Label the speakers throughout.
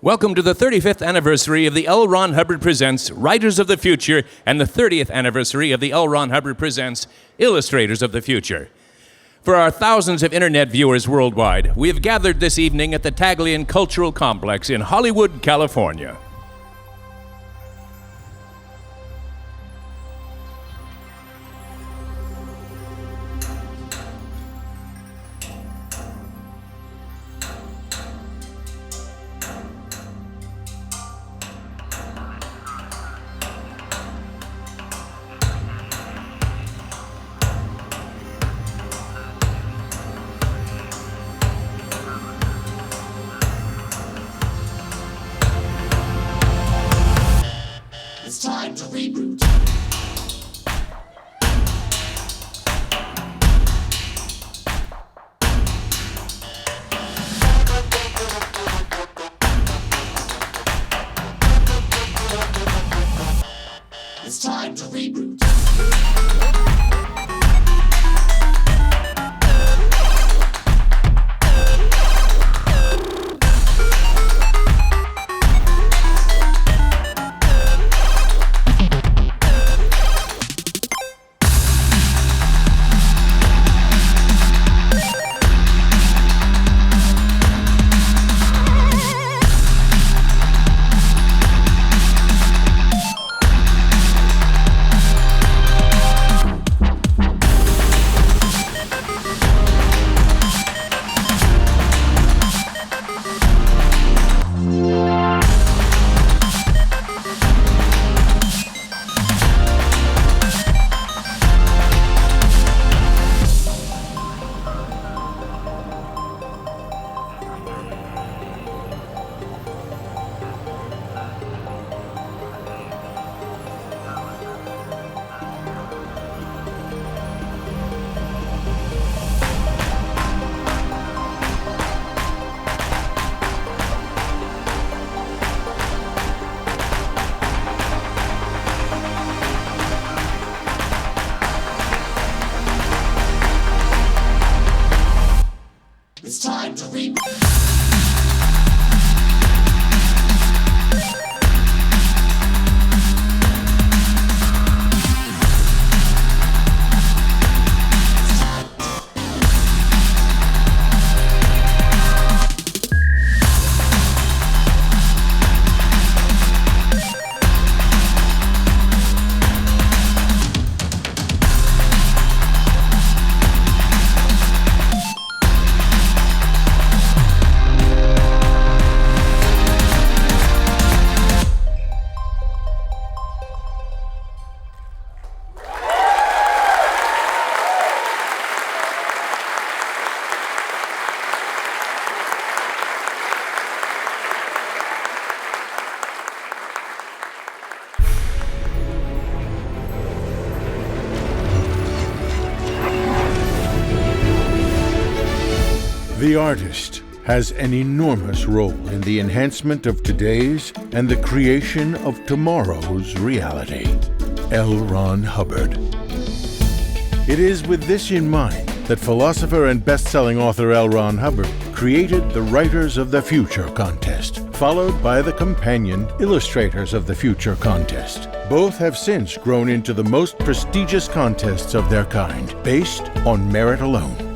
Speaker 1: Welcome to the 35th anniversary of the L. Ron Hubbard Presents Writers of the Future and the 30th anniversary of the L. Ron Hubbard Presents Illustrators of the Future. For our thousands of internet viewers worldwide, we have gathered this evening at the Taglian Cultural Complex in Hollywood, California.
Speaker 2: It's time to reboot. It's time to reboot. It's time to reboot.
Speaker 3: The artist has an enormous role in the enhancement of today's and the creation of tomorrow's reality. L. Ron Hubbard. It is with this in mind that philosopher and best-selling author L. Ron Hubbard created the Writers of the Future contest, followed by the companion Illustrators of the Future contest. Both have since grown into the most prestigious contests of their kind, based on merit alone.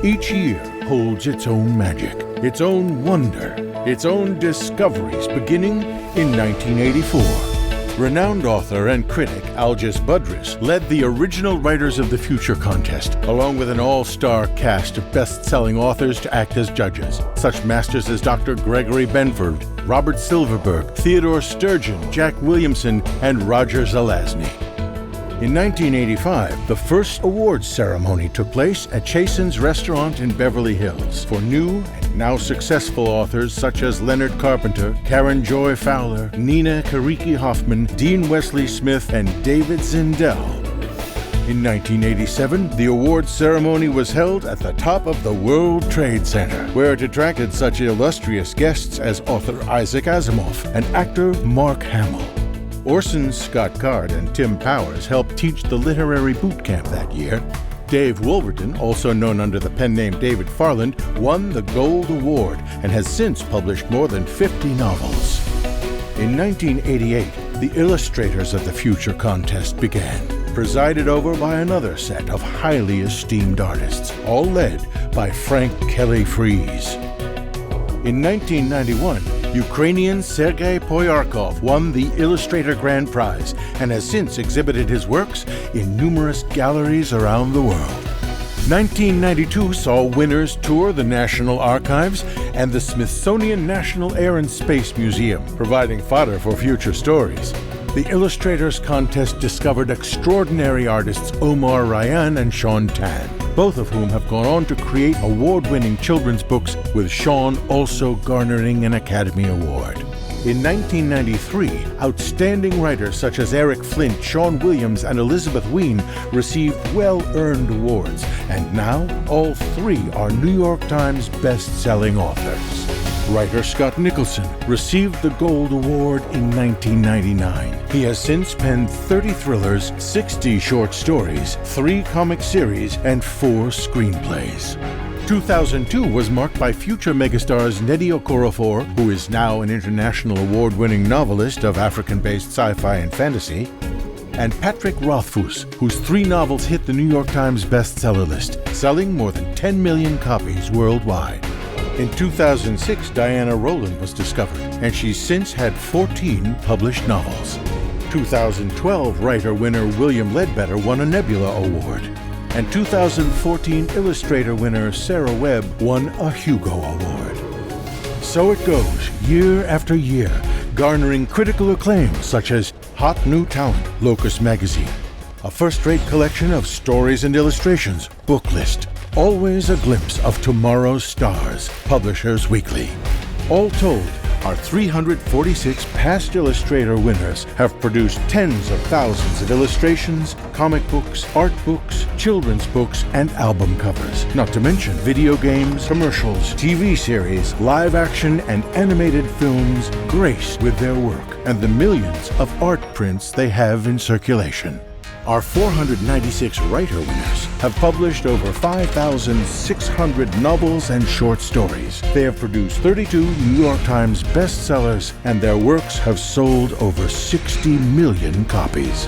Speaker 3: Each year holds its own magic, its own wonder, its own discoveries, beginning in 1984. Renowned author and critic Algis Budrys led the original Writers of the Future contest, along with an all-star cast of best-selling authors to act as judges, such masters as Dr. Gregory Benford, Robert Silverberg, Theodore Sturgeon, Jack Williamson, and Roger Zelazny. In 1985, the first awards ceremony took place at Chasen's Restaurant in Beverly Hills for new and now successful authors such as Leonard Carpenter, Karen Joy Fowler, Nina Kariki Hoffman, Dean Wesley Smith, and David Zindel. In 1987, the awards ceremony was held at the top of the World Trade Center, where it attracted such illustrious guests as author Isaac Asimov and actor Mark Hamill. Orson Scott Card and Tim Powers helped teach the literary boot camp that year. Dave Wolverton, also known under the pen name David Farland, won the Gold Award and has since published more than 50 novels. In 1988, the Illustrators of the Future contest began, presided over by another set of highly esteemed artists, all led by Frank Kelly Freas. In 1991, Ukrainian Sergei Poyarkov won the Illustrator Grand Prize and has since exhibited his works in numerous galleries around the world. 1992 saw winners tour the National Archives and the Smithsonian National Air and Space Museum, providing fodder for future stories. The Illustrators contest discovered extraordinary artists Omar Ryan and Sean Tan, both of whom have gone on to create award-winning children's books, with Sean also garnering an Academy Award. In 1993, outstanding writers such as Eric Flint, Sean Williams, and Elizabeth Wein received well-earned awards, and now all three are New York Times best-selling authors. Writer Scott Nicholson received the Gold Award in 1999. He has since penned 30 thrillers, 60 short stories, 3 comic series, and 4 screenplays. 2002 was marked by future megastars Nnedi Okorafor, who is now an international award-winning novelist of African-based sci-fi and fantasy, and Patrick Rothfuss, whose 3 novels hit the New York Times bestseller list, selling more than 10 million copies worldwide. In 2006, Diana Rowland was discovered, and she's since had 14 published novels. 2012 writer-winner William Ledbetter won a Nebula Award, and 2014 illustrator winner Sarah Webb won a Hugo Award. So it goes, year after year, garnering critical acclaim such as Hot New Talent, Locus Magazine, a first-rate collection of stories and illustrations, Booklist, always a glimpse of tomorrow's stars, Publishers Weekly. All told, our 346 past illustrator winners have produced tens of thousands of illustrations, comic books, art books, children's books, and album covers, not to mention video games, commercials, TV series, live action, and animated films graced with their work, and the millions of art prints they have in circulation. Our 496 writer winners have published over 5,600 novels and short stories. They have produced 32 New York Times bestsellers, and their works have sold over 60 million copies.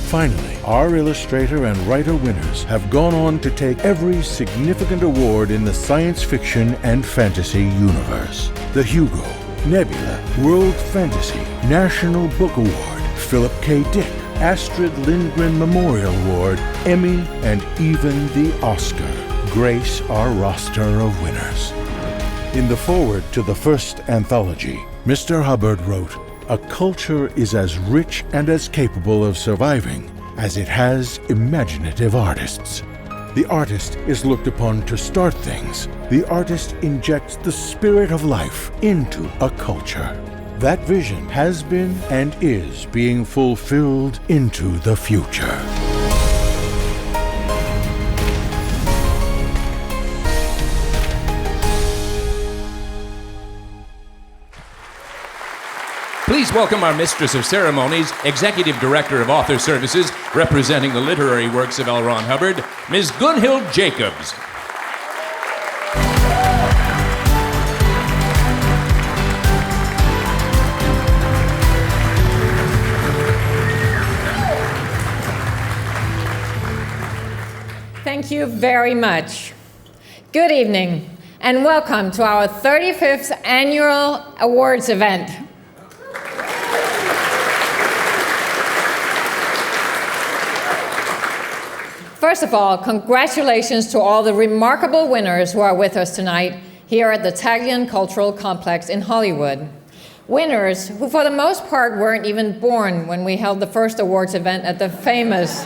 Speaker 3: Finally, our illustrator and writer winners have gone on to take every significant award in the science fiction and fantasy universe. The Hugo, Nebula, World Fantasy, National Book Award, Philip K. Dick, Astrid Lindgren Memorial Award, Emmy, and even the Oscar grace our roster of winners. In the foreword to the first anthology, Mr. Hubbard wrote, "A culture is as rich and as capable of surviving as it has imaginative artists. The artist is looked upon to start things. The artist injects the spirit of life into a culture. That vision has been and is being fulfilled into the future."
Speaker 1: Please welcome our Mistress of Ceremonies, Executive Director of Author Services, representing the literary works of L. Ron Hubbard, Ms. Gunhild Jacobs.
Speaker 4: Thank you very much. Good evening, and welcome to our 35th annual awards event. First of all, congratulations to all the remarkable winners who are with us tonight here at the Taglian Cultural Complex in Hollywood. Winners who, for the most part, weren't even born when we held the first awards event at the famous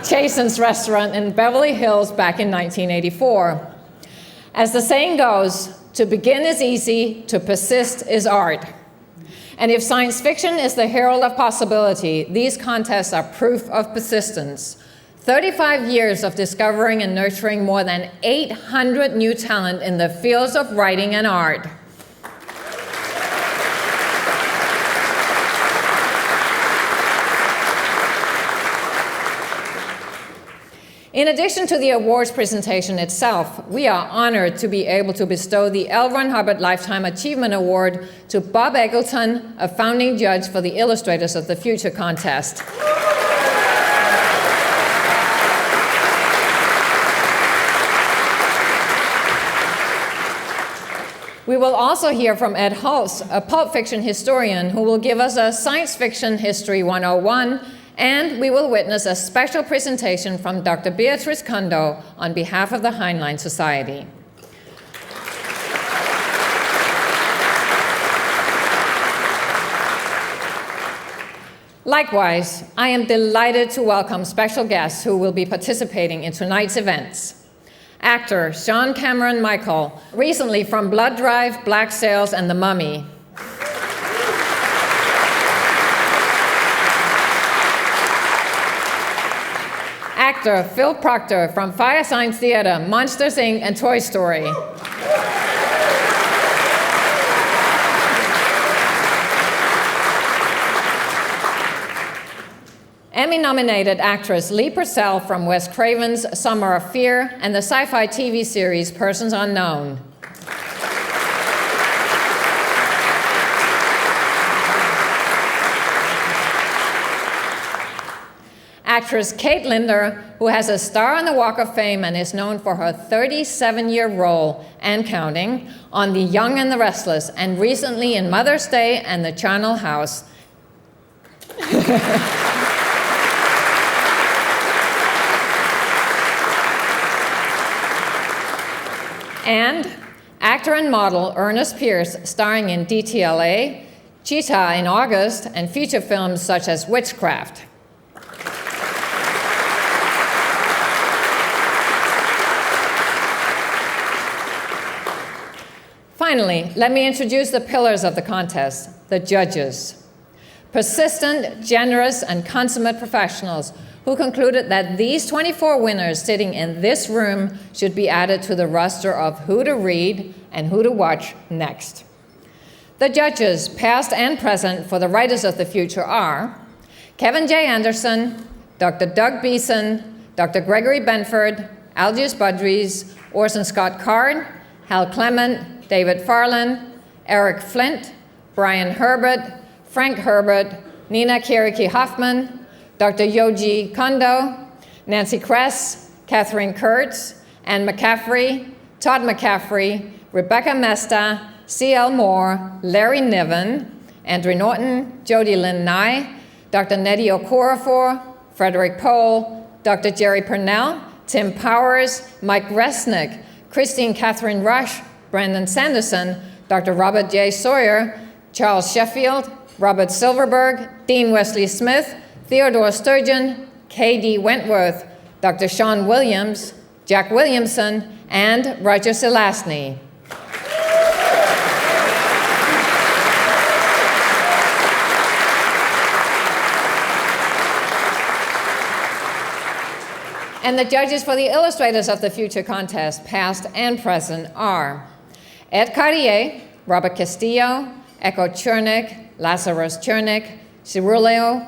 Speaker 4: Chasen's restaurant in Beverly Hills back in 1984. As the saying goes, to begin is easy, to persist is art. And if science fiction is the herald of possibility, these contests are proof of persistence. 35 years of discovering and nurturing more than 800 new talent in the fields of writing and art. In addition to the awards presentation itself, we are honored to be able to bestow the L. Ron Hubbard Lifetime Achievement Award to Bob Eggleton, a founding judge for the Illustrators of the Future contest. We will also hear from Ed Hulse, a pulp fiction historian who will give us a Science Fiction History 101, and we will witness a special presentation from Dr. Beatrice Kondo on behalf of the Heinlein Society. Likewise, I am delighted to welcome special guests who will be participating in tonight's events. Actor Sean Cameron Michael, recently from Blood Drive, Black Sails, and The Mummy. Actor Phil Proctor from Fire Science Theater, Monsters, Inc., and Toy Story. Emmy-nominated actress Lee Purcell from Wes Craven's Summer of Fear and the sci-fi TV series Persons Unknown. Actress Kate Linder, who has a star on the Walk of Fame and is known for her 37-year role and counting on The Young and the Restless, and recently in Mother's Day and The Charnel House. And actor and model Ernest Pierce, starring in DTLA, Cheetah in August, and feature films such as Witchcraft. Finally, let me introduce the pillars of the contest, the judges. Persistent, generous, and consummate professionals who concluded that these 24 winners sitting in this room should be added to the roster of who to read and who to watch next. The judges, past and present, for the Writers of the Future are Kevin J. Anderson, Dr. Doug Beeson, Dr. Gregory Benford, Algius Budries, Orson Scott Card, Hal Clement, David Farland, Eric Flint, Brian Herbert, Frank Herbert, Nina Kiriki Hoffman, Dr. Yoji Kondo, Nancy Kress, Catherine Kurtz, Anne McCaffrey, Todd McCaffrey, Rebecca Mesta, C.L. Moore, Larry Niven, Andrew Norton, Jody Lynn Nye, Dr. Nettie Okorafor, Frederick Pohl, Dr. Jerry Purnell, Tim Powers, Mike Resnick, Christine Catherine Rush, Brandon Sanderson, Dr. Robert J. Sawyer, Charles Sheffield, Robert Silverberg, Dean Wesley Smith, Theodore Sturgeon, K.D. Wentworth, Dr. Sean Williams, Jack Williamson, and Roger Selastny. And the judges for the Illustrators of the Future contest, past and present, are Ed Cartier, Robert Castillo, Echo Chernick, Lazarus Chernick, Cirulio,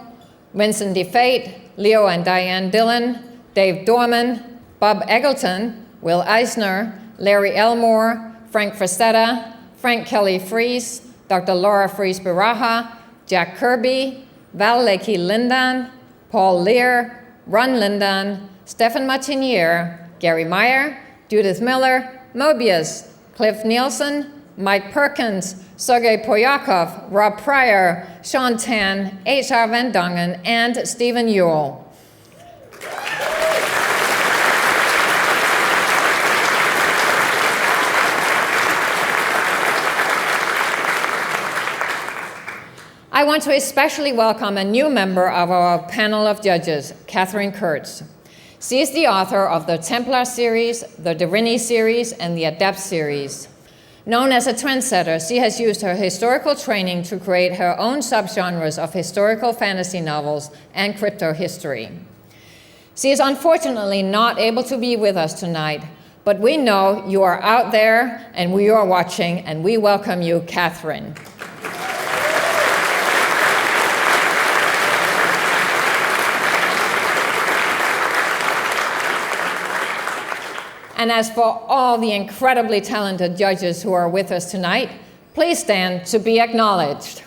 Speaker 4: Vincent Di Fate, Leo and Diane Dillon, Dave Dorman, Bob Eggleton, Will Eisner, Larry Elmore, Frank Frazetta, Frank Kelly Fries, Dr. Laura Fries Baraha, Jack Kirby, Val Leakey Lindan, Paul Lear, Ron Lindan, Stefan Martinier, Gary Meyer, Judith Miller, Mobius, Cliff Nielsen, Mike Perkins, Sergei Poyakov, Rob Pryor, Sean Tan, H.R. Van Dongen, and Stephen Ewell. I want to especially welcome a new member of our panel of judges, Catherine Kurtz. She is the author of the Templar series, the Derini series, and the Adept series. Known as a trendsetter, she has used her historical training to create her own subgenres of historical fantasy novels and crypto history. She is unfortunately not able to be with us tonight, but we know you are out there and we are watching, and we welcome you, Catherine. And as for all the incredibly talented judges who are with us tonight, please stand to be acknowledged.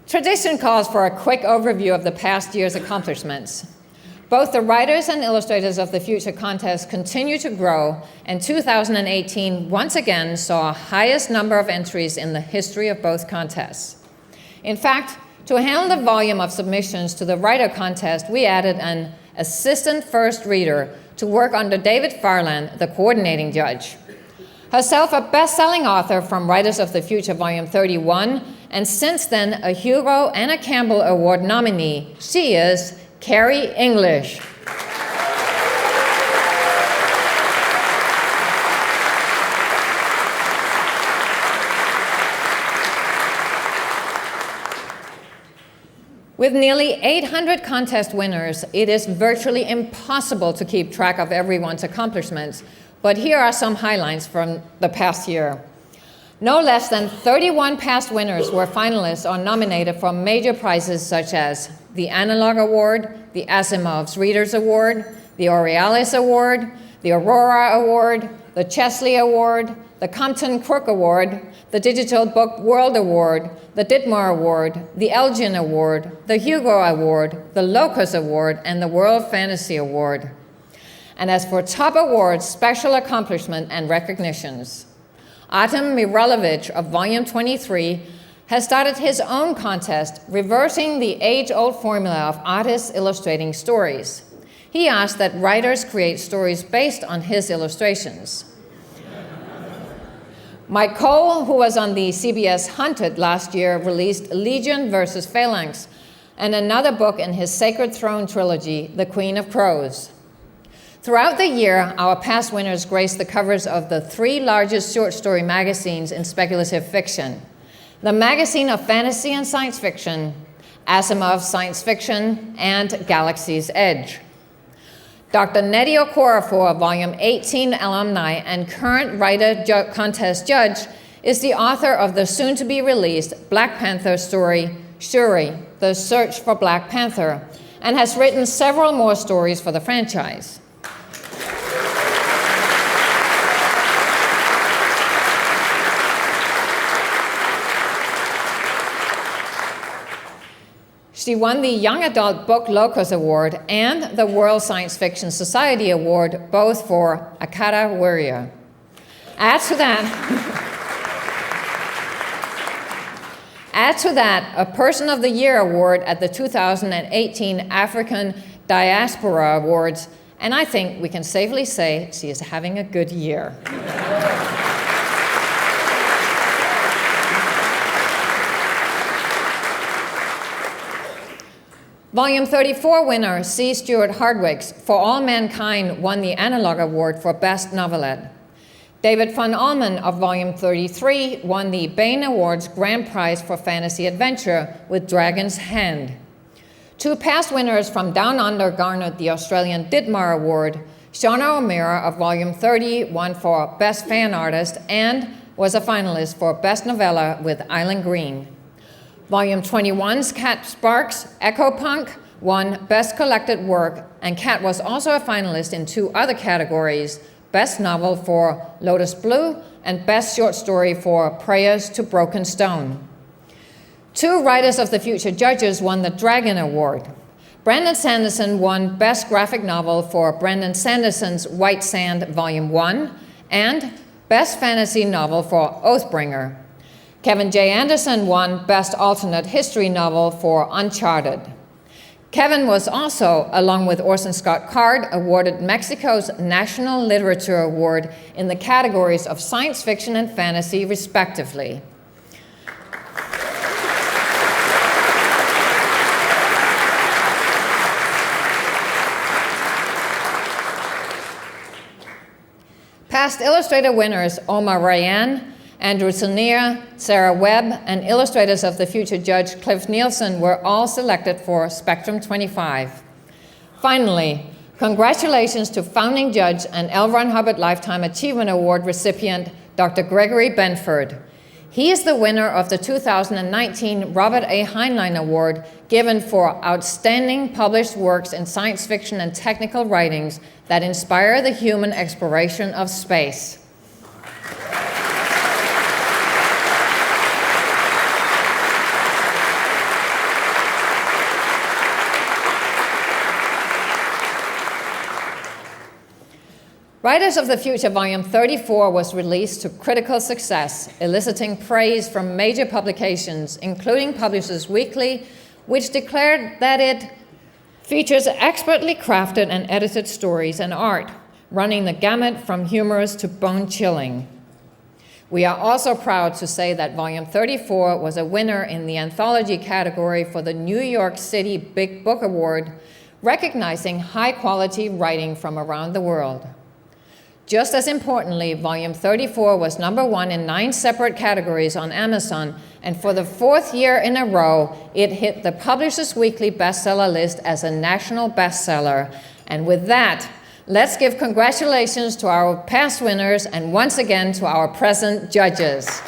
Speaker 4: Tradition calls for a quick overview of the past year's accomplishments. Both the Writers and Illustrators of the Future contest continue to grow, and 2018 once again saw highest number of entries in the history of both contests. In fact, to handle the volume of submissions to the Writer contest, we added an assistant first reader to work under David Farland, the coordinating judge. Herself a best-selling author from Writers of the Future Volume 31, and since then a Hugo and a Campbell Award nominee, she is Carrie English. With nearly 800 contest winners, it is virtually impossible to keep track of everyone's accomplishments, but here are some highlights from the past year. No less than 31 past winners were finalists or nominated for major prizes such as the Analog Award, the Asimov's Readers Award, the Aurealis Award, the Aurora Award, the Chesley Award, the Compton Crook Award, the Digital Book World Award, the Ditmar Award, the Elgin Award, the Hugo Award, the Locus Award, and the World Fantasy Award. And as for top awards, special accomplishment, and recognitions, Artem Mirolovich of Volume 23 has started his own contest, reversing the age-old formula of artists illustrating stories. He asked that writers create stories based on his illustrations. Mike Cole, who was on the CBS Hunted last year, released Legion versus Phalanx, and another book in his Sacred Throne trilogy, The Queen of Crows. Throughout the year, our past winners graced the covers of the 3 largest short story magazines in speculative fiction: the Magazine of Fantasy and Science Fiction, Asimov's Science Fiction, and Galaxy's Edge. Dr. Nnedi Okorafor, Volume 18 alumni and current Writer Contest judge, is the author of the soon-to-be-released Black Panther story, Shuri, The Search for Black Panther, and has written several more stories for the franchise. She won the Young Adult Book Locus Award and the World Science Fiction Society Award, both for Akata Warrior. Add to that, a Person of the Year award at the 2018 African Diaspora Awards, and I think we can safely say she is having a good year. Volume 34 winner C. Stuart Hardwick's For All Mankind won the Analog Award for Best Novelette. David von Allman of Volume 33 won the Bain Awards Grand Prize for Fantasy Adventure with Dragon's Hand. 2 past winners from Down Under garnered the Australian Ditmar Award. Shauna O'Meara of Volume 30 won for Best Fan Artist and was a finalist for Best Novella with Island Green. Volume 21's Kat Sparks, Echo Punk, won Best Collected Work, and Kat was also a finalist in 2 other categories, Best Novel for Lotus Blue and Best Short Story for Prayers to Broken Stone. 2 Writers of the Future judges won the Dragon Award. Brandon Sanderson won Best Graphic Novel for Brandon Sanderson's White Sand Volume 1 and Best Fantasy Novel for Oathbringer. Kevin J. Anderson won Best Alternate History Novel for Uncharted. Kevin was also, along with Orson Scott Card, awarded Mexico's National Literature Award in the categories of science fiction and fantasy, respectively. Past Illustrator winners Omar Ryan, Andrew Sanier, Sarah Webb, and Illustrators of the Future judge Cliff Nielsen were all selected for Spectrum 25. Finally, Congratulations to founding judge and L. Ron Hubbard Lifetime Achievement Award recipient, Dr. Gregory Benford. He is the winner of the 2019 Robert A. Heinlein Award, given for outstanding published works in science fiction and technical writings that inspire the human exploration of space. Writers of the Future, Volume 34 was released to critical success, eliciting praise from major publications, including Publishers Weekly, which declared that it features expertly crafted and edited stories and art, running the gamut from humorous to bone-chilling. We are also proud to say that Volume 34 was a winner in the anthology category for the New York City Big Book Award, recognizing high-quality writing from around the world. Just as importantly, Volume 34 was #1 in 9 separate categories on Amazon, and for the 4th year in a row, it hit the Publishers Weekly bestseller list as a national bestseller. And with that, let's give congratulations to our past winners and once again to our present judges.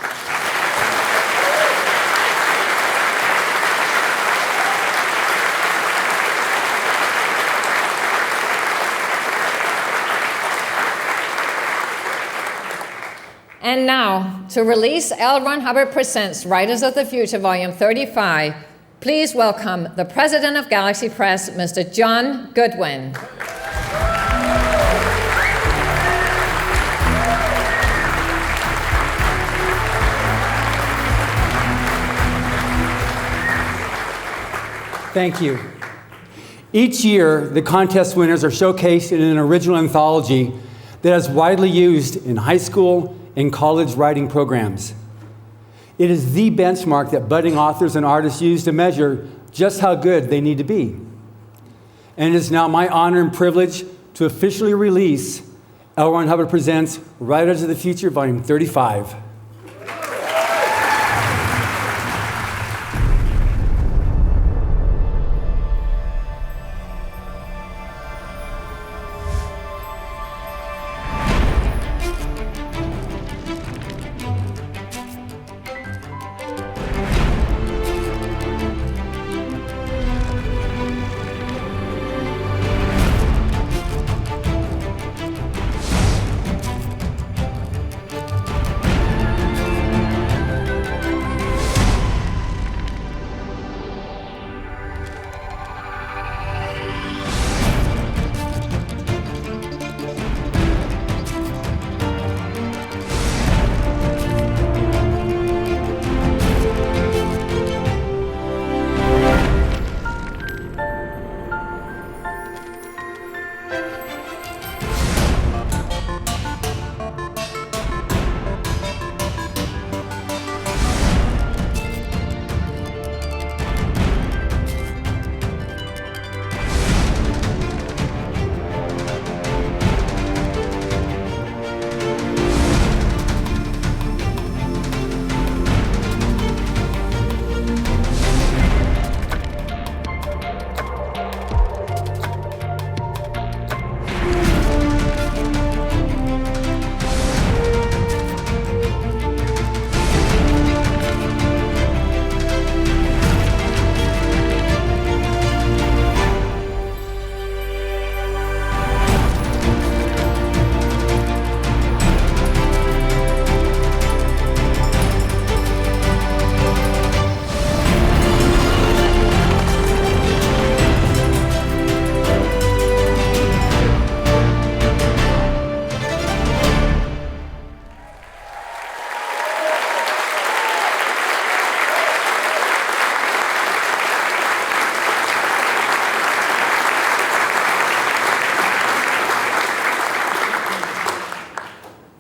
Speaker 4: And now, to release L. Ron Hubbard Presents Writers of the Future, Volume 35, please welcome the President of Galaxy Press, Mr. John Goodwin.
Speaker 5: Thank you. Each year, the contest winners are showcased in an original anthology that is widely used in high school and college writing programs. It is the benchmark that budding authors and artists use to measure just how good they need to be. And it is now my honor and privilege to officially release L. Ron Hubbard Presents Writers of the Future, Volume 35.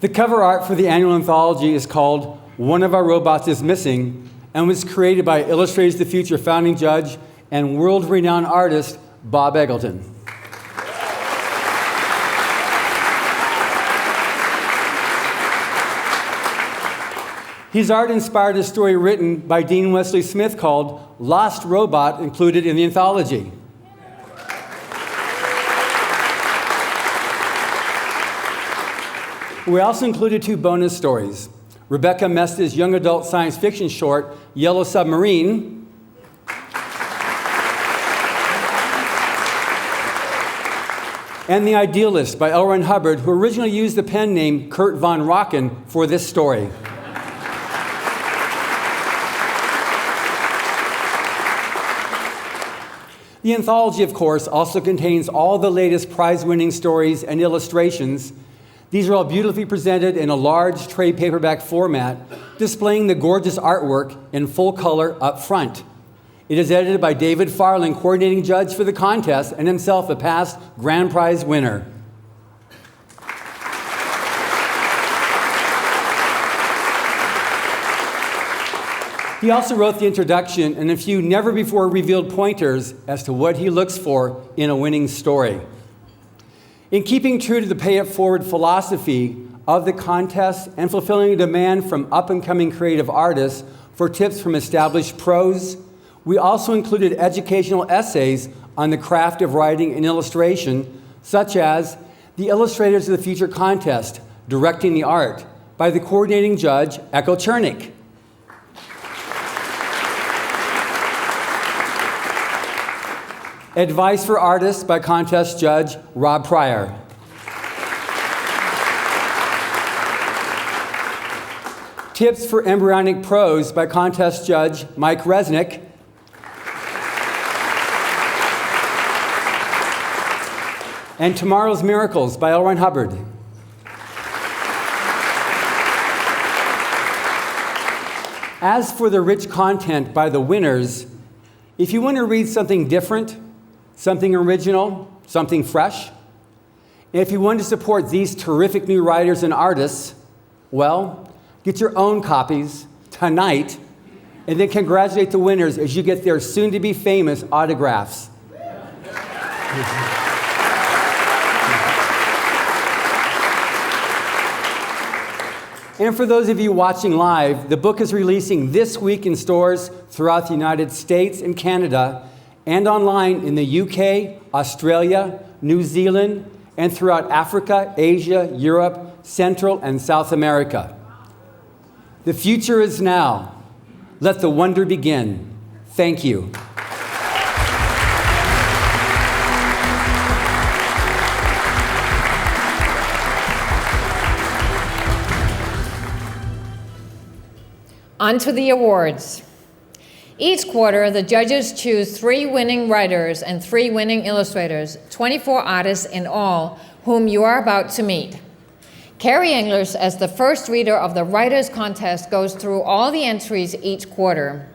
Speaker 5: The cover art for the annual anthology is called One of Our Robots is Missing and was created by Illustrators of the Future founding judge and world-renowned artist Bob Eggleton. His art inspired a story written by Dean Wesley Smith called Lost Robot, included in the anthology. We also included 2 bonus stories. Rebecca Mesta's young adult science fiction short, Yellow Submarine, and The Idealist by L. Ron Hubbard, who originally used the pen name Kurt von Rocken for this story. The anthology, of course, also contains all the latest prize-winning stories and illustrations. These are all beautifully presented in a large trade paperback format, displaying the gorgeous artwork in full color up front. It is edited by David Farland, coordinating judge for the contest and himself a past grand prize winner. He also wrote the introduction and a few never-before-revealed pointers as to what he looks for in a winning story. In keeping true to the pay-it-forward philosophy of the contest and fulfilling a demand from up-and-coming creative artists for tips from established pros, we also included educational essays on the craft of writing and illustration, such as The Illustrators of the Future contest, Directing the Art, by the coordinating judge, Echo Chernick. Advice for Artists by contest judge Rob Pryor. Tips for Embryonic Prose by contest judge Mike Resnick. And Tomorrow's Miracles by L. Ron Hubbard. As for the rich content by the winners, if you want to read something different, something original, something fresh, and if you want to support these terrific new writers and artists, well, get your own copies tonight, and then congratulate the winners as you get their soon-to-be famous autographs. And for those of you watching live, the book is releasing this week in stores throughout the United States and Canada, and online in the UK, Australia, New Zealand, and throughout Africa, Asia, Europe, Central, and South America. The future is now. Let the wonder begin. Thank you.
Speaker 4: On to the awards. Each quarter, the judges choose 3 winning writers and 3 winning illustrators, 24 artists in all, whom you are about to meet. Carrie English, as the first reader of the Writers' Contest, goes through all the entries each quarter.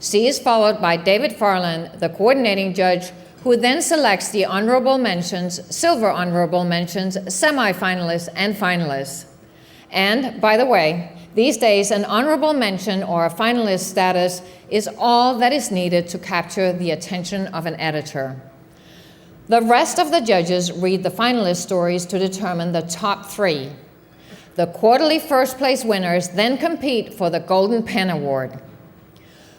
Speaker 4: She is followed by David Farland, the coordinating judge, who then selects the honorable mentions, silver honorable mentions, semifinalists, and finalists. And, by the way, these days, an honorable mention or a finalist status is all that is needed to capture the attention of an editor. The rest of the judges read the finalist stories to determine the top 3. The quarterly first-place winners then compete for the Golden Pen Award.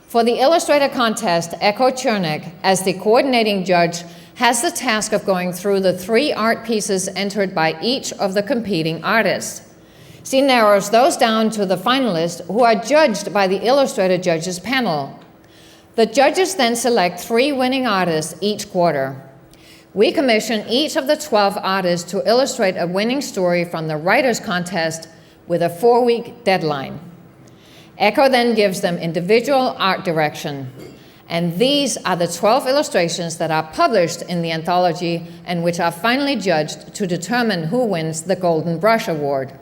Speaker 4: For the Illustrator Contest, Echo Chernick, as the coordinating judge, has the task of going through the 3 art pieces entered by each of the competing artists. She narrows those down to the finalists, who are judged by the Illustrator Judges panel. The judges then select 3 winning artists each quarter. We commission each of the 12 artists to illustrate a winning story from the Writers' Contest with a 4-week deadline. Echo then gives them individual art direction. And these are the 12 illustrations that are published in the anthology and which are finally judged to determine who wins the Golden Brush Award.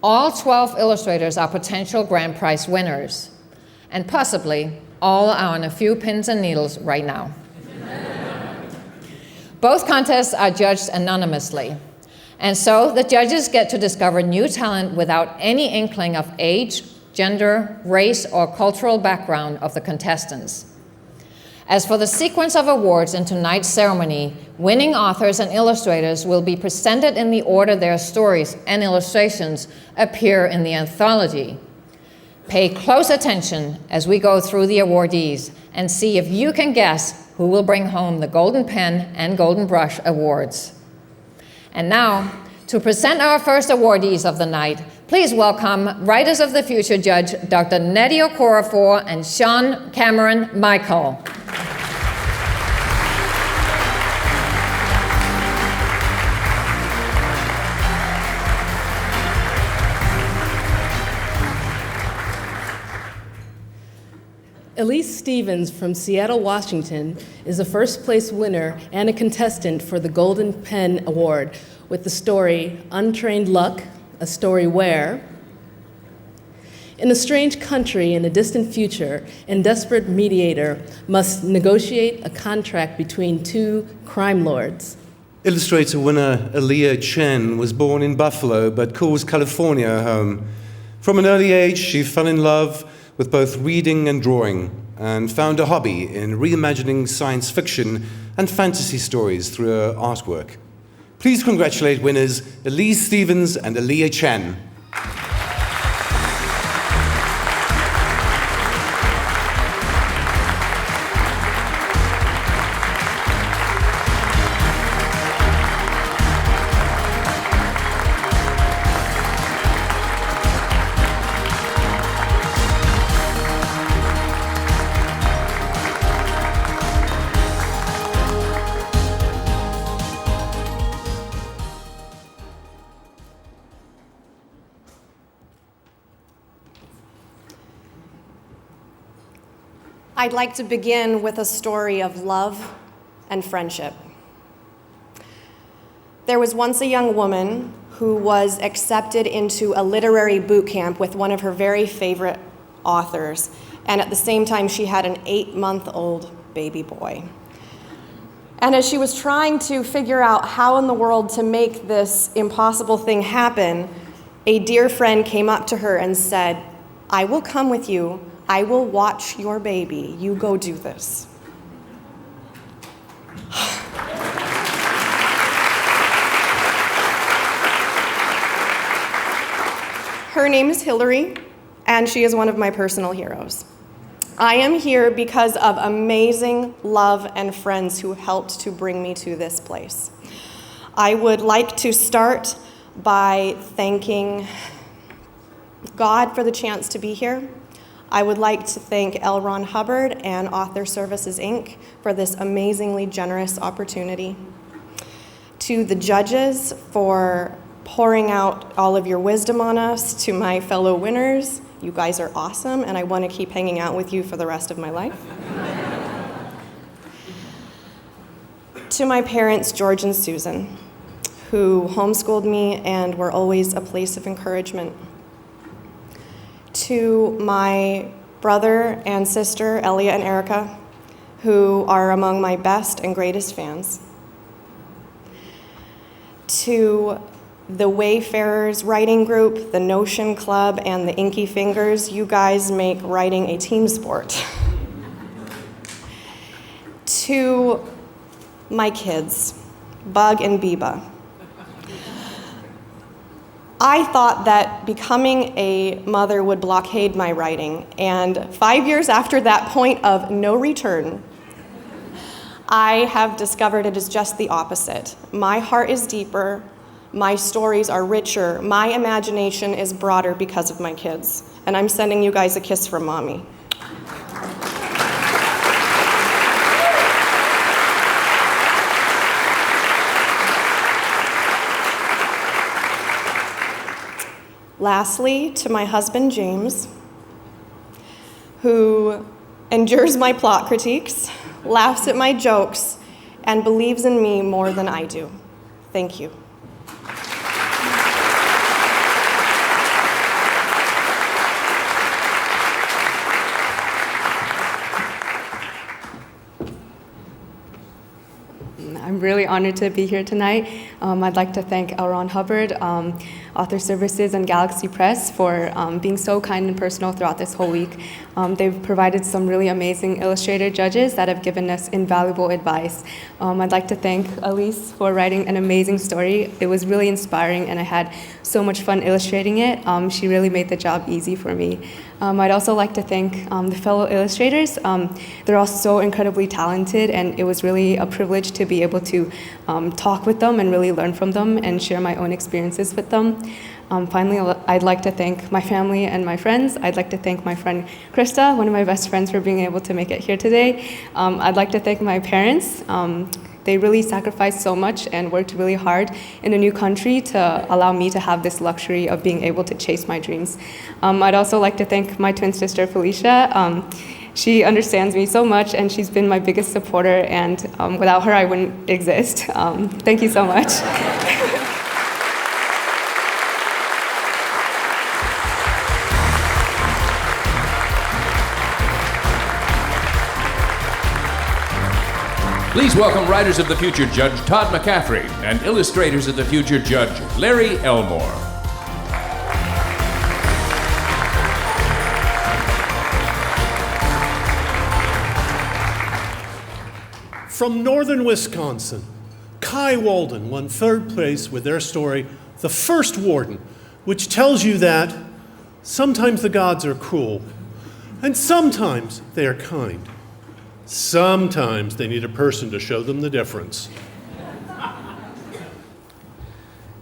Speaker 4: All 12 illustrators are potential grand prize winners, and possibly all are on a few pins and needles right now. Both contests are judged anonymously, and so the judges get to discover new talent without any inkling of age, gender, race, or cultural background of the contestants. As for the sequence of awards in tonight's ceremony, winning authors and illustrators will be presented in the order their stories and illustrations appear in the anthology. Pay close attention as we go through the awardees and see if you can guess who will bring home the Golden Pen and Golden Brush Awards. And now, To present our first awardees of the night, please welcome Writers of the Future Judge Dr. Nnedi Okorafor and Sean Cameron Michael.
Speaker 6: Elise Stevens from Seattle, Washington is a first-place winner and a contestant for the Golden Pen Award with the story Untrained Luck, a story where, in a strange country in a distant future, a desperate mediator must negotiate a contract between two crime lords.
Speaker 7: Illustrator winner Aaliyah Chen was born in Buffalo but calls California her home. From an early age, she fell in love with both reading and drawing, and found a hobby in reimagining science fiction and fantasy stories through her artwork. Please congratulate winners Elise Stevens and Aaliyah Chen.
Speaker 8: I'd like to begin with a story of love and friendship. There was once a young woman who was accepted into a literary boot camp with one of her very favorite authors, and at the same time she had an 8-month-old baby boy. And as she was trying to figure out how in the world to make this impossible thing happen, a dear friend came up to her and said, "I will come with you. I will watch your baby. You go do this." Her name is Hillary, and she is one of my personal heroes. I am here because of amazing love and friends who helped to bring me to this place. I would like to start by thanking God for the chance to be here. I would like to thank L. Ron Hubbard and Author Services, Inc. for this amazingly generous opportunity. To the judges for pouring out all of your wisdom on us. To my fellow winners, you guys are awesome, and I want to keep hanging out with you for the rest of my life. To my parents, George and Susan, who homeschooled me and were always a place of encouragement. To my brother and sister, Elliot and Erica, who are among my best and greatest fans. To the Wayfarers Writing Group, the Notion Club, and the Inky Fingers, you guys make writing a team sport. To my kids, Bug and Biba. I thought that becoming a mother would blockade my writing, and 5 years after that point of no return, I have discovered it is just the opposite. My heart is deeper, my stories are richer, my imagination is broader because of my kids, and I'm sending you guys a kiss from Mommy. Lastly, to my husband, James, who endures my plot critiques, laughs at my jokes, and believes in me more than I do. Thank you.
Speaker 9: I'm really honored to be here tonight. I'd like to thank L. Ron Hubbard.
Speaker 8: Author Services and Galaxy Press for being so kind and personal throughout this whole week. They've provided some really amazing illustrator judges that have given us invaluable advice. I'd like to thank Elise for writing an amazing story. It was really inspiring and I had so much fun illustrating it. She really made the job easy for me. I'd also like to thank the fellow illustrators. They're all so incredibly talented, and it was really a privilege to be able to talk with them and really learn from them and share my own experiences with them. Finally, I'd like to thank my family and my friends. I'd like to thank my friend Krista, one of my best friends, for being able to make it here today. I'd like to thank my parents. They really sacrificed so much and worked really hard in a new country to allow me to have this luxury of being able to chase my dreams. I'd also like to thank my twin sister, Felicia. She understands me so much, and she's been my biggest supporter, and without her, I wouldn't exist. Thank you so much.
Speaker 1: Please welcome Writers of the Future Judge Todd McCaffrey and Illustrators of the Future Judge Larry Elmore.
Speaker 9: From northern Wisconsin, Kai Walden won third place with their story, The First Warden, which tells you that sometimes the gods are cruel, and sometimes they are kind. Sometimes they need a person to show them the difference.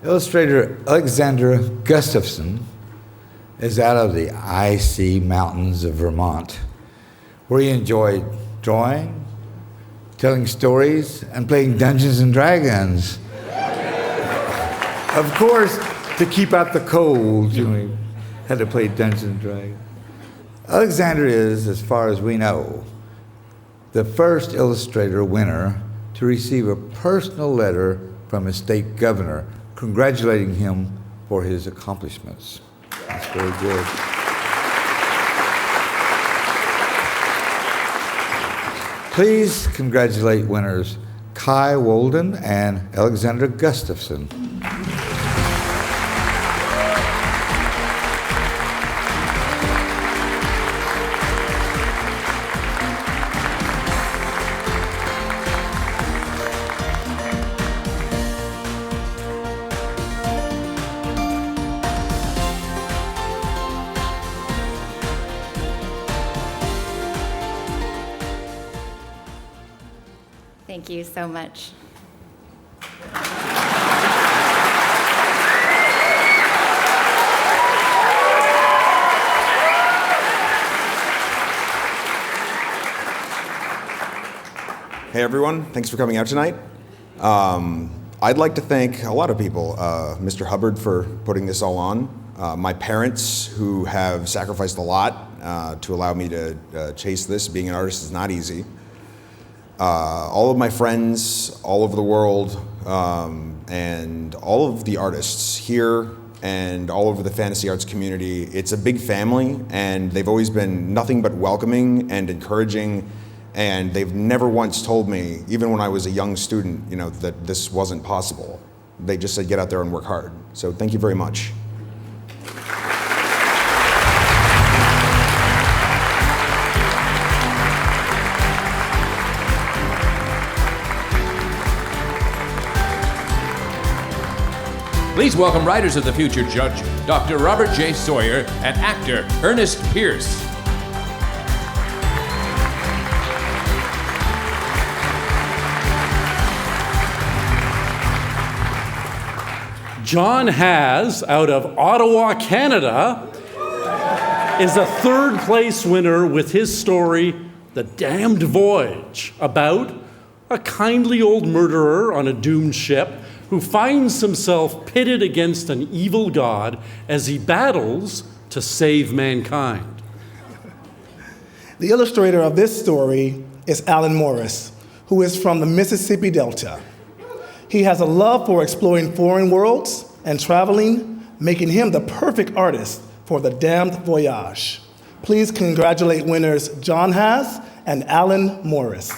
Speaker 10: Illustrator Alexander Gustafson is out of the icy mountains of Vermont, where he enjoyed drawing, telling stories, and playing Dungeons and Dragons. Of course, to keep out the cold, we had to play Dungeons and Dragons. Alexander is, as far as we know, the first illustrator winner to receive a personal letter from his state governor congratulating him for his accomplishments. That's very good. Please congratulate winners Kai Walden and Alexander Gustafson.
Speaker 11: Thank you so much.
Speaker 12: Hey everyone, thanks for coming out tonight. I'd like to thank a lot of people, Mr. Hubbard for putting this all on, my parents who have sacrificed a lot to allow me to chase this. Being an artist is not easy. All of my friends all over the world, and all of the artists here and all over the fantasy arts community. It's a big family, and they've always been nothing but welcoming and encouraging, and they've never once told me, even when I was a young student, that this wasn't possible. They just said, get out there and work hard. So thank you very much.
Speaker 1: Please welcome Writers of the Future Judge Dr. Robert J. Sawyer and actor Ernest Pierce.
Speaker 9: John Has, out of Ottawa, Canada, is a third place winner with his story, The Damned Voyage, about a kindly old murderer on a doomed ship who finds himself pitted against an evil god as he battles to save mankind.
Speaker 13: The illustrator of this story is Alan Morris, who is from the Mississippi Delta. He has a love for exploring foreign worlds and traveling, making him the perfect artist for The Damned Voyage. Please congratulate winners John Has and Alan Morris.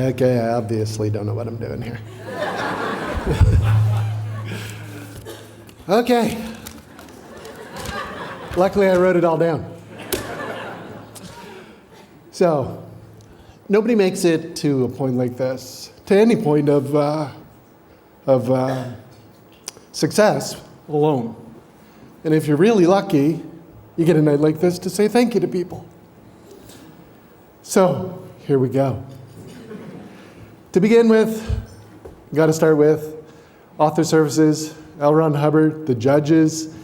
Speaker 14: Okay, I obviously don't know what I'm doing here. Okay. Luckily, I wrote it all down. So, nobody makes it to a point like this, to any point of success alone. And if you're really lucky, you get a night like this to say thank you to people. So, here we go. To begin with, got to start with Author Services, L. Ron Hubbard, the judges,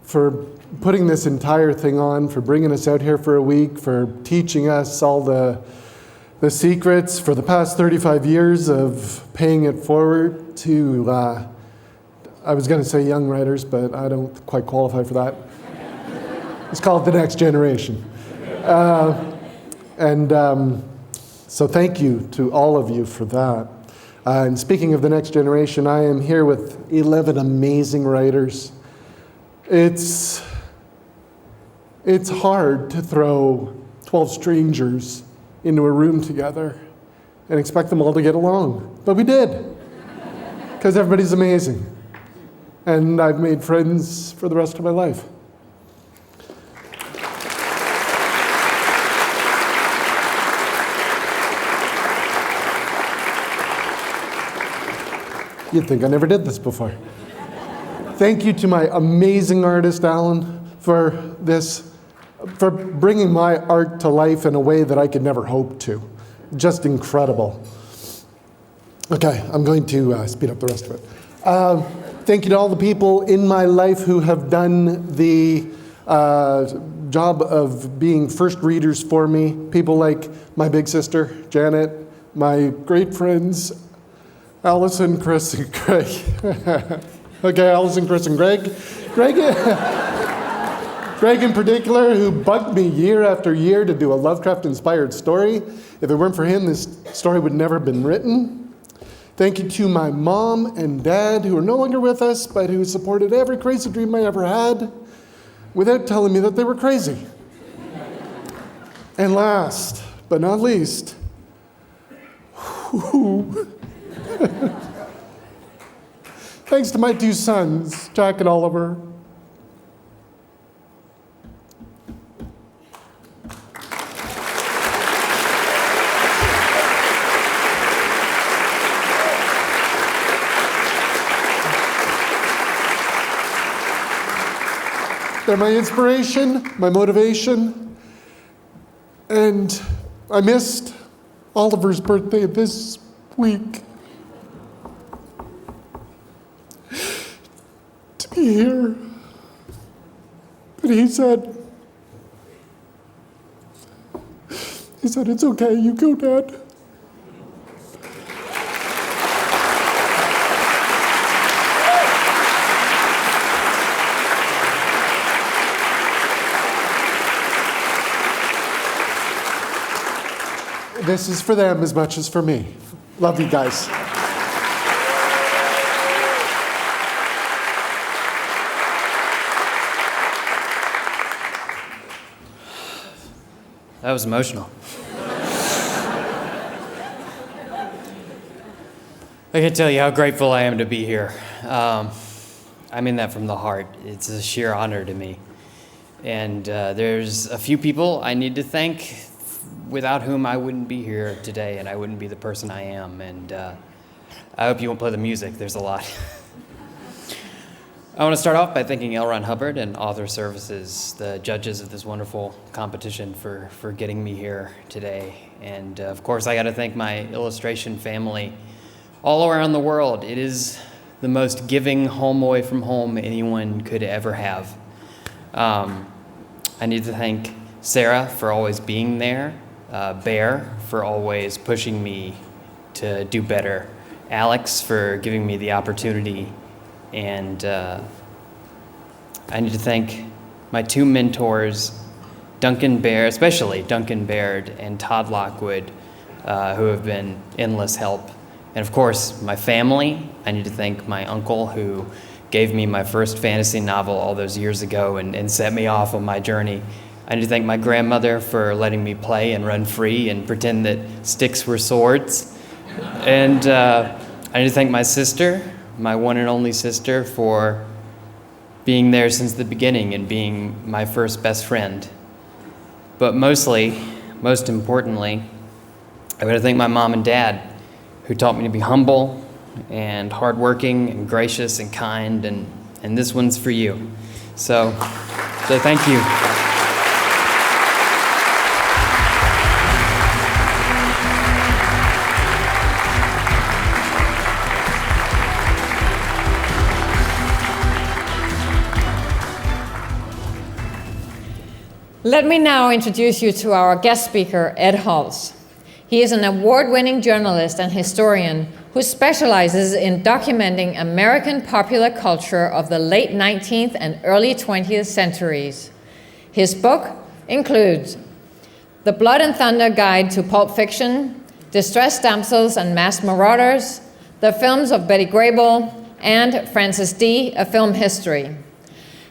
Speaker 14: for putting this entire thing on, for bringing us out here for a week, for teaching us all the secrets for the past 35 years of paying it forward to, I was going to say young writers, but I don't quite qualify for that. It's called the next generation. So thank you to all of you for that. And speaking of the next generation, I am here with 11 amazing writers. It's hard to throw 12 strangers into a room together and expect them all to get along. But we did, because everybody's amazing. And I've made friends for the rest of my life. You'd think I never did this before. Thank you to my amazing artist, Alan, for bringing my art to life in a way that I could never hope to. Just incredible. Okay, I'm going to speed up the rest of it. Thank you to all the people in my life who have done the job of being first readers for me. People like my big sister, Janet, my great friends, Allison, Chris, and Greg. Okay, Allison, Chris, and Greg. Greg in particular, who bugged me year after year to do a Lovecraft-inspired story. If it weren't for him, this story would never have been written. Thank you to my mom and dad, who are no longer with us, but who supported every crazy dream I ever had without telling me that they were crazy. And last but not least, thanks to my two sons, Jack and Oliver. They're my inspiration, my motivation, and I missed Oliver's birthday this week. To be here. But he said, it's okay, you go, Dad. This is for them as much as for me. Love you guys.
Speaker 15: That was emotional. I can't tell you how grateful I am to be here. I mean that from the heart. It's a sheer honor to me. And there's a few people I need to thank without whom I wouldn't be here today and I wouldn't be the person I am. And I hope you won't play the music. There's a lot. I want to start off by thanking L. Ron Hubbard and Author Services, the judges of this wonderful competition, for getting me here today. And of course, I got to thank my illustration family all around the world. It is the most giving home away from home anyone could ever have. I need to thank Sarah for always being there, Bear for always pushing me to do better, Alex for giving me the opportunity, and I need to thank my two mentors, Duncan Baird, especially Duncan Baird and Todd Lockwood, who have been endless help. And of course, my family. I need to thank my uncle who gave me my first fantasy novel all those years ago and set me off on my journey. I need to thank my grandmother for letting me play and run free and pretend that sticks were swords. And I need to thank my sister, my one and only sister, for being there since the beginning and being my first best friend. But most importantly, I want to thank my mom and dad, who taught me to be humble and hardworking and gracious and kind, and this one's for you. So thank you.
Speaker 4: Let me now introduce you to our guest speaker, Ed Hulse. He is an award-winning journalist and historian who specializes in documenting American popular culture of the late 19th and early 20th centuries. His book includes The Blood and Thunder Guide to Pulp Fiction, Distressed Damsels and Masked Marauders, The Films of Betty Grable, and Francis D., A Film History.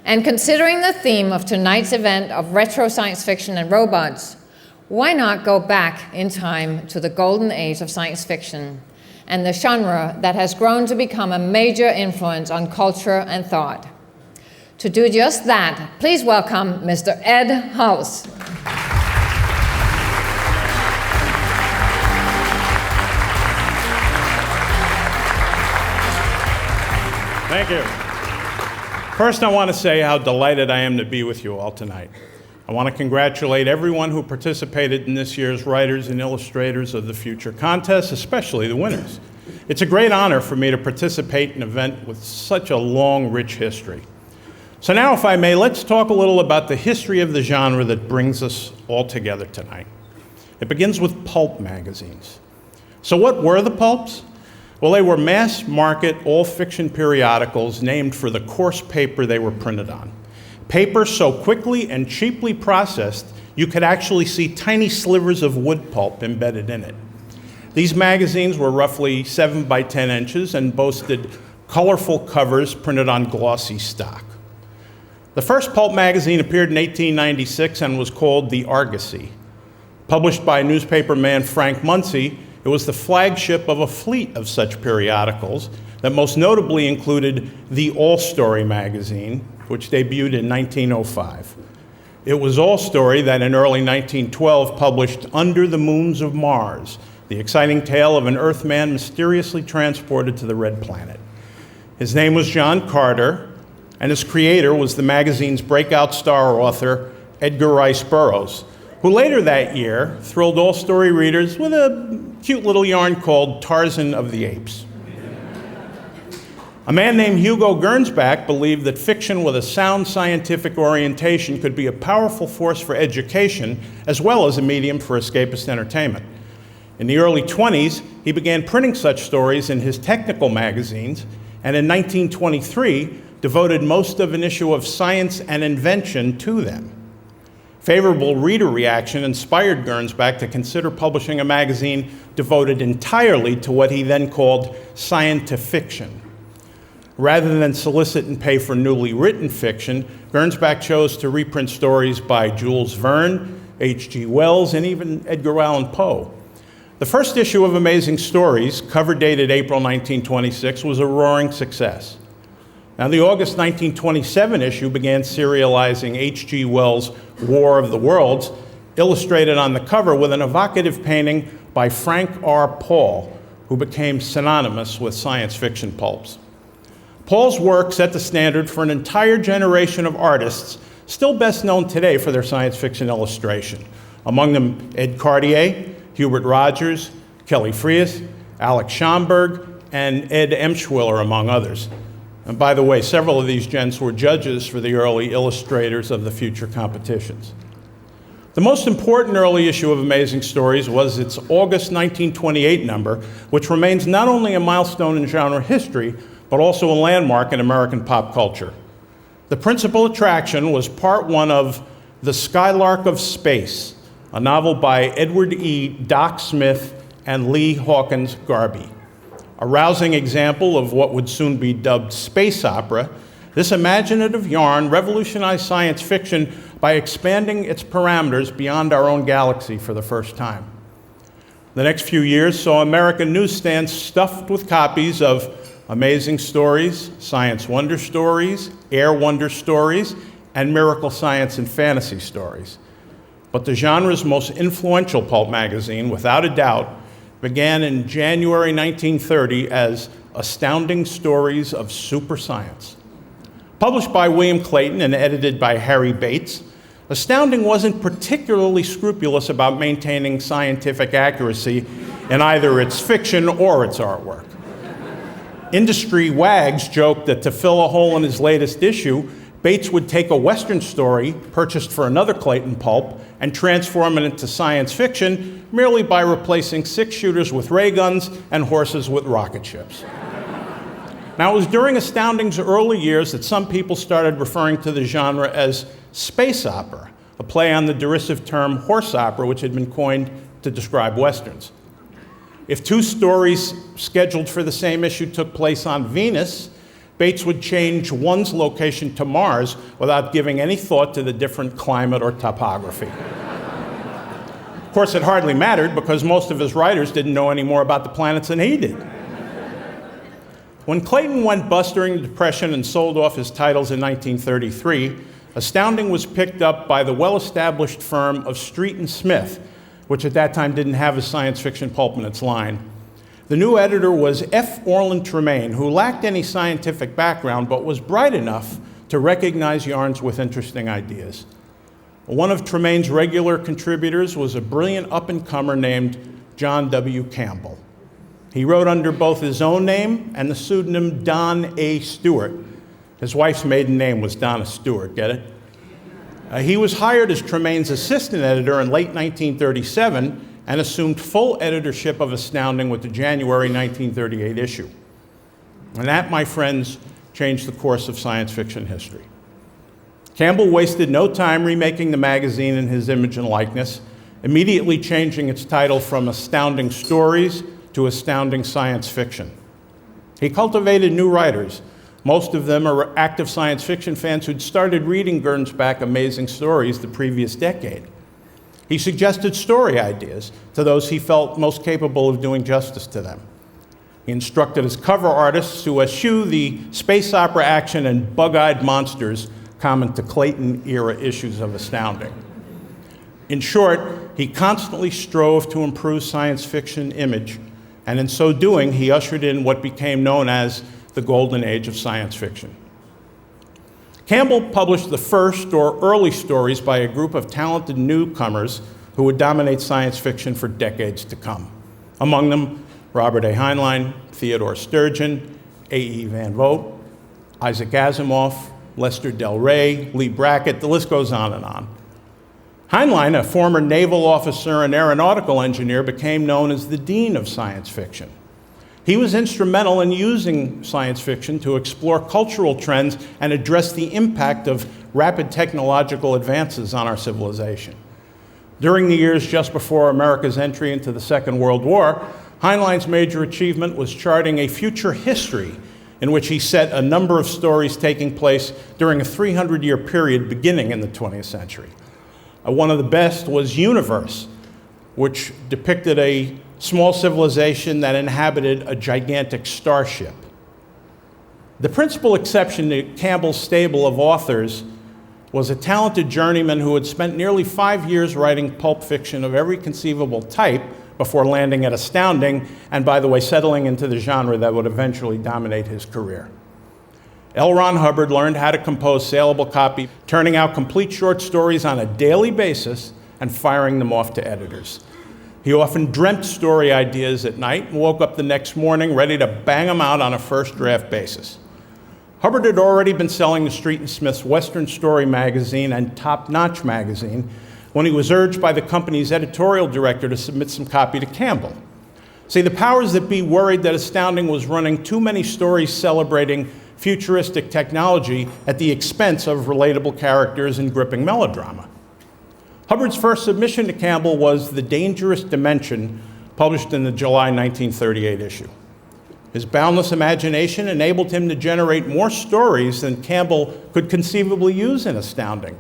Speaker 4: And considering the theme of tonight's event of retro science fiction and robots, why not go back in time to the golden age of science fiction and the genre that has grown to become a major influence on culture and thought? To do just that, please welcome Mr. Ed Hulse.
Speaker 16: Thank you. First, I want to say how delighted I am to be with you all tonight. I want to congratulate everyone who participated in this year's Writers and Illustrators of the Future contest, especially the winners. It's a great honor for me to participate in an event with such a long, rich history. So now, if I may, let's talk a little about the history of the genre that brings us all together tonight. It begins with pulp magazines. So what were the pulps? Well, they were mass-market, all-fiction periodicals named for the coarse paper they were printed on. Paper so quickly and cheaply processed, you could actually see tiny slivers of wood pulp embedded in it. These magazines were roughly 7 by 10 inches and boasted colorful covers printed on glossy stock. The first pulp magazine appeared in 1896 and was called The Argosy. Published by newspaper man Frank Munsey, it was the flagship of a fleet of such periodicals that most notably included the All Story magazine, which debuted in 1905. It was All Story that in early 1912 published Under the Moons of Mars, the exciting tale of an Earthman mysteriously transported to the Red Planet. His name was John Carter, and his creator was the magazine's breakout star author, Edgar Rice Burroughs, who later that year thrilled All Story readers with a cute little yarn called Tarzan of the Apes. A man named Hugo Gernsback believed that fiction with a sound scientific orientation could be a powerful force for education as well as a medium for escapist entertainment. In the early 20s, he began printing such stories in his technical magazines, and in 1923 devoted most of an issue of Science and Invention to them. Favorable reader reaction inspired Gernsback to consider publishing a magazine devoted entirely to what he then called scientifiction. Rather than solicit and pay for newly written fiction, Gernsback chose to reprint stories by Jules Verne, H.G. Wells, and even Edgar Allan Poe. The first issue of Amazing Stories, cover dated April 1926, was a roaring success. Now, the August 1927 issue began serializing H.G. Wells' War of the Worlds, illustrated on the cover with an evocative painting by Frank R. Paul, who became synonymous with science fiction pulps. Paul's work set the standard for an entire generation of artists, still best known today for their science fiction illustration. Among them, Ed Cartier, Hubert Rogers, Kelly Freas, Alex Schomburg, and Ed Emshwiller, among others. And by the way, several of these gents were judges for the early Illustrators of the Future competitions. The most important early issue of Amazing Stories was its August 1928 number, which remains not only a milestone in genre history, but also a landmark in American pop culture. The principal attraction was part one of The Skylark of Space, a novel by Edward E. Doc Smith and Lee Hawkins Garby. A rousing example of what would soon be dubbed space opera, this imaginative yarn revolutionized science fiction by expanding its parameters beyond our own galaxy for the first time. The next few years saw American newsstands stuffed with copies of Amazing Stories, Science Wonder Stories, Air Wonder Stories, and Miracle Science and Fantasy Stories. But the genre's most influential pulp magazine, without a doubt, began in January 1930 as Astounding Stories of Super Science. Published by William Clayton and edited by Harry Bates, Astounding wasn't particularly scrupulous about maintaining scientific accuracy in either its fiction or its artwork. Industry wags joked that to fill a hole in his latest issue, Bates would take a Western story purchased for another Clayton pulp and transform it into science fiction merely by replacing six-shooters with ray guns and horses with rocket ships. Now, it was during Astounding's early years that some people started referring to the genre as space opera, a play on the derisive term horse opera, which had been coined to describe Westerns. If two stories scheduled for the same issue took place on Venus, Bates would change one's location to Mars without giving any thought to the different climate or topography. Of course, it hardly mattered because most of his writers didn't know any more about the planets than he did. When Clayton went bust during the Depression and sold off his titles in 1933, Astounding was picked up by the well-established firm of Street and Smith, which at that time didn't have a science fiction pulp in its line. The new editor was F. Orland Tremaine, who lacked any scientific background but was bright enough to recognize yarns with interesting ideas. One of Tremaine's regular contributors was a brilliant up-and-comer named John W. Campbell. He wrote under both his own name and the pseudonym Don A. Stewart. His wife's maiden name was Donna Stewart, get it? He was hired as Tremaine's assistant editor in late 1937 and assumed full editorship of Astounding with the January 1938 issue. And that, my friends, changed the course of science fiction history. Campbell wasted no time remaking the magazine in his image and likeness, immediately changing its title from Astounding Stories to Astounding Science Fiction. He cultivated new writers. Most of them are active science fiction fans who'd started reading Gernsback Amazing Stories the previous decade. He suggested story ideas to those he felt most capable of doing justice to them. He instructed his cover artists to eschew the space opera action and bug-eyed monsters common to Clayton-era issues of Astounding. In short, he constantly strove to improve science fiction image, and in so doing, he ushered in what became known as the golden age of science fiction. Campbell published the first or early stories by a group of talented newcomers who would dominate science fiction for decades to come. Among them, Robert A. Heinlein, Theodore Sturgeon, A.E. Van Vogt, Isaac Asimov, Lester Del Rey, Lee Brackett, the list goes on and on. Heinlein, a former naval officer and aeronautical engineer, became known as the dean of science fiction. He was instrumental in using science fiction to explore cultural trends and address the impact of rapid technological advances on our civilization. During the years just before America's entry into the Second World War, Heinlein's major achievement was charting a future history in which he set a number of stories taking place during a 300-year period beginning in the 20th century. One of the best was Universe, which depicted a small civilization that inhabited a gigantic starship. The principal exception to Campbell's stable of authors was a talented journeyman who had spent nearly 5 years writing pulp fiction of every conceivable type before landing at Astounding, and by the way, settling into the genre that would eventually dominate his career. L. Ron Hubbard learned how to compose saleable copy, turning out complete short stories on a daily basis and firing them off to editors. He often dreamt story ideas at night and woke up the next morning ready to bang them out on a first draft basis. Hubbard had already been selling the Street and Smith's Western Story magazine and Top Notch magazine when he was urged by the company's editorial director to submit some copy to Campbell. See, the powers that be worried that Astounding was running too many stories celebrating futuristic technology at the expense of relatable characters and gripping melodrama. Hubbard's first submission to Campbell was The Dangerous Dimension, published in the July 1938 issue. His boundless imagination enabled him to generate more stories than Campbell could conceivably use in Astounding.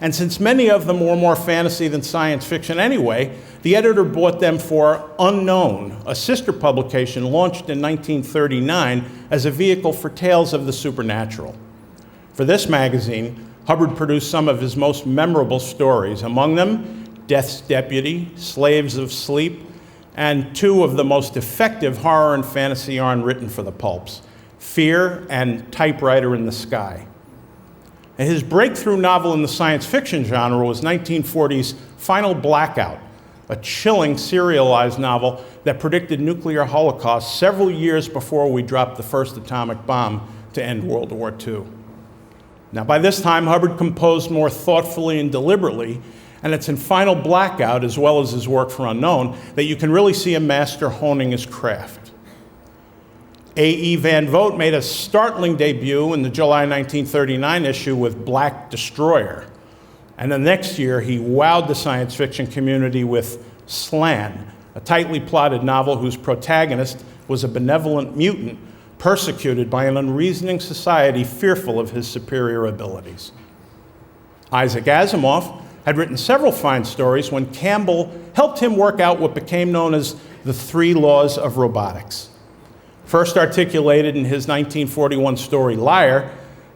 Speaker 16: And since many of them were more fantasy than science fiction anyway, the editor bought them for Unknown, a sister publication launched in 1939 as a vehicle for tales of the supernatural. For this magazine, Hubbard produced some of his most memorable stories, among them Death's Deputy, Slaves of Sleep, and two of the most effective horror and fantasy yarn written for the pulps, Fear and Typewriter in the Sky. And his breakthrough novel in the science fiction genre was 1940's Final Blackout, a chilling serialized novel that predicted nuclear holocaust several years before we dropped the first atomic bomb to end World War II. Now, by this time, Hubbard composed more thoughtfully and deliberately, and it's in Final Blackout, as well as his work for Unknown, that you can really see a master honing his craft. A.E. Van Vogt made a startling debut in the July 1939 issue with Black Destroyer. And the next year, he wowed the science fiction community with Slan, a tightly plotted novel whose protagonist was a benevolent mutant persecuted by an unreasoning society fearful of his superior abilities. Isaac Asimov had written several fine stories when Campbell helped him work out what became known as the 3 laws of robotics. First articulated in his 1941 story Liar,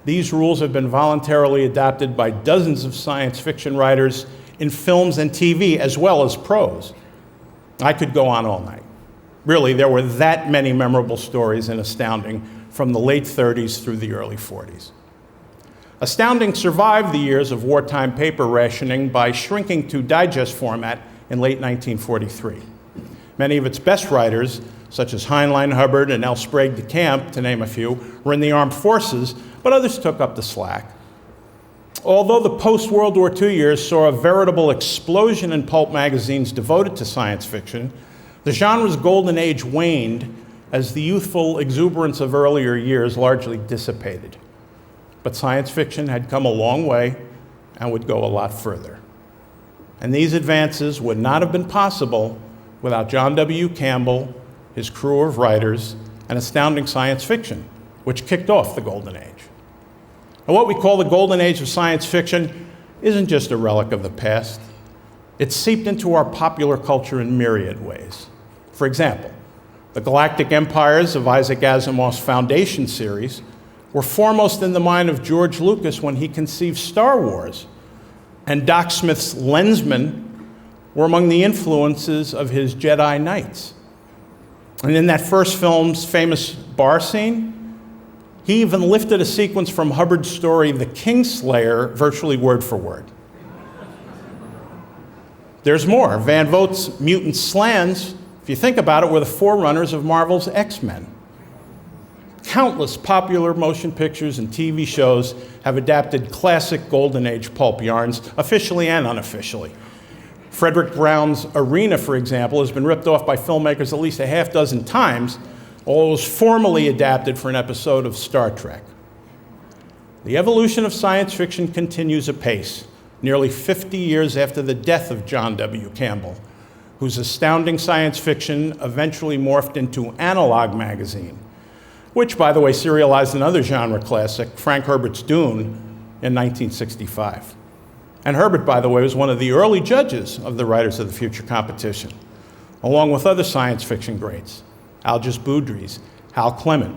Speaker 16: these rules have been voluntarily adopted by dozens of science fiction writers in films and TV, as well as prose. I could go on all night. Really, there were that many memorable stories in Astounding from the late 30s through the early 40s. Astounding survived the years of wartime paper rationing by shrinking to digest format in late 1943. Many of its best writers, such as Heinlein Hubbard and L. Sprague de Camp, to name a few, were in the armed forces, but others took up the slack. Although the post-World War II years saw a veritable explosion in pulp magazines devoted to science fiction, the genre's golden age waned as the youthful exuberance of earlier years largely dissipated. But science fiction had come a long way and would go a lot further. And these advances would not have been possible without John W. Campbell, his crew of writers, and Astounding Science Fiction, which kicked off the golden age. And what we call the golden age of science fiction isn't just a relic of the past. It's seeped into our popular culture in myriad ways. For example, the galactic empires of Isaac Asimov's Foundation series were foremost in the mind of George Lucas when he conceived Star Wars, and Doc Smith's Lensmen were among the influences of his Jedi Knights. And in that first film's famous bar scene, he even lifted a sequence from Hubbard's story, The Kingslayer, virtually word for word. There's more. Van Vogt's mutant Slans, if you think about it, were the forerunners of Marvel's X-Men. Countless popular motion pictures and TV shows have adapted classic Golden Age pulp yarns, officially and unofficially. Frederick Brown's Arena, for example, has been ripped off by filmmakers at least a half dozen times, although it was formally adapted for an episode of Star Trek. The evolution of science fiction continues apace, nearly 50 years after the death of John W. Campbell, whose Astounding Science Fiction eventually morphed into Analog magazine, which, by the way, serialized another genre classic, Frank Herbert's Dune, in 1965. And Herbert, by the way, was one of the early judges of the Writers of the Future competition, along with other science fiction greats, Algis Budrys, Hal Clement,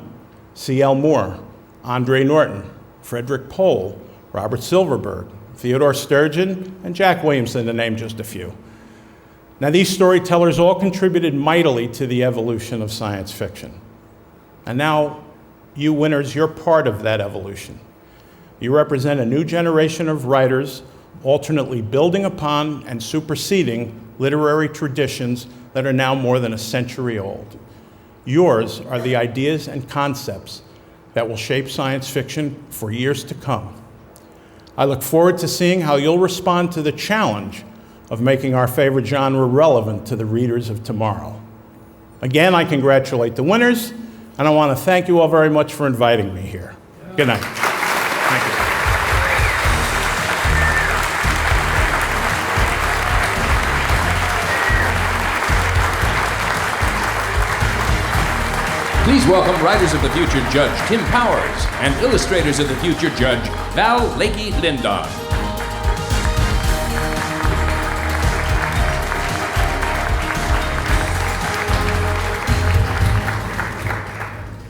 Speaker 16: C.L. Moore, Andre Norton, Frederick Pohl, Robert Silverberg, Theodore Sturgeon, and Jack Williamson, to name just a few. Now, these storytellers all contributed mightily to the evolution of science fiction. And now, you winners, you're part of that evolution. You represent a new generation of writers alternately building upon and superseding literary traditions that are now more than a century old. Yours are the ideas and concepts that will shape science fiction for years to come. I look forward to seeing how you'll respond to the challenge of making our favorite genre relevant to the readers of tomorrow. Again, I congratulate the winners, and I want to thank you all very much for inviting me here. Good night. Thank you.
Speaker 1: Please welcome Writers of the Future Judge Tim Powers and Illustrators of the Future Judge Val Lakey Lindon.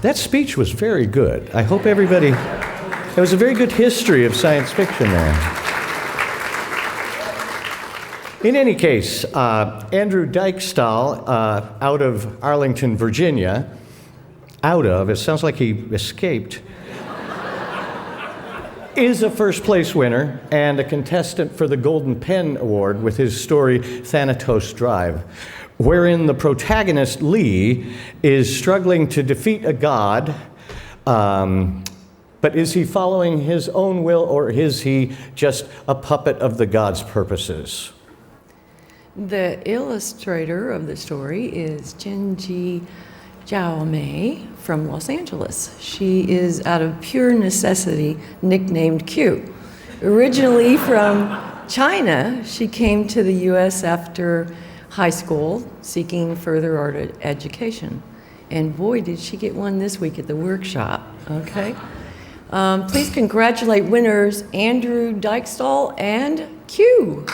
Speaker 17: That speech was very good. I hope everybody... It was a very good history of science fiction there. In any case, Andrew Dykstal, out of Arlington, Virginia, it sounds like he escaped, is a first place winner and a contestant for the Golden Pen Award with his story Thanatos Drive, wherein the protagonist, Lee, is struggling to defeat a god, but is he following his own will, or is he just a puppet of the god's purposes?
Speaker 18: The illustrator of the story is Jinji Jiaomei from Los Angeles. She is, out of pure necessity, nicknamed Q. Originally from China, she came to the U.S. after high school, seeking further art education. And boy, did she get one this week at the workshop, okay? Please congratulate winners Andrew Dykstal and Q.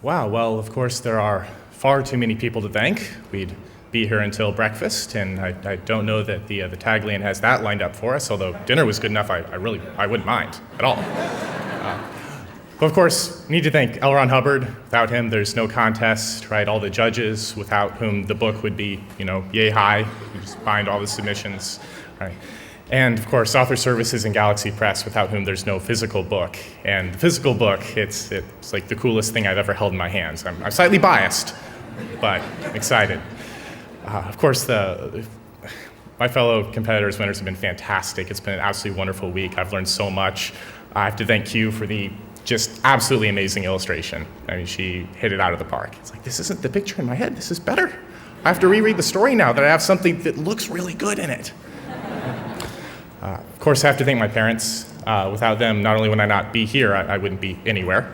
Speaker 19: Wow, well, of course, there are far too many people to thank. We'd be here until breakfast, and I don't know that the tagline has that lined up for us, although dinner was good enough, I wouldn't mind at all. But of course, need to thank L. Ron Hubbard. Without him, there's no contest, right? All the judges, without whom the book would be, yay high. You just bind all the submissions, right? And of course, Author Services and Galaxy Press, without whom there's no physical book. And the physical book, it's like the coolest thing I've ever held in my hands. I'm slightly biased, but excited. Of course, my fellow competitors, winners have been fantastic. It's been an absolutely wonderful week. I've learned so much. I have to thank Q for the just absolutely amazing illustration. I mean, she hit it out of the park. It's like, this isn't the picture in my head, this is better. I have to reread the story now that I have something that looks really good in it. Of course, I have to thank my parents. Without them, not only would I not be here, I wouldn't be anywhere.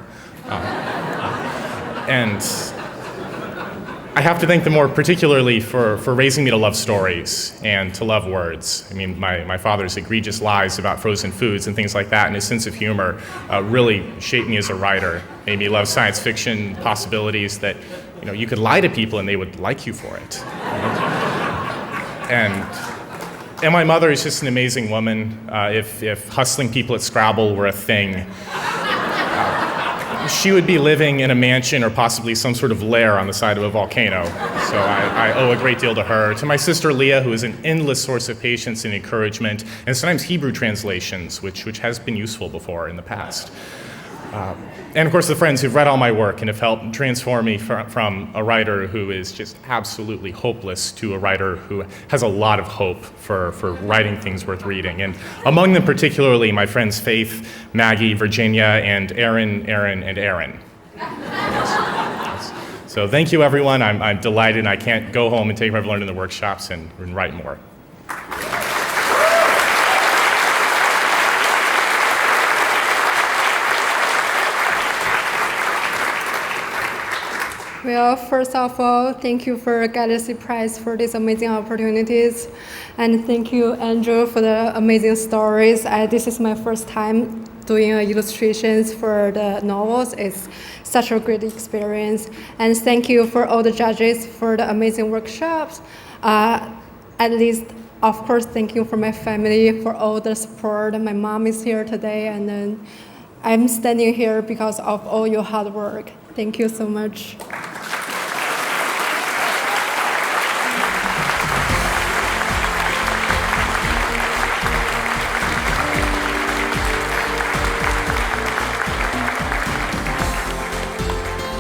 Speaker 19: And I have to thank them more particularly for raising me to love stories and to love words. I mean, my father's egregious lies about frozen foods and things like that, and his sense of humor really shaped me as a writer, made me love science fiction possibilities that, you could lie to people and they would like you for it. And my mother is just an amazing woman. If hustling people at Scrabble were a thing, she would be living in a mansion or possibly some sort of lair on the side of a volcano. So I owe a great deal to her. To my sister Leah, who is an endless source of patience and encouragement, and sometimes Hebrew translations, which has been useful before in the past. And of course, the friends who've read all my work and have helped transform me from a writer who is just absolutely hopeless to a writer who has a lot of hope for writing things worth reading. And among them particularly, my friends Faith, Maggie, Virginia, and Aaron, and Aaron. Yes. So thank you, everyone. I'm delighted, and I can't go home and take what I've learned in the workshops and write more.
Speaker 20: Well, first of all, thank you for Galaxy Press for these amazing opportunities. And thank you, Andrew, for the amazing stories. This is my first time doing illustrations for the novels. It's such a great experience. And thank you for all the judges for the amazing workshops. At least, of course, thank you for my family for all the support. My mom is here today, and then I'm standing here because of all your hard work. Thank you so much.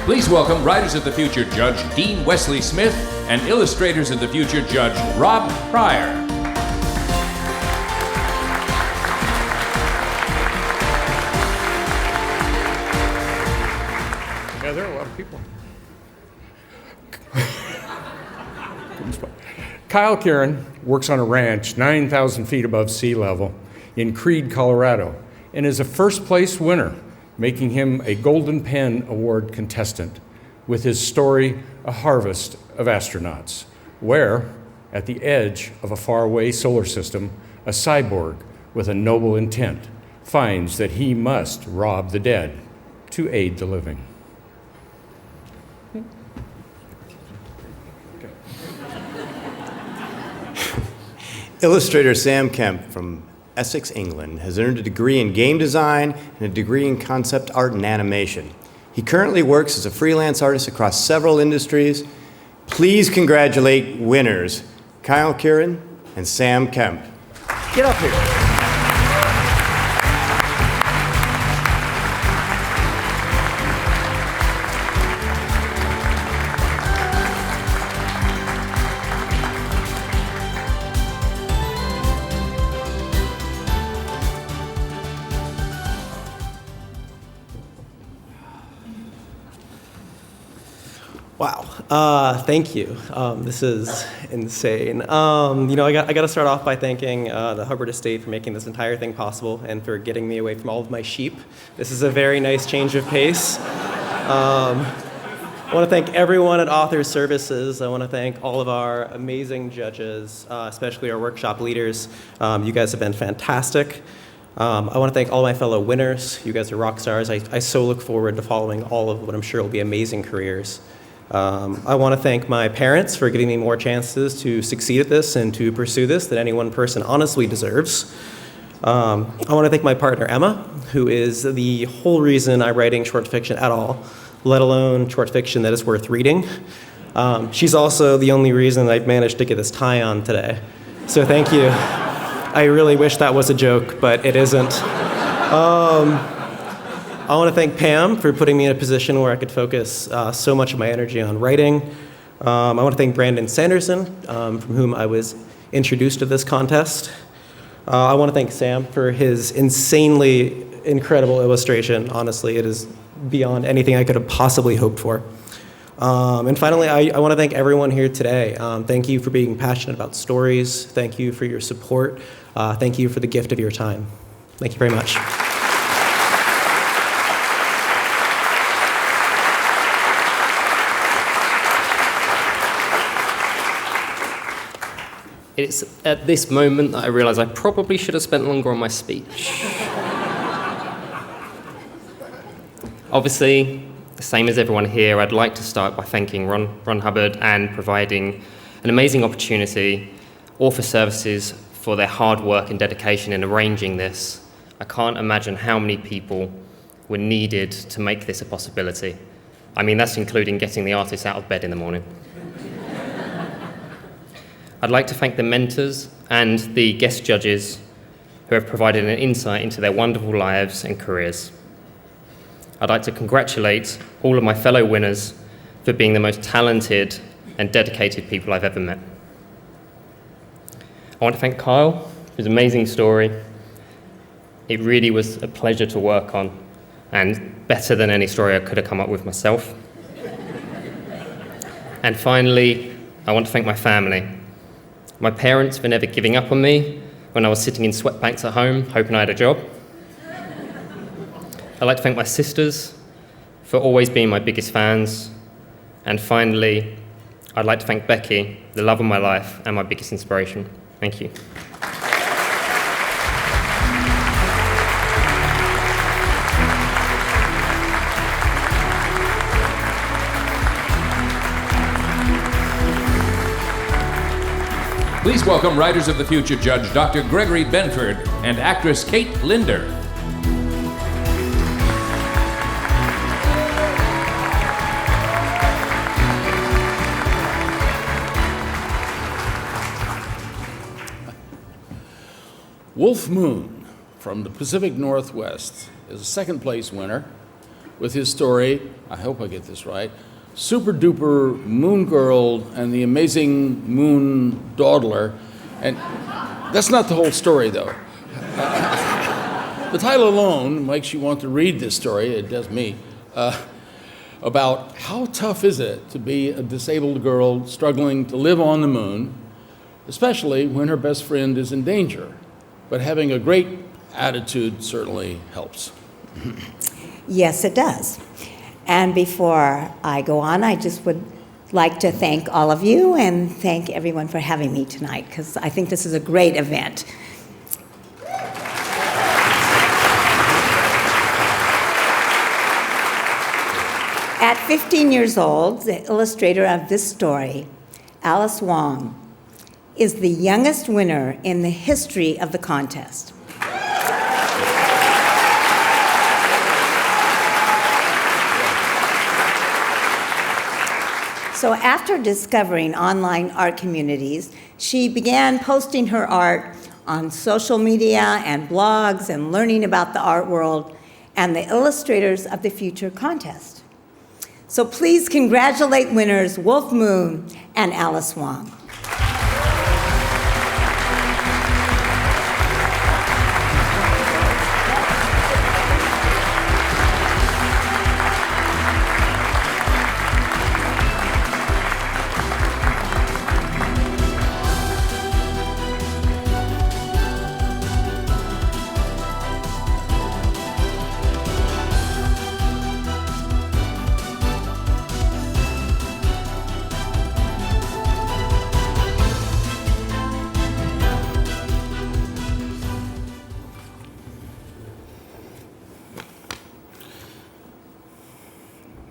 Speaker 1: Please welcome Writers of the Future Judge Dean Wesley Smith and Illustrators of the Future Judge Rob Pryor.
Speaker 16: Yeah, there are a lot of people. Kyle Kieran,
Speaker 21: works on a ranch 9,000 feet above sea level in Creede, Colorado, and is a first-place winner, making him a Golden Pen Award contestant with his story, A Harvest of Astronauts, where, at the edge of a faraway solar system, a cyborg with a noble intent finds that he must rob the dead to aid the living.
Speaker 22: Illustrator Sam Kemp from Essex, England, has earned a degree in game design and a degree in concept art and animation. He currently works as a freelance artist across several industries. Please congratulate winners, Kyle Kieran and Sam Kemp. Get up here.
Speaker 23: Wow, thank you. This is insane. I got to start off by thanking the Hubbard estate for making this entire thing possible and for getting me away from all of my sheep. This is a very nice change of pace. I want to thank everyone at Authors Services. I want to thank all of our amazing judges, especially our workshop leaders. You guys have been fantastic. I want to thank all my fellow winners. You guys are rock stars. I so look forward to following all of what I'm sure will be amazing careers. I want to thank my parents for giving me more chances to succeed at this and to pursue this than any one person honestly deserves. I want to thank my partner, Emma, who is the whole reason I'm writing short fiction at all, let alone short fiction that is worth reading. She's also the only reason I've managed to get this tie on today. So thank you. I really wish that was a joke, but it isn't. I want to thank Pam for putting me in a position where I could focus so much of my energy on writing. I want to thank Brandon Sanderson, from whom I was introduced to this contest. I want to thank Sam for his insanely incredible illustration. Honestly, it is beyond anything I could have possibly hoped for. And finally, I want to thank everyone here today. Thank you for being passionate about stories. Thank you for your support. Thank you for the gift of your time. Thank you very much.
Speaker 24: It's at this moment that I realize I probably should have spent longer on my speech. Obviously, the same as everyone here, I'd like to start by thanking Ron Hubbard and providing an amazing opportunity, Author Services, for their hard work and dedication in arranging this. I can't imagine how many people were needed to make this a possibility. I mean, that's including getting the artists out of bed in the morning. I'd like to thank the mentors and the guest judges who have provided an insight into their wonderful lives and careers. I'd like to congratulate all of my fellow winners for being the most talented and dedicated people I've ever met. I want to thank Kyle for his amazing story. It really was a pleasure to work on, and better than any story I could have come up with myself. And finally, I want to thank my family. My parents for never giving up on me when I was sitting in sweatpants at home, hoping I had a job. I'd like to thank my sisters for always being my biggest fans. And finally, I'd like to thank Becky, the love of my life and my biggest inspiration. Thank you.
Speaker 1: Please welcome Writers of the Future Judge Dr. Gregory Benford and actress Kate Linder.
Speaker 25: Wolf Moon from the Pacific Northwest is a second place winner with his story, I hope I get this right, Super Duper Moon Girl and the Amazing Moon Dawdler. And that's not the whole story, though. The title alone makes you want to read this story, it does me, about how tough is it to be a disabled girl struggling to live on the moon especially when her best friend is in danger. But having a great attitude certainly helps.
Speaker 2: Yes, it does. And before I go on, I just would like to thank all of you and thank everyone for having me tonight, because I think this is a great event. At 15 years old, the illustrator of this story, Alice Wong, is the youngest winner in the history of the contest. So after discovering online art communities, she began posting her art on social media and blogs and learning about the art world and the Illustrators of the Future contest. So please congratulate winners Wolf Moon and Alice Wong.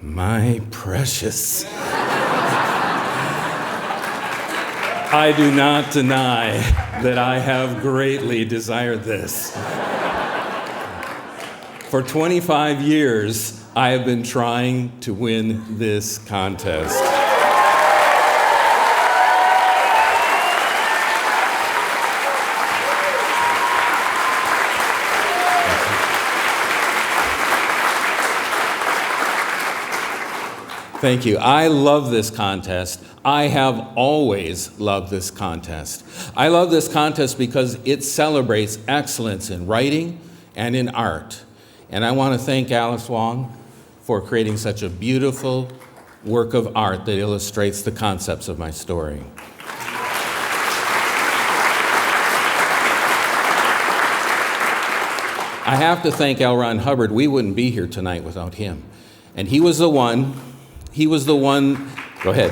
Speaker 3: My precious. I do not deny that I have greatly desired this. For 25 years, I have been trying to win this contest. Thank you. I love this contest. I have always loved this contest. I love this contest because it celebrates excellence in writing and in art. And I want to thank Alice Wong for creating such a beautiful work of art that illustrates the concepts of my story. I have to thank L. Ron Hubbard. We wouldn't be here tonight without him. And he was the one, go ahead.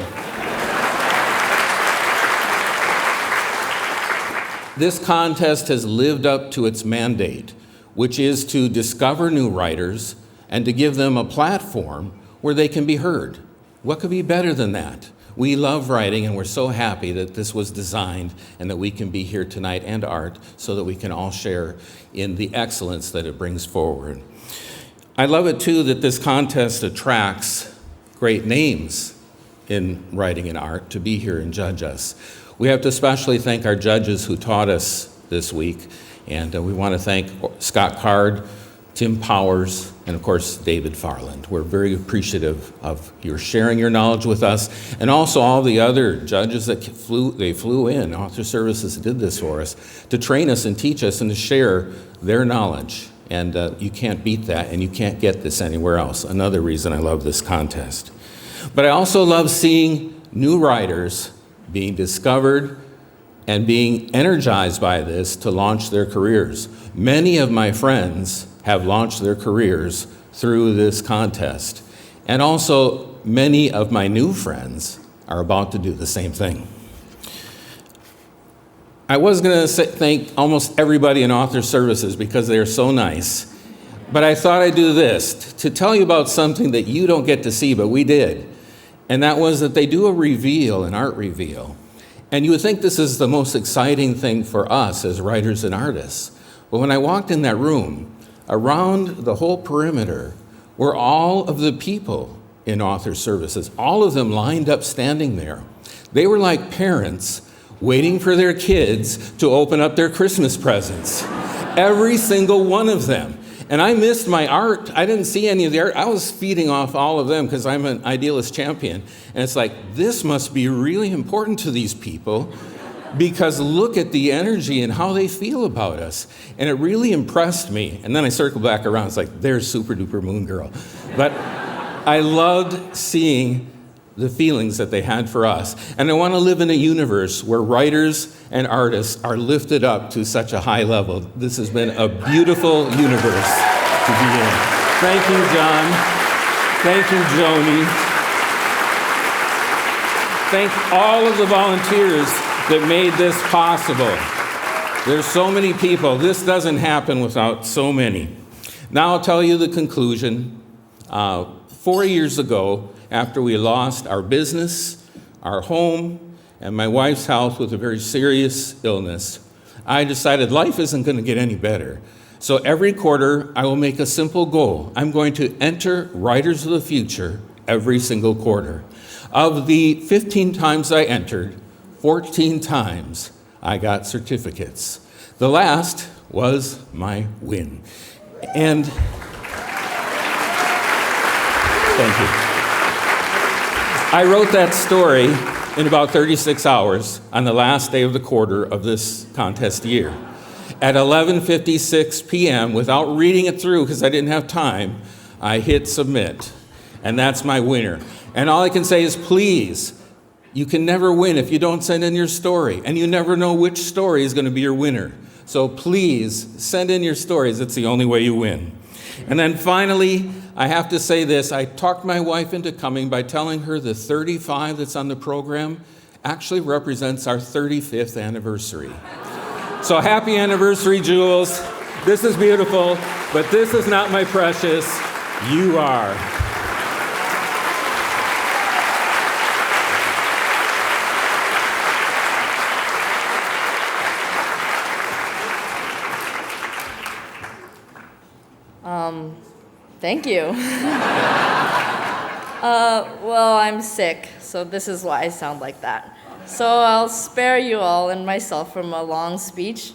Speaker 3: This contest has lived up to its mandate, which is to discover new writers and to give them a platform where they can be heard. What could be better than that? We love writing, and we're so happy that this was designed and that we can be here tonight, and art, so that we can all share in the excellence that it brings forward. I love it, too, that this contest attracts great names in writing and art to be here and judge us. We have to especially thank our judges who taught us this week, and we want to thank Scott Card, Tim Powers, and of course, David Farland. We're very appreciative of your sharing your knowledge with us, and also all the other judges that flew in, Author Services did this for us, to train us and teach us and to share their knowledge. And you can't beat that, and you can't get this anywhere else. Another reason I love this contest. But I also love seeing new writers being discovered and being energized by this to launch their careers. Many of my friends have launched their careers through this contest. And also, many of my new friends are about to do the same thing. I was going to thank almost everybody in Author Services because they are so nice. But I thought I'd do this to tell you about something that you don't get to see, but we did. And that was that they do a reveal, an art reveal. And you would think this is the most exciting thing for us as writers and artists. But when I walked in that room, around the whole perimeter were all of the people in Author Services, all of them lined up standing there. They were like parents waiting for their kids to open up their Christmas presents. Every single one of them. And I missed my art. I didn't see any of the art. I was feeding off all of them because I'm an idealist champion. And it's like, this must be really important to these people because look at the energy and how they feel about us. And it really impressed me. And then I circled back around. It's like, there's Super Duper Moon Girl. But I loved seeing the feelings that they had for us. And I want to live in a universe where writers and artists are lifted up to such a high level. This has been a beautiful universe to be in. Thank you, John. Thank you, Joni. Thank all of the volunteers that made this possible. There's so many people. This doesn't happen without so many. Now I'll tell you the conclusion. 4 years ago, after we lost our business, our home, and my wife's health with a very serious illness, I decided life isn't going to get any better. So every quarter, I will make a simple goal. I'm going to enter Writers of the Future every single quarter. Of the 15 times I entered, 14 times I got certificates. The last was my win. And thank you. I wrote that story in about 36 hours on the last day of the quarter of this contest year. At 11:56 p.m., without reading it through because I didn't have time, I hit submit. And that's my winner. And all I can say is, please, you can never win if you don't send in your story. And you never know which story is going to be your winner. So please, send in your stories. It's the only way you win. And then finally, I have to say this. I talked my wife into coming by telling her the 35 that's on the program actually represents our 35th anniversary. So happy anniversary, Jules. This is beautiful, but this is not my precious. You are.
Speaker 5: Thank you. Well, I'm sick, so this is why I sound like that. So I'll spare you all and myself from a long speech.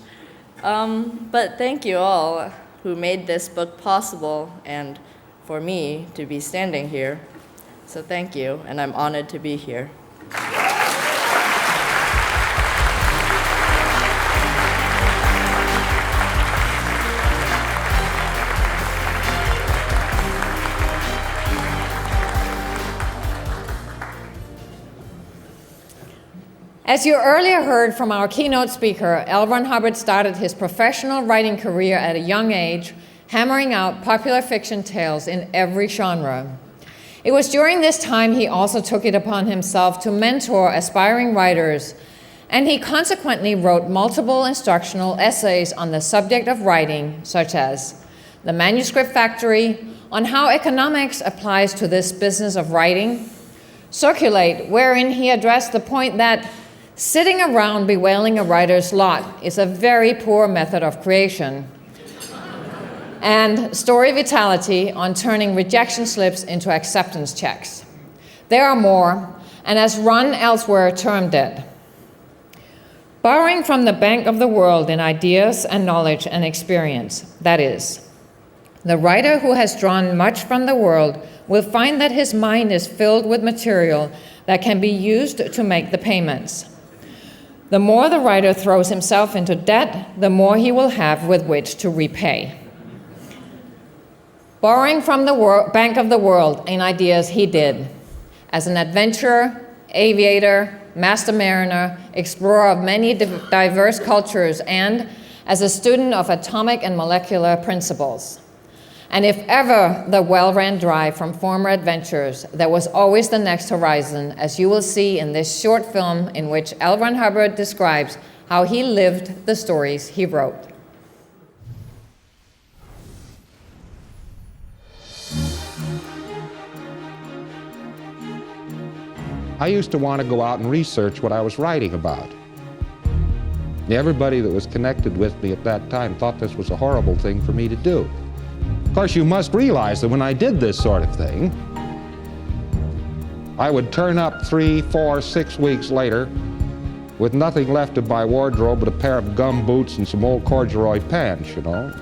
Speaker 5: But thank you all who made this book possible and for me to be standing here. So thank you, and I'm honored to be here.
Speaker 4: As you earlier heard from our keynote speaker, L. Ron Hubbard started his professional writing career at a young age, hammering out popular fiction tales in every genre. It was during this time he also took it upon himself to mentor aspiring writers, and he consequently wrote multiple instructional essays on the subject of writing, such as The Manuscript Factory, on how economics applies to this business of writing, Circulate, wherein he addressed the point that sitting around bewailing a writer's lot is a very poor method of creation, and Story Vitality, on turning rejection slips into acceptance checks. There are more, and as Ron elsewhere termed it, borrowing from the bank of the world in ideas and knowledge and experience, that is, the writer who has drawn much from the world will find that his mind is filled with material that can be used to make the payments. The more the writer throws himself into debt, the more he will have with which to repay. Borrowing from the bank of the world in ideas he did. As an adventurer, aviator, master mariner, explorer of many diverse cultures, and as a student of atomic and molecular principles. And if ever the well ran dry from former adventures, there was always the next horizon, as you will see in this short film in which L. Ron Hubbard describes how he lived the stories he wrote.
Speaker 6: I used to want to go out and research what I was writing about. Everybody that was connected with me at that time thought this was a horrible thing for me to do. Of course, you must realize that when I did this sort of thing, I would turn up 3, 4, 6 weeks later with nothing left of my wardrobe but a pair of gum boots and some old corduroy pants, you know.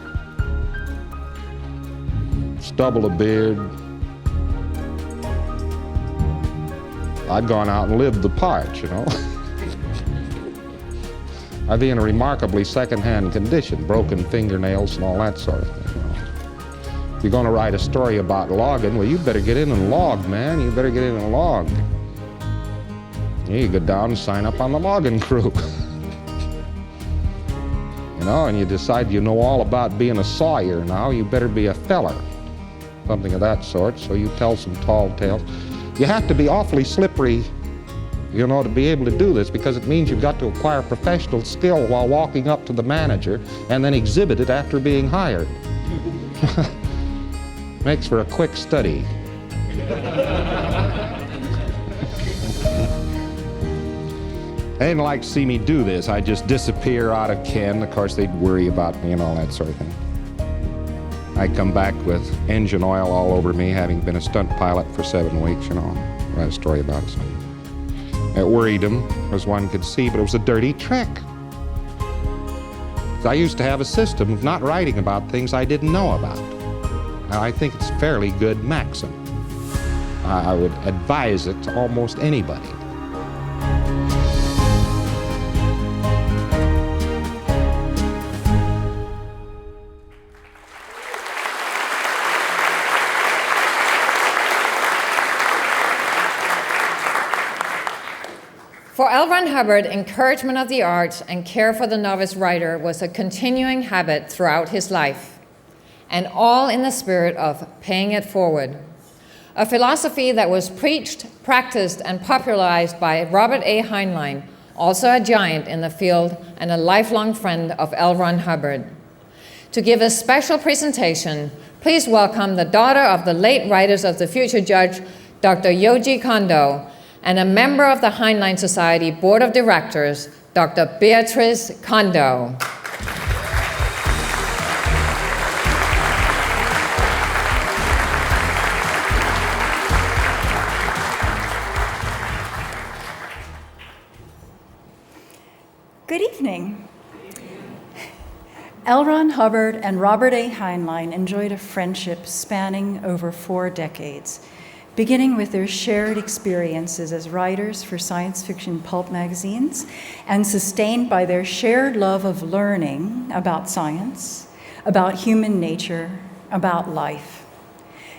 Speaker 6: Stubble of beard. I'd gone out and lived the part, you know. I'd be in a remarkably second-hand condition, broken fingernails and all that sort of thing. If you're going to write a story about logging, well, you better get in and log, man. You better get in and log. You go down and sign up on the logging crew. You know, and you decide you know all about being a sawyer now, you better be a feller. Something of that sort, so you tell some tall tales. You have to be awfully slippery, you know, to be able to do this, because it means you've got to acquire professional skill while walking up to the manager and then exhibit it after being hired. Makes for a quick study. They didn't like to see me do this. I'd just disappear out of ken. Of course, they'd worry about me and all that sort of thing. I'd come back with engine oil all over me, having been a stunt pilot for 7 weeks, you know. Write a story about it. So it worried them, as one could see, but it was a dirty trick. I used to have a system of not writing about things I didn't know about. And I think it's a fairly good maxim. I would advise it to almost anybody.
Speaker 4: For L. Ron Hubbard, encouragement of the arts and care for the novice writer was a continuing habit throughout his life, and all in the spirit of paying it forward. A philosophy that was preached, practiced, and popularized by Robert A. Heinlein, also a giant in the field and a lifelong friend of L. Ron Hubbard. To give a special presentation, please welcome the daughter of the late Writers of the Future judge, Dr. Yoji Kondo, and a member of the Heinlein Society Board of Directors, Dr. Beatrice Kondo.
Speaker 7: Good evening. L. Ron Hubbard and Robert A. Heinlein enjoyed a friendship spanning over 4 decades. Beginning with their shared experiences as writers for science fiction pulp magazines, and sustained by their shared love of learning about science, about human nature, about life.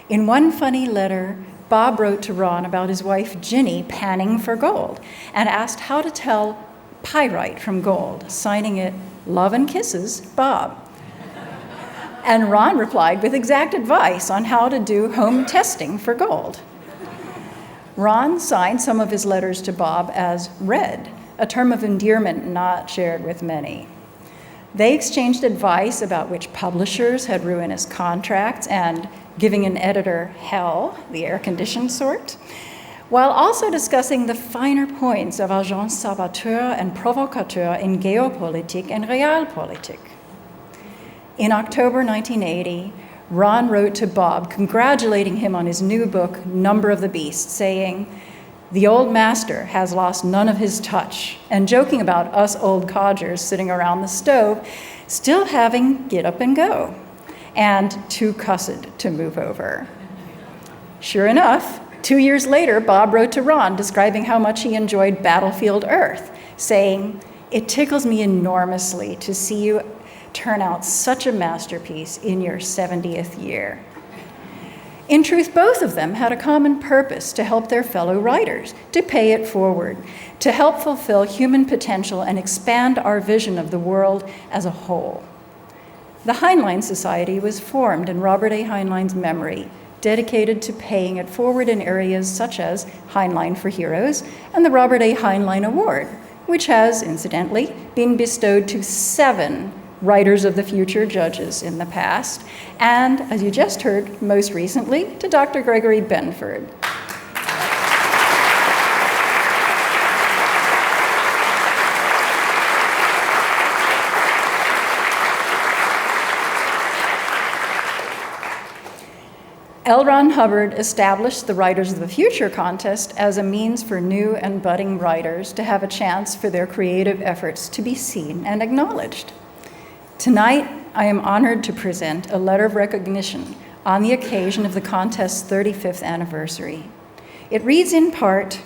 Speaker 7: In one funny letter, Bob wrote to Ron about his wife Ginny panning for gold, and asked how to tell pyrite from gold, signing it, "Love and Kisses, Bob." And Ron replied with exact advice on how to do home testing for gold. Ron signed some of his letters to Bob as Red, a term of endearment not shared with many. They exchanged advice about which publishers had ruinous contracts and giving an editor hell, the air-conditioned sort, while also discussing the finer points of agent saboteur and provocateur in géopolitique and realpolitik. In October 1980, Ron wrote to Bob congratulating him on his new book, Number of the Beast, saying, "The old master has lost none of his touch," and joking about us old codgers sitting around the stove, still having get up and go, and too cussed to move over. Sure enough, 2 years later, Bob wrote to Ron describing how much he enjoyed Battlefield Earth, saying, "It tickles me enormously to see you turn out such a masterpiece in your 70th year." In truth, both of them had a common purpose to help their fellow writers, to pay it forward, to help fulfill human potential and expand our vision of the world as a whole. The Heinlein Society was formed in Robert A. Heinlein's memory, dedicated to paying it forward in areas such as Heinlein for Heroes and the Robert A. Heinlein Award, which has, incidentally, been bestowed to 7 Writers of the Future judges in the past, and, as you just heard, most recently, to Dr. Gregory Benford. L. Ron Hubbard established the Writers of the Future contest as a means for new and budding writers to have a chance for their creative efforts to be seen and acknowledged. Tonight, I am honored to present a letter of recognition on the occasion of the contest's 35th anniversary. It reads in part,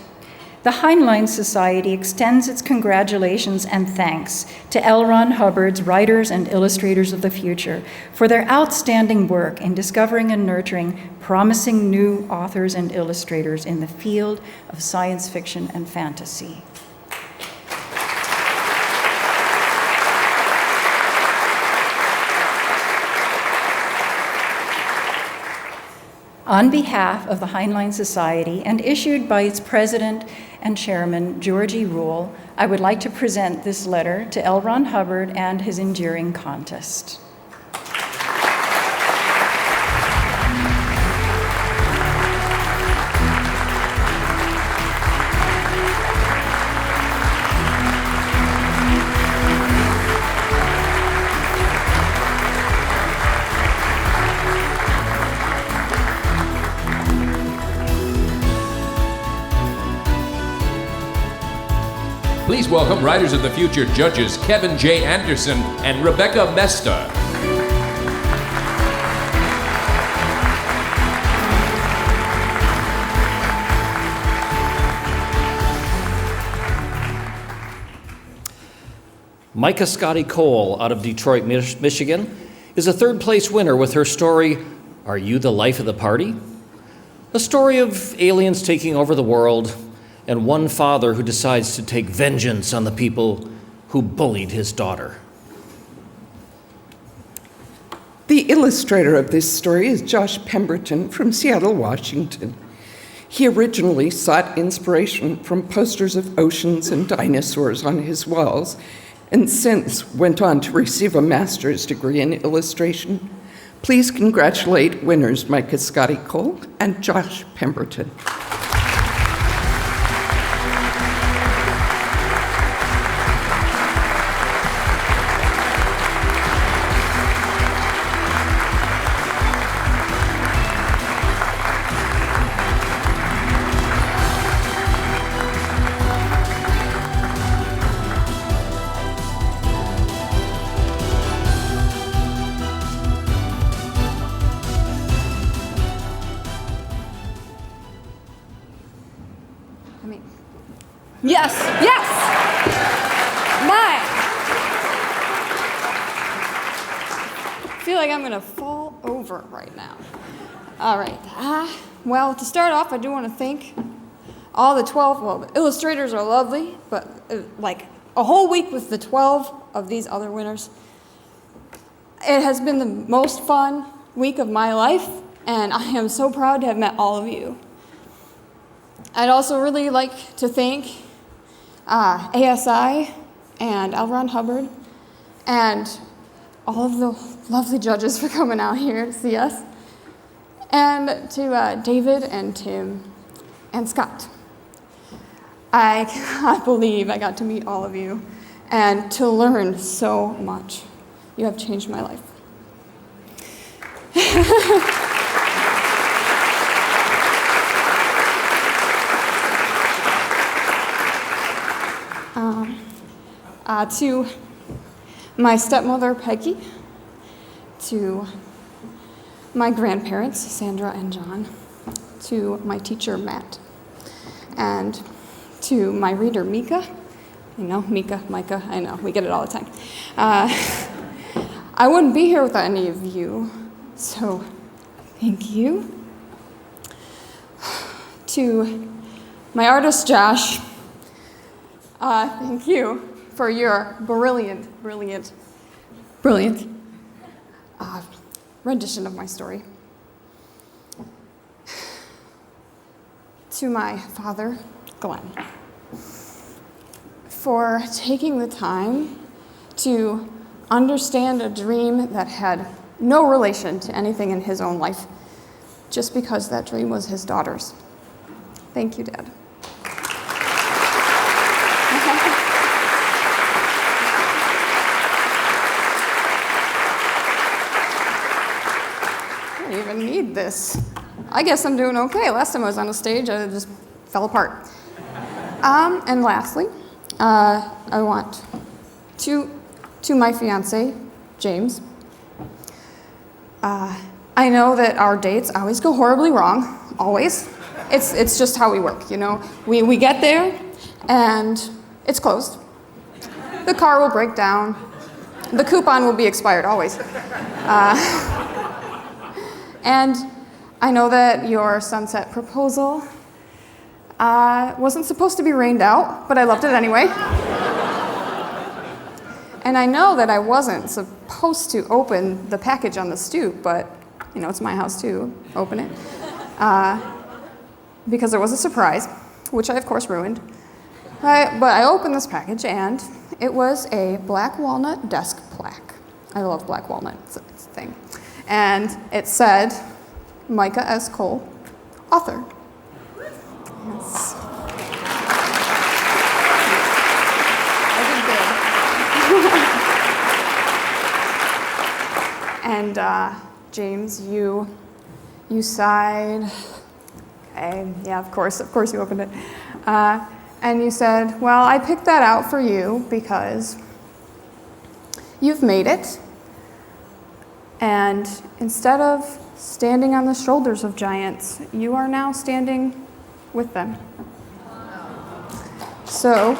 Speaker 7: The Heinlein Society extends its congratulations and thanks to L. Ron Hubbard's Writers and Illustrators of the Future for their outstanding work in discovering and nurturing promising new authors and illustrators in the field of science fiction and fantasy. On behalf of the Heinlein Society and issued by its president and chairman, George E. Rule, I would like to present this letter to L. Ron Hubbard and his enduring contest.
Speaker 1: Please welcome Writers of the Future judges Kevin J. Anderson and Rebecca Mesta.
Speaker 8: Micah Scotty Cole out of Detroit, Michigan, is a third-place winner with her story, Are You the Life of the Party? A story of aliens taking over the world and one father who decides to take vengeance on the people who bullied his daughter.
Speaker 9: The illustrator of this story is Josh Pemberton from Seattle, Washington. He originally sought inspiration from posters of oceans and dinosaurs on his walls, and since went on to receive a master's degree in illustration. Please congratulate winners Micah Scotty Cole and Josh Pemberton.
Speaker 10: Yes, yes! I feel like I'm gonna fall over right now. All right, well, to start off, I do want to thank all the 12, well, the illustrators are lovely, but like a whole week with the 12 of these other winners, it has been the most fun week of my life, and I am so proud to have met all of you. I'd also really like to thank ASI and L. Ron Hubbard and all of the lovely judges for coming out here to see us, and to David and Tim and Scott. I cannot believe I got to meet all of you and to learn so much. You have changed my life. To my stepmother, Peggy, to my grandparents, Sandra and John, to my teacher, Matt, and to my reader, Mika. You know, Mika, Micah, I know, we get it all the time. I wouldn't be here without any of you, so thank you. To my artist, Josh, thank you for your brilliant rendition of my story. To my father, Glenn, for taking the time to understand a dream that had no relation to anything in his own life, just because that dream was his daughter's. Thank you, Dad. I don't even need this. I guess I'm doing okay. Last time I was on a stage, I just fell apart. And lastly, I want to my fiance, James. I know that our dates always go horribly wrong, always. it's just how we work, you know. We get there, and it's closed. The car will break down. The coupon will be expired, always. And I know that your sunset proposal wasn't supposed to be rained out, but I loved it anyway. And I know that I wasn't supposed to open the package on the stoop, but, you know, it's my house too. Open it. Because there was a surprise, which I, of course, ruined. But I opened this package, and it was a black walnut desk plaque. I love black walnut. It's a thing. And it said, Micah S. Cole, author. Yes. And James, you sighed. Okay, yeah, of course you opened it. And you said, well, I picked that out for you because you've made it. And instead of standing on the shoulders of giants, you are now standing with them. So,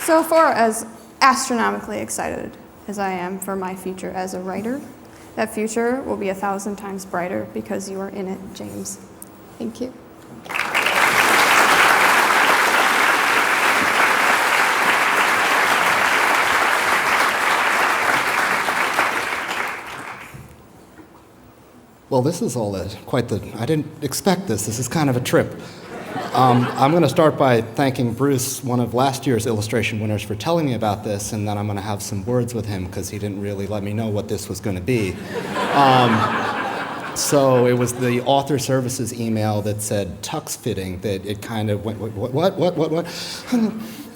Speaker 10: so far as astronomically excited as I am for my future as a writer, that future will be 1,000 times brighter because you are in it, James. Thank you.
Speaker 11: Well, this is all I didn't expect this. This is kind of a trip. I'm going to start by thanking Bruce, one of last year's illustration winners, for telling me about this, and then I'm going to have some words with him because he didn't really let me know what this was going to be. So it was the author services email that said tux fitting that it kind of went, what?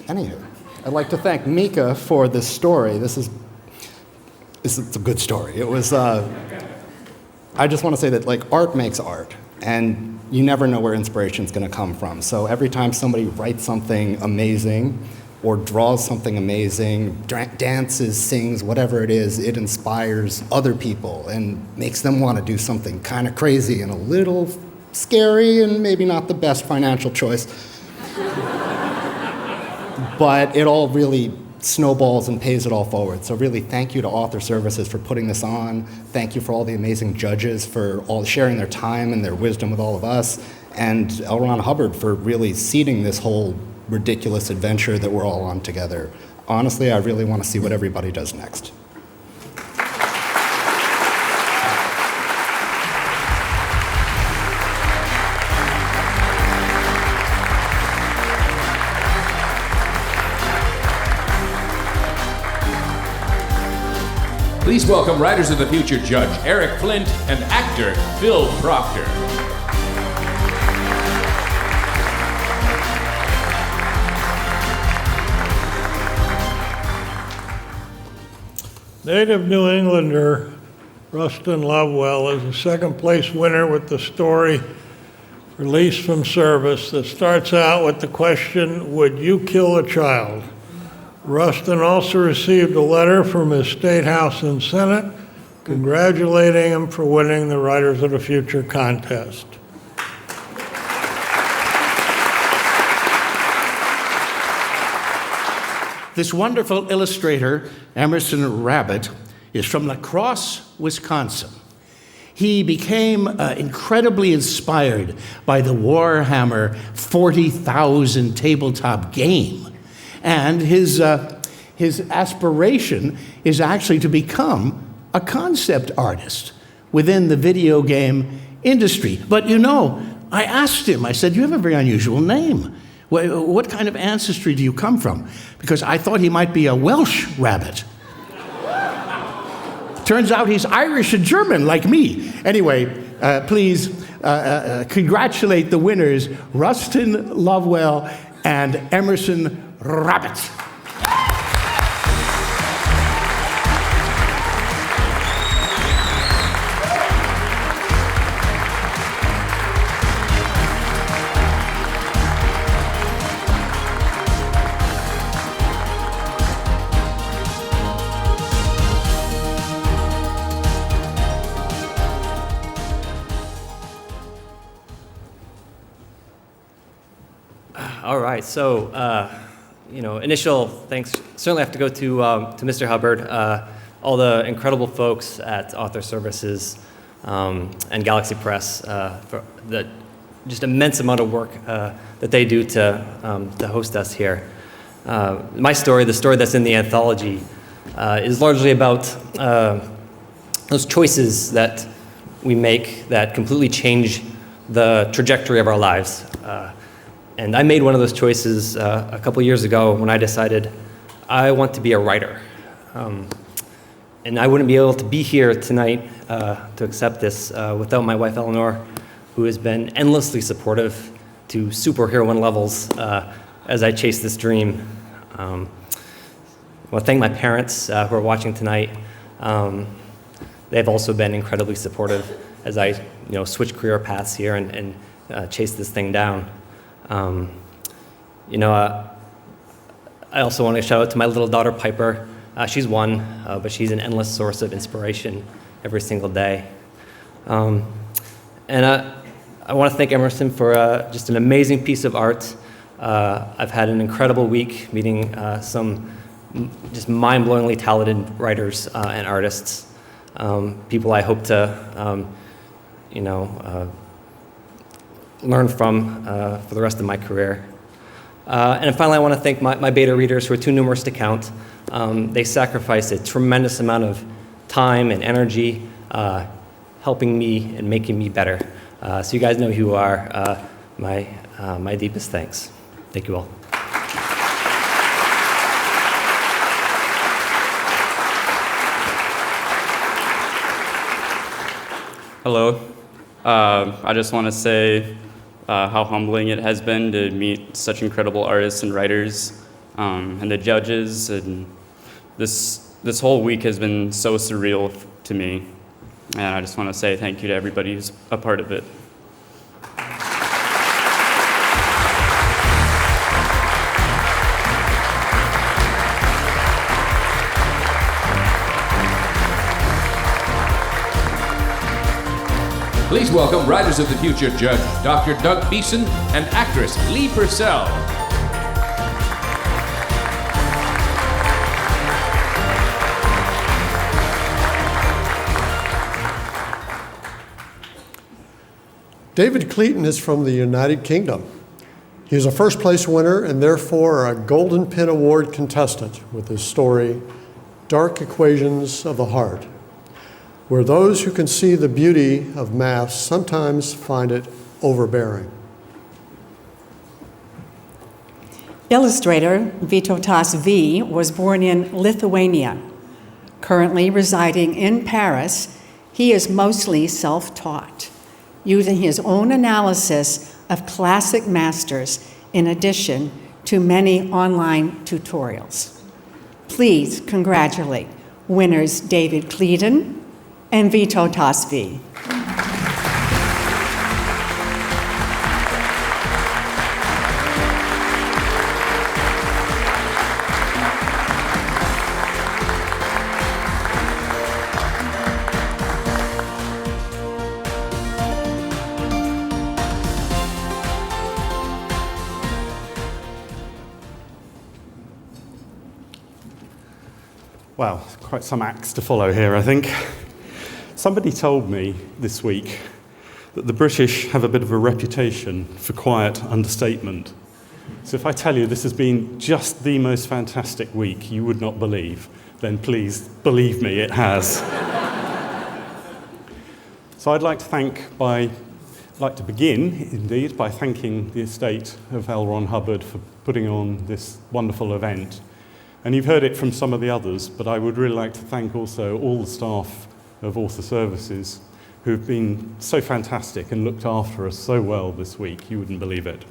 Speaker 11: Anywho, I'd like to thank Mika for this story. It's a good story. It was, I just want to say that art makes art, and you never know where inspiration's going to come from. So every time somebody writes something amazing or draws something amazing, dances, sings, whatever it is, it inspires other people and makes them want to do something kind of crazy and a little scary and maybe not the best financial choice. But it all really snowballs and pays it all forward. So really, thank you to Author Services for putting this on. Thank you for all the amazing judges for all sharing their time and their wisdom with all of us. And L. Ron Hubbard for really seeding this whole ridiculous adventure that we're all on together. Honestly, I really want to see what everybody does next.
Speaker 1: Please welcome Writers of the Future Judge Eric Flint and actor Phil Proctor.
Speaker 12: Native New Englander Rustin Lovewell is a second-place winner with the story Released from Service that starts out with the question, would you kill a child? Rustin also received a letter from his State House and Senate congratulating him for winning the Writers of the Future contest.
Speaker 13: This wonderful illustrator, Emerson Rabbit, is from La Crosse, Wisconsin. He became incredibly inspired by the Warhammer 40,000 tabletop game. And his aspiration is actually to become a concept artist within the video game industry. But you know, I asked him, I said, you have a very unusual name. What kind of ancestry do you come from? Because I thought he might be a Welsh rabbit. Turns out he's Irish and German, like me. Anyway, please congratulate the winners, Rustin Lovewell and Emerson Rabbit.
Speaker 24: All right, so, initial thanks certainly have to go to Mr. Hubbard, all the incredible folks at Author Services and Galaxy Press for the just immense amount of work that they do to host us here. My story, the story that's in the anthology, is largely about those choices that we make that completely change the trajectory of our lives. And I made one of those choices a couple years ago when I decided I want to be a writer. And I wouldn't be able to be here tonight to accept this without my wife Eleanor, who has been endlessly supportive to superhero levels as I chase this dream. I want to thank my parents who are watching tonight. They've also been incredibly supportive as I switch career paths here and chase this thing down. I also want to shout out to my little daughter Piper. She's one, but she's an endless source of inspiration every single day. And I want to thank Emerson for just an amazing piece of art. I've had an incredible week meeting some just mind-blowingly talented writers and artists, people I hope to, learn from for the rest of my career. And finally, I want to thank my beta readers who are too numerous to count. They sacrifice a tremendous amount of time and energy helping me and making me better. So you guys know who you are. My deepest thanks. Thank you all.
Speaker 14: Hello. I just want to say how humbling it has been to meet such incredible artists and writers and the judges. And this whole week has been so surreal to me. And I just want to say thank you to everybody who's a part of it.
Speaker 1: Please welcome Writers of the Future judge Dr. Doug Beeson and actress Lee Purcell.
Speaker 15: David Cleaton is from the United Kingdom. He is a first place winner and therefore a Golden Pin Award contestant with his story, Dark Equations of the Heart, where those who can see the beauty of math sometimes find it overbearing.
Speaker 17: Illustrator Vytautas V. was born in Lithuania. Currently residing in Paris, he is mostly self-taught, using his own analysis of classic masters in addition to many online tutorials. Please congratulate winners David Cleaton and Vytautas V.
Speaker 18: Well, quite some acts to follow here, I think. Somebody told me this week that the British have a bit of a reputation for quiet understatement. So if I tell you this has been just the most fantastic week you would not believe, then please believe me, it has. So I'd like to begin, indeed, by thanking the estate of L. Ron Hubbard for putting on this wonderful event. And you've heard it from some of the others, but I would really like to thank also all the staff of Author Services who've been so fantastic and looked after us so well this week, you wouldn't believe it.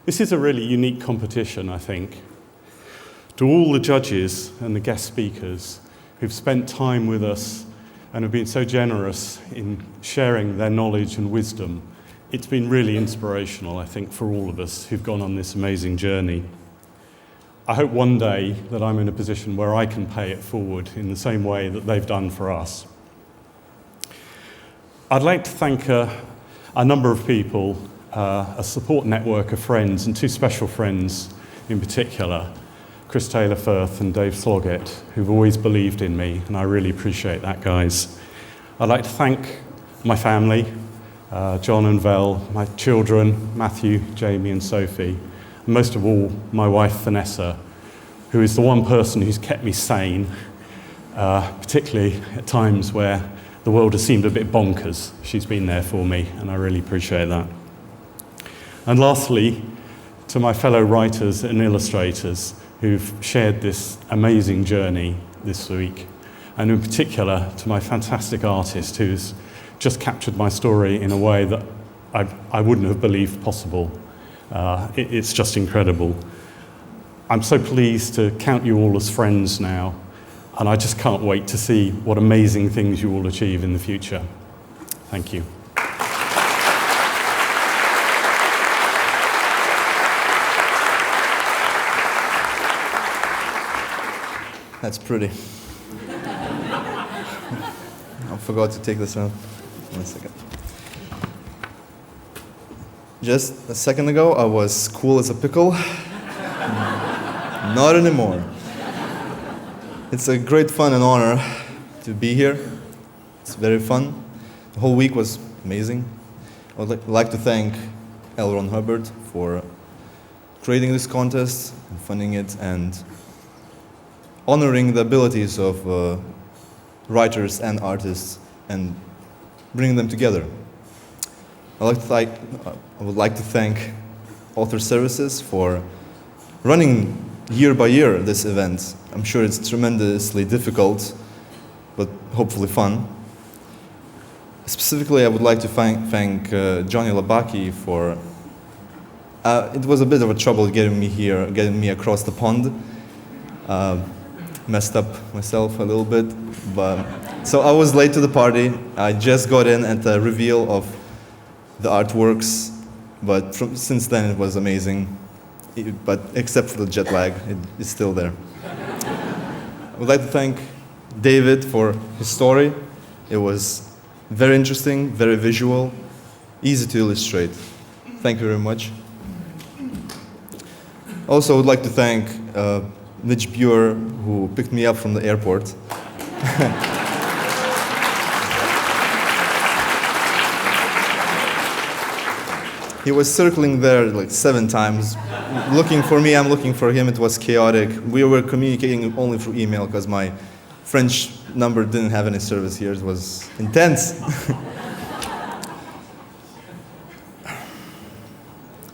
Speaker 18: This is a really unique competition, I think. To all the judges and the guest speakers who've spent time with us and have been so generous in sharing their knowledge and wisdom, it's been really inspirational, I think, for all of us who've gone on this amazing journey. I hope one day that I'm in a position where I can pay it forward in the same way that they've done for us. I'd like to thank a number of people a support network of friends, and two special friends in particular, Chris Taylor Firth and Dave Sloggett, who've always believed in me, and I really appreciate that, guys. I'd like to thank my family, John and Vel, my children, Matthew, Jamie and Sophie, and most of all, my wife Vanessa, who is the one person who's kept me sane, particularly at times where the world has seemed a bit bonkers. She's been there for me, and I really appreciate that. And lastly, to my fellow writers and illustrators who've shared this amazing journey this week, and in particular to my fantastic artist who's just captured my story in a way that I wouldn't have believed possible. It's just incredible. I'm so pleased to count you all as friends now, and I just can't wait to see what amazing things you will achieve in the future. Thank you.
Speaker 16: That's pretty. I forgot to take this out. 1 second. Just a second ago, I was cool as a pickle. Not anymore. It's a great fun and honor to be here. It's very fun. The whole week was amazing. I would like to thank L. Ron Hubbard for creating this contest and funding it and honoring the abilities of writers and artists and bringing them together. I would like to thank Author Services for running year by year this event. I'm sure it's tremendously difficult, but hopefully fun. Specifically, I would like to thank Johnny Labaki for, it was a bit of a trouble getting me here, getting me across the pond. Messed up myself a little bit, but so I was late to the party. I just got in at the reveal of the artworks, but since then it was amazing. But except for the jet lag, it's still there. I would like to thank David for his story. It was very interesting, very visual, easy to illustrate. Thank you very much. Also, I would like to thank Mitch Buer, who picked me up from the airport. He was circling there like 7 times, looking for me, I'm looking for him. It was chaotic. We were communicating only through email because my French number didn't have any service here. It was intense.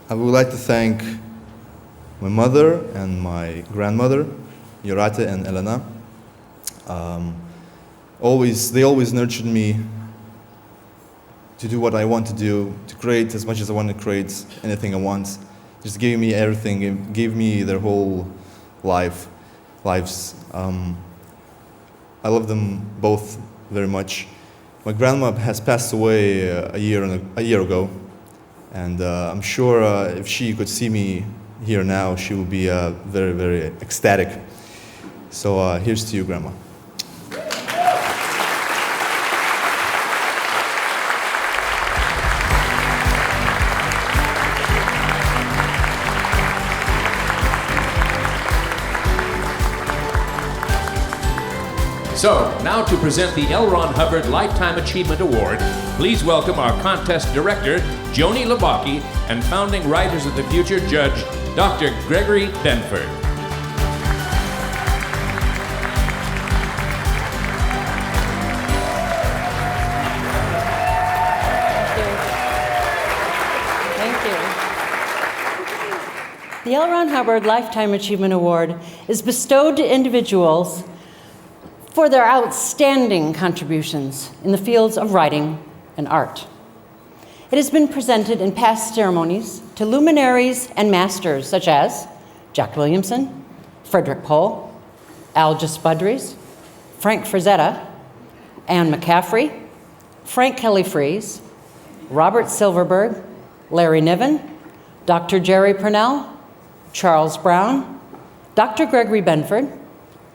Speaker 16: I would like to thank my mother and my grandmother, Yorate and Elena. They always nurtured me to do what I want to do, to create as much as I want to create, anything I want. Just gave me everything, gave me their whole lives. I love them both very much. My grandma has passed away a year ago, and I'm sure if she could see me here now, she will be very, very ecstatic. So here's to you, Grandma.
Speaker 1: So, now to present the L. Ron Hubbard Lifetime Achievement Award, please welcome our contest director, Joni Labaki, and founding Writers of the Future judge, Dr. Gregory Benford.
Speaker 19: The L. Ron Hubbard Lifetime Achievement Award is bestowed to individuals for their outstanding contributions in the fields of writing and art. It has been presented in past ceremonies to luminaries and masters such as Jack Williamson, Frederick Pohl, Algis Budrys, Frank Frazetta, Anne McCaffrey, Frank Kelly Freese, Robert Silverberg, Larry Niven, Dr. Jerry Purnell, Charles Brown, Dr. Gregory Benford,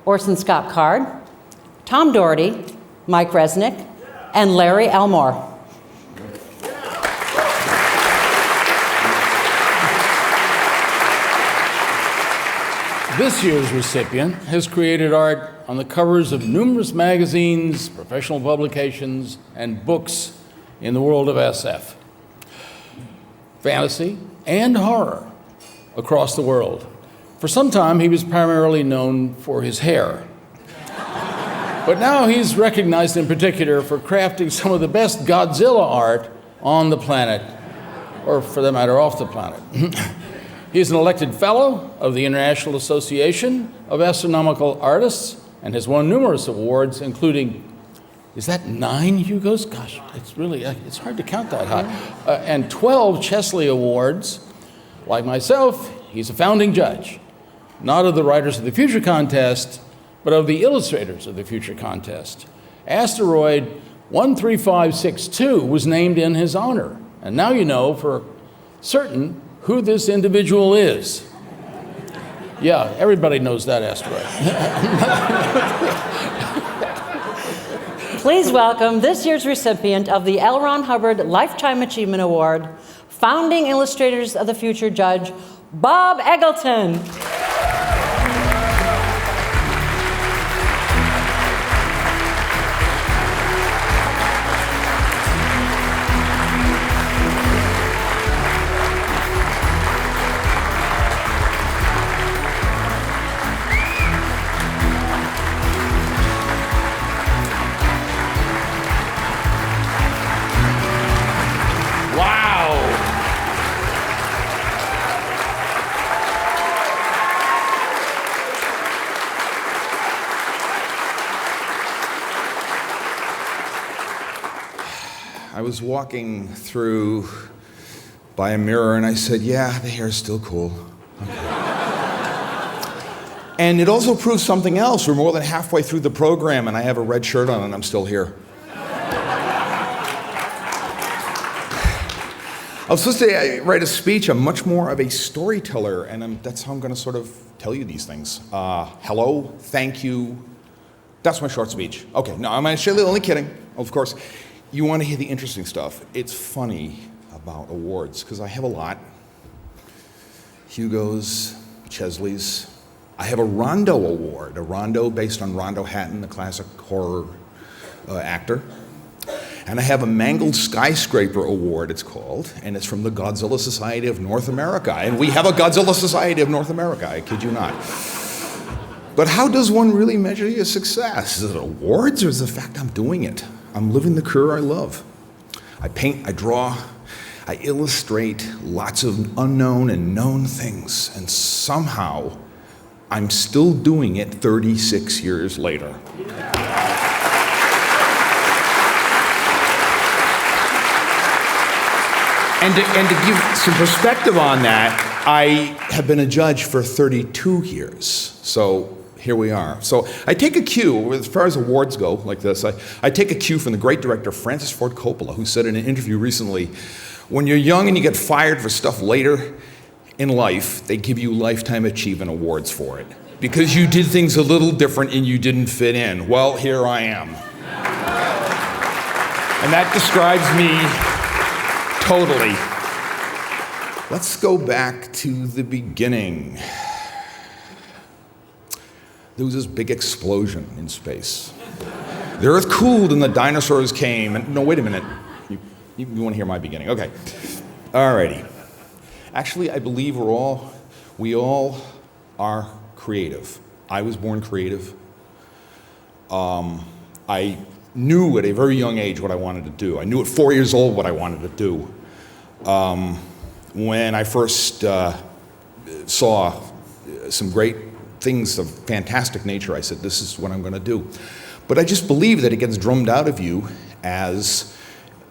Speaker 19: Orson Scott Card, Tom Doherty, Mike Resnick, and Larry Elmore.
Speaker 20: This year's recipient has created art on the covers of numerous magazines, professional publications, and books in the world of SF, fantasy, and horror across the world. For some time, he was primarily known for his hair. But now he's recognized in particular for crafting some of the best Godzilla art on the planet, or for that matter, off the planet. He is an elected fellow of the International Association of Astronomical Artists and has won numerous awards, including, is that 9 Hugos? Gosh, it's hard to count that high. And 12 Chesley Awards. Like myself, he's a founding judge, not of the Writers of the Future contest, but of the Illustrators of the Future contest. Asteroid 13562 was named in his honor. And now you know for certain who this individual is. Yeah, everybody knows that asteroid.
Speaker 19: Please welcome this year's recipient of the L. Ron Hubbard Lifetime Achievement Award, founding Illustrators of the Future judge, Bob Eggleton.
Speaker 21: I was walking through by a mirror and I said, yeah, the hair's still cool. Okay. And it also proves something else. We're more than halfway through the program and I have a red shirt on and I'm still here. I was supposed to write a speech. I'm much more of a storyteller, and that's how I'm going to sort of tell you these things. Hello, thank you. That's my short speech. Okay, no, I'm actually only kidding, of course. You want to hear the interesting stuff. It's funny about awards, because I have a lot. Hugos, Chesleys. I have a Rondo Award, a Rondo based on Rondo Hatton, the classic horror actor. And I have a Mangled Skyscraper Award, it's called, and it's from the Godzilla Society of North America. And we have a Godzilla Society of North America, I kid you not. But how does one really measure your success? Is it awards, or is it the fact I'm doing it? I'm living the career I love. I paint, I draw, I illustrate lots of unknown and known things, and somehow I'm still doing it 36 years later. And to give some perspective on that, I have been a judge for 32 years. So here we are. So I take a cue, as far as awards go, like this, I take a cue from the great director Francis Ford Coppola, who said in an interview recently, when you're young and you get fired for stuff later in life, they give you lifetime achievement awards for it. Because you did things a little different and you didn't fit in. Well, here I am. And that describes me totally. Let's go back to the beginning. There was this big explosion in space. The Earth cooled and the dinosaurs came. And no, wait a minute. You want to hear my beginning? Okay. Alrighty. Actually, I believe we all are creative. I was born creative. I knew at a very young age what I wanted to do. I knew at 4 years old what I wanted to do. When I first saw some great things of fantastic nature, I said, this is what I'm going to do. But I just believe that it gets drummed out of you as,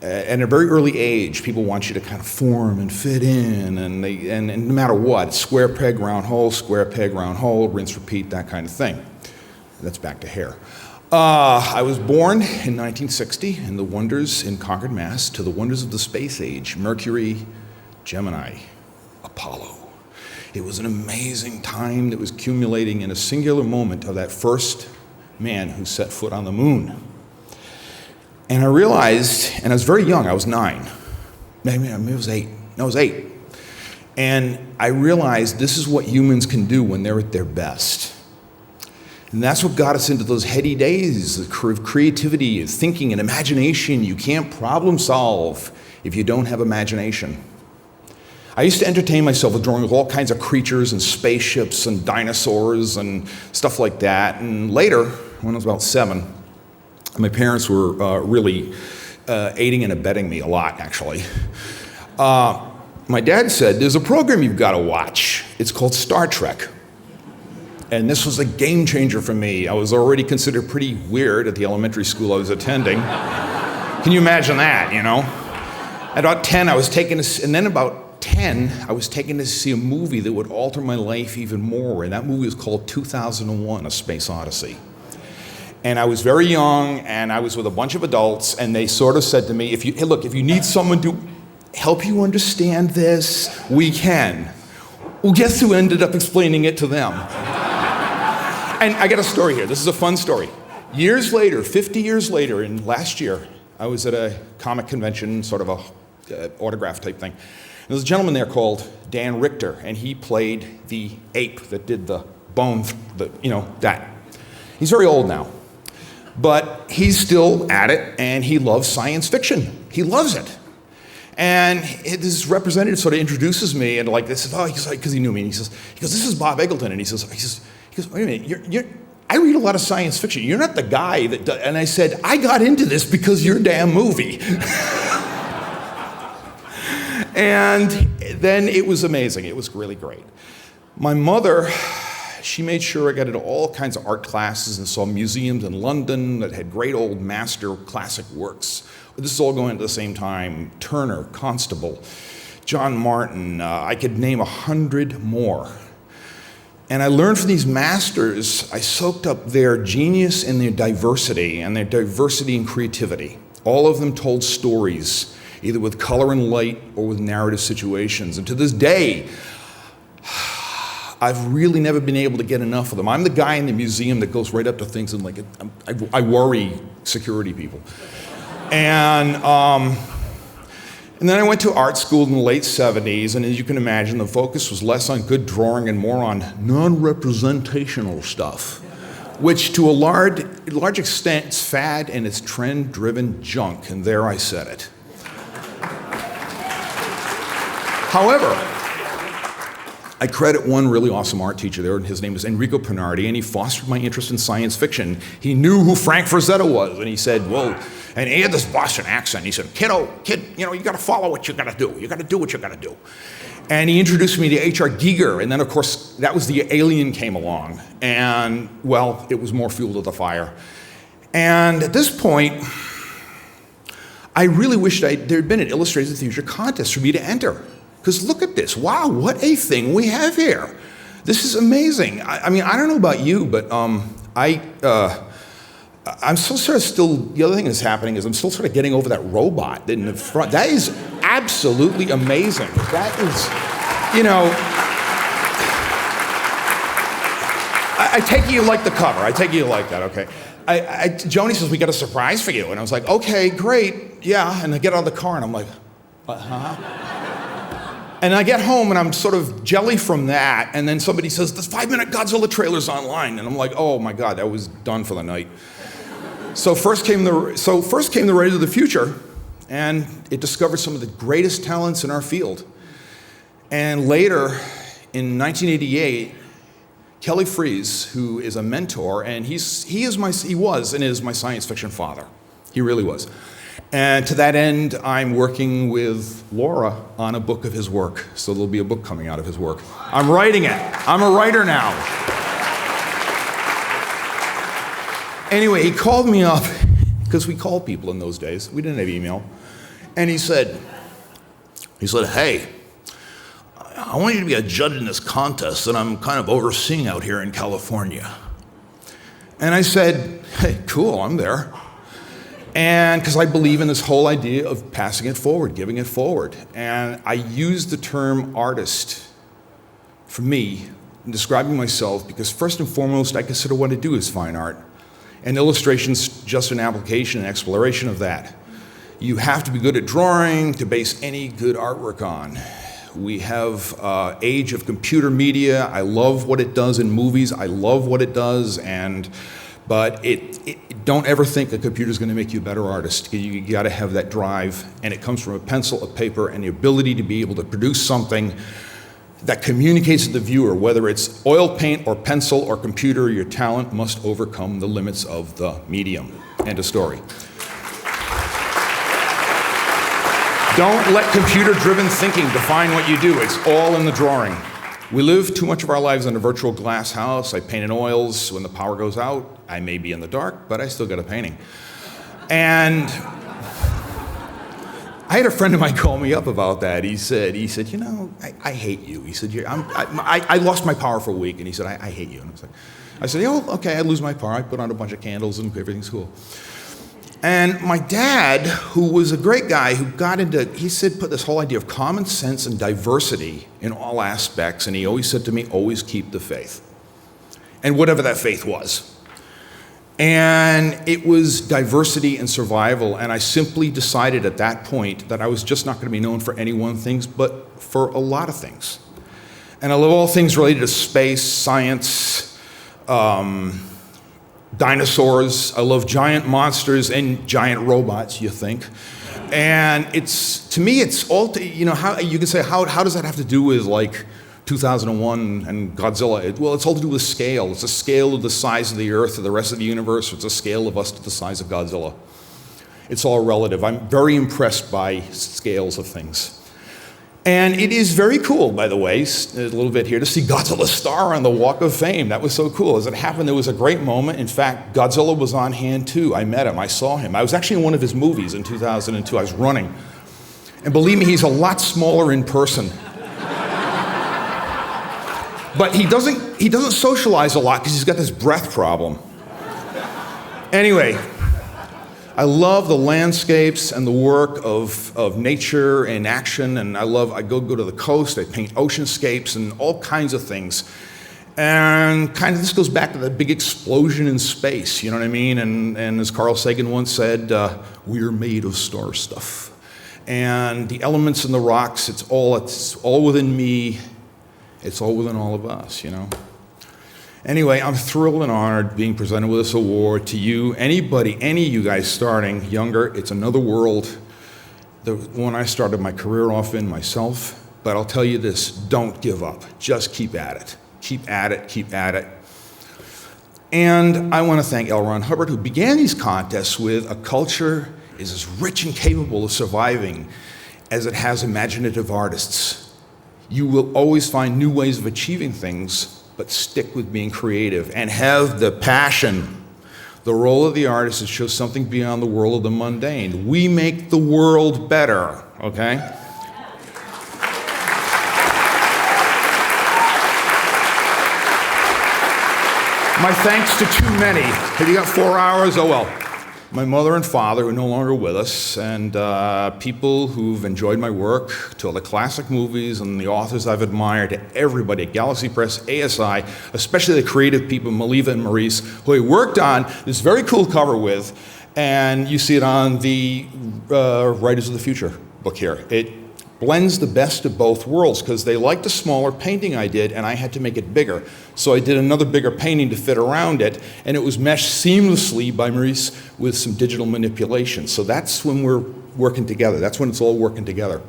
Speaker 21: at a very early age, people want you to kind of form and fit in, and no matter what, square peg, round hole, rinse, repeat, that kind of thing. That's back to hair. I was born in 1960 in the wonders in Concord, Mass, to the wonders of the space age, Mercury, Gemini, Apollo. It was an amazing time that was accumulating in a singular moment of that first man who set foot on the moon. And I realized, and I was very young, I was 9. Maybe it was 8. No, I was 8. And I realized this is what humans can do when they're at their best. And that's what got us into those heady days of creativity, of thinking and imagination. You can't problem solve if you don't have imagination. I used to entertain myself with drawing of all kinds of creatures and spaceships and dinosaurs and stuff like that. And later, when I was about 7, my parents were really aiding and abetting me a lot, actually. My dad said, there's a program you've got to watch. It's called Star Trek. And this was a game changer for me. I was already considered pretty weird at the elementary school I was attending. Can you imagine that, you know? At about 10, I was taken to, and then about 10, I was taken to see a movie that would alter my life even more. And that movie was called 2001: A Space Odyssey. And I was very young, and I was with a bunch of adults, and they sort of said to me, hey, look, if you need someone to help you understand this, we can. Well, guess who ended up explaining it to them? And I got a story here. This is a fun story. Years later, 50 years later, in last year, I was at a comic convention, sort of a autograph type thing. And there was a gentleman there called Dan Richter, and he played the ape that did the bone, that. He's very old now, but he's still at it, and he loves science fiction. He loves it. And this representative sort of introduces me, and like this, he's like, because he knew me, and he goes, this is Bob Eggleton, and he says, wait a minute, I read a lot of science fiction. You're not the guy that does. And I said, I got into this because of your damn movie. And then it was amazing. It was really great. My mother, she made sure I got into all kinds of art classes and saw museums in London that had great old master classic works. This is all going at the same time. Turner, Constable, John Martin, I could name 100 more. And I learned from these masters, I soaked up their genius and their diversity and creativity. All of them told stories, either with color and light or with narrative situations. And to this day, I've really never been able to get enough of them. I'm the guy in the museum that goes right up to things and like, I worry security people. And then I went to art school in the late 70s, and as you can imagine, the focus was less on good drawing and more on non-representational stuff, which to a large extent is fad and it's trend-driven junk, and there I said it. However, I credit one really awesome art teacher there, and his name is Enrico Pinardi, and he fostered my interest in science fiction. He knew who Frank Frazetta was, and he said, well, and he had this Boston accent. He said, kid, you got to follow what you got to do. You got to do what you got to do. And he introduced me to H.R. Giger, and then, of course, that was the Alien came along. And, well, it was more fuel to the fire. And at this point, I really wished there had been an Illustrators of the Future contest for me to enter. Because look at this. Wow, what a thing we have here. This is amazing. I mean, I don't know about you, but I'm still sort of the other thing that's happening is I'm still sort of getting over that robot in the front. That is absolutely amazing. That is, I take it you like the cover. I take it you like that, okay. Joni says, we got a surprise for you. And I was like, okay, great, yeah. And I get out of the car and I'm like, And I get home and I'm sort of jelly from that. And then somebody says, there's 5-minute Godzilla trailers online. And I'm like, oh my God, that was done for the night. So first came the Writers of the Future, and it discovered some of the greatest talents in our field. And later, in 1988, Kelly Freas, who is a mentor, and he was and is my science fiction father. He really was. And to that end, I'm working with Laura on a book of his work. So there'll be a book coming out of his work. I'm writing it. I'm a writer now. Anyway, he called me up, because we called people in those days. We didn't have email. And he said, hey, I want you to be a judge in this contest that I'm kind of overseeing out here in California. And I said, hey, cool, I'm there. And because I believe in this whole idea of passing it forward, giving it forward. And I use the term artist for me in describing myself because first and foremost, I consider what I do as fine art. And illustration's just an application and exploration of that. You have to be good at drawing to base any good artwork on. We have age of computer media. I love what it does in movies. I love what it does, but don't ever think a computer's going to make you a better artist. You got to have that drive, and it comes from a pencil, a paper, and the ability to be able to produce something that communicates to the viewer. Whether it's oil paint or pencil or computer, your talent must overcome the limits of the medium. End of story. Don't let computer-driven thinking define what you do. It's all in the drawing. We live too much of our lives in a virtual glass house. I paint in oils. When the power goes out, I may be in the dark, but I still got a painting. And I had a friend of mine call me up about that. He said, you know, I hate you. He said, I lost my power for a week, and he said, I hate you. And I said, oh, okay, I lose my power. I put on a bunch of candles, and everything's cool. And my dad, who was a great guy, who got into, he said, put this whole idea of common sense and diversity in all aspects, and he always said to me, always keep the faith. And whatever that faith was. And it was diversity and survival, and I simply decided at that point that I was just not going to be known for any one thing, but for a lot of things. And I love all things related to space, science, dinosaurs. I love giant monsters and giant robots, you think. And to me, it's all, you know, how you can say, how does that have to do with like 2001 and Godzilla? Well, it's all to do with scale. It's a scale of the size of the Earth or the rest of the universe. It's a scale of us to the size of Godzilla. It's all relative. I'm very impressed by scales of things. And it is very cool, by the way, a little bit here, to see Godzilla's star on the Walk of Fame. That was so cool. As it happened, there was a great moment. In fact, Godzilla was on hand too. I met him. I saw him. I was actually in one of his movies in 2002. I was running. And believe me, he's a lot smaller in person. But he doesn't socialize a lot because he's got this breath problem. Anyway, I love the landscapes and the work of nature and action, and I go to the coast, I paint oceanscapes and all kinds of things. And kind of this goes back to that big explosion in space, you know what I mean? And as Carl Sagan once said, we're made of star stuff. And the elements in the rocks, it's all within me, it's all within all of us, you know? Anyway, I'm thrilled and honored being presented with this award to you. Anybody, any of you guys starting younger, it's another world. The one I started my career off in myself. But I'll tell you this, don't give up. Just keep at it. Keep at it, keep at it. And I want to thank L. Ron Hubbard, who began these contests with a culture is as rich and capable of surviving as it has imaginative artists. You will always find new ways of achieving things, but stick with being creative and have the passion. The role of the artist is to show something beyond the world of the mundane. We make the world better, okay? My thanks to too many. Have you got 4 hours? Oh well. My mother and father, who are no longer with us, and people who've enjoyed my work, to all the classic movies and the authors I've admired, to everybody at Galaxy Press, ASI, especially the creative people, Maliva and Maurice, who I worked on this very cool cover with, and you see it on the Writers of the Future book here. It blends the best of both worlds, because they liked the smaller painting I did, and I had to make it bigger. So I did another bigger painting to fit around it, and it was meshed seamlessly by Maurice with some digital manipulation. So that's when we're working together. That's when it's all working together.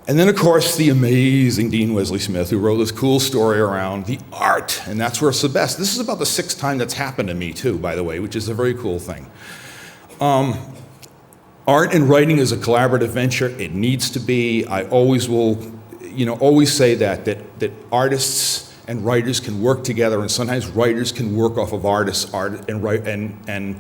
Speaker 21: And then, of course, the amazing Dean Wesley Smith, who wrote this cool story around the art, and that's where it's the best. This is about the 6th time that's happened to me, too, by the way, which is a very cool thing. Art and writing is a collaborative venture. It needs to be. I always will, always say that artists and writers can work together, and sometimes writers can work off of artists' art and write, and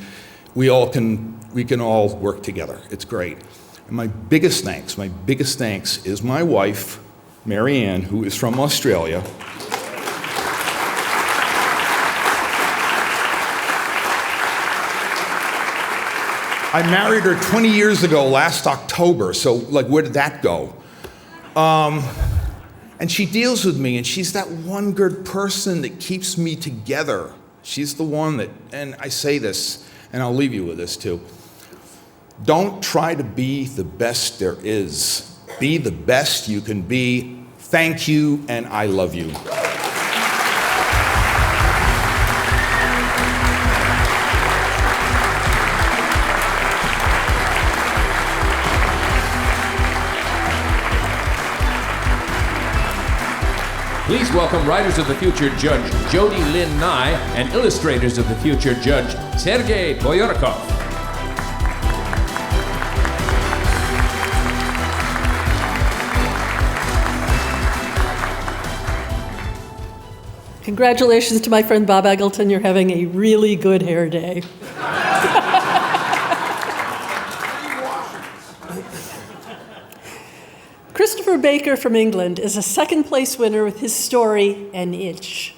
Speaker 21: we can all work together. It's great. And my biggest thanks is my wife, Mary Ann, who is from Australia. I married her 20 years ago last October, so where did that go? And she deals with me, and she's that one good person that keeps me together. She's the one that, and I say this, and I'll leave you with this too. Don't try to be the best there is. Be the best you can be. Thank you, and I love you.
Speaker 1: Please welcome Writers of the Future Judge Jody Lynn Nye and Illustrators of the Future Judge Sergei Boyorkov.
Speaker 2: Congratulations to my friend Bob Eggleton. You're having a really good hair day. Christopher Baker from England is a second-place winner with his story, An Itch.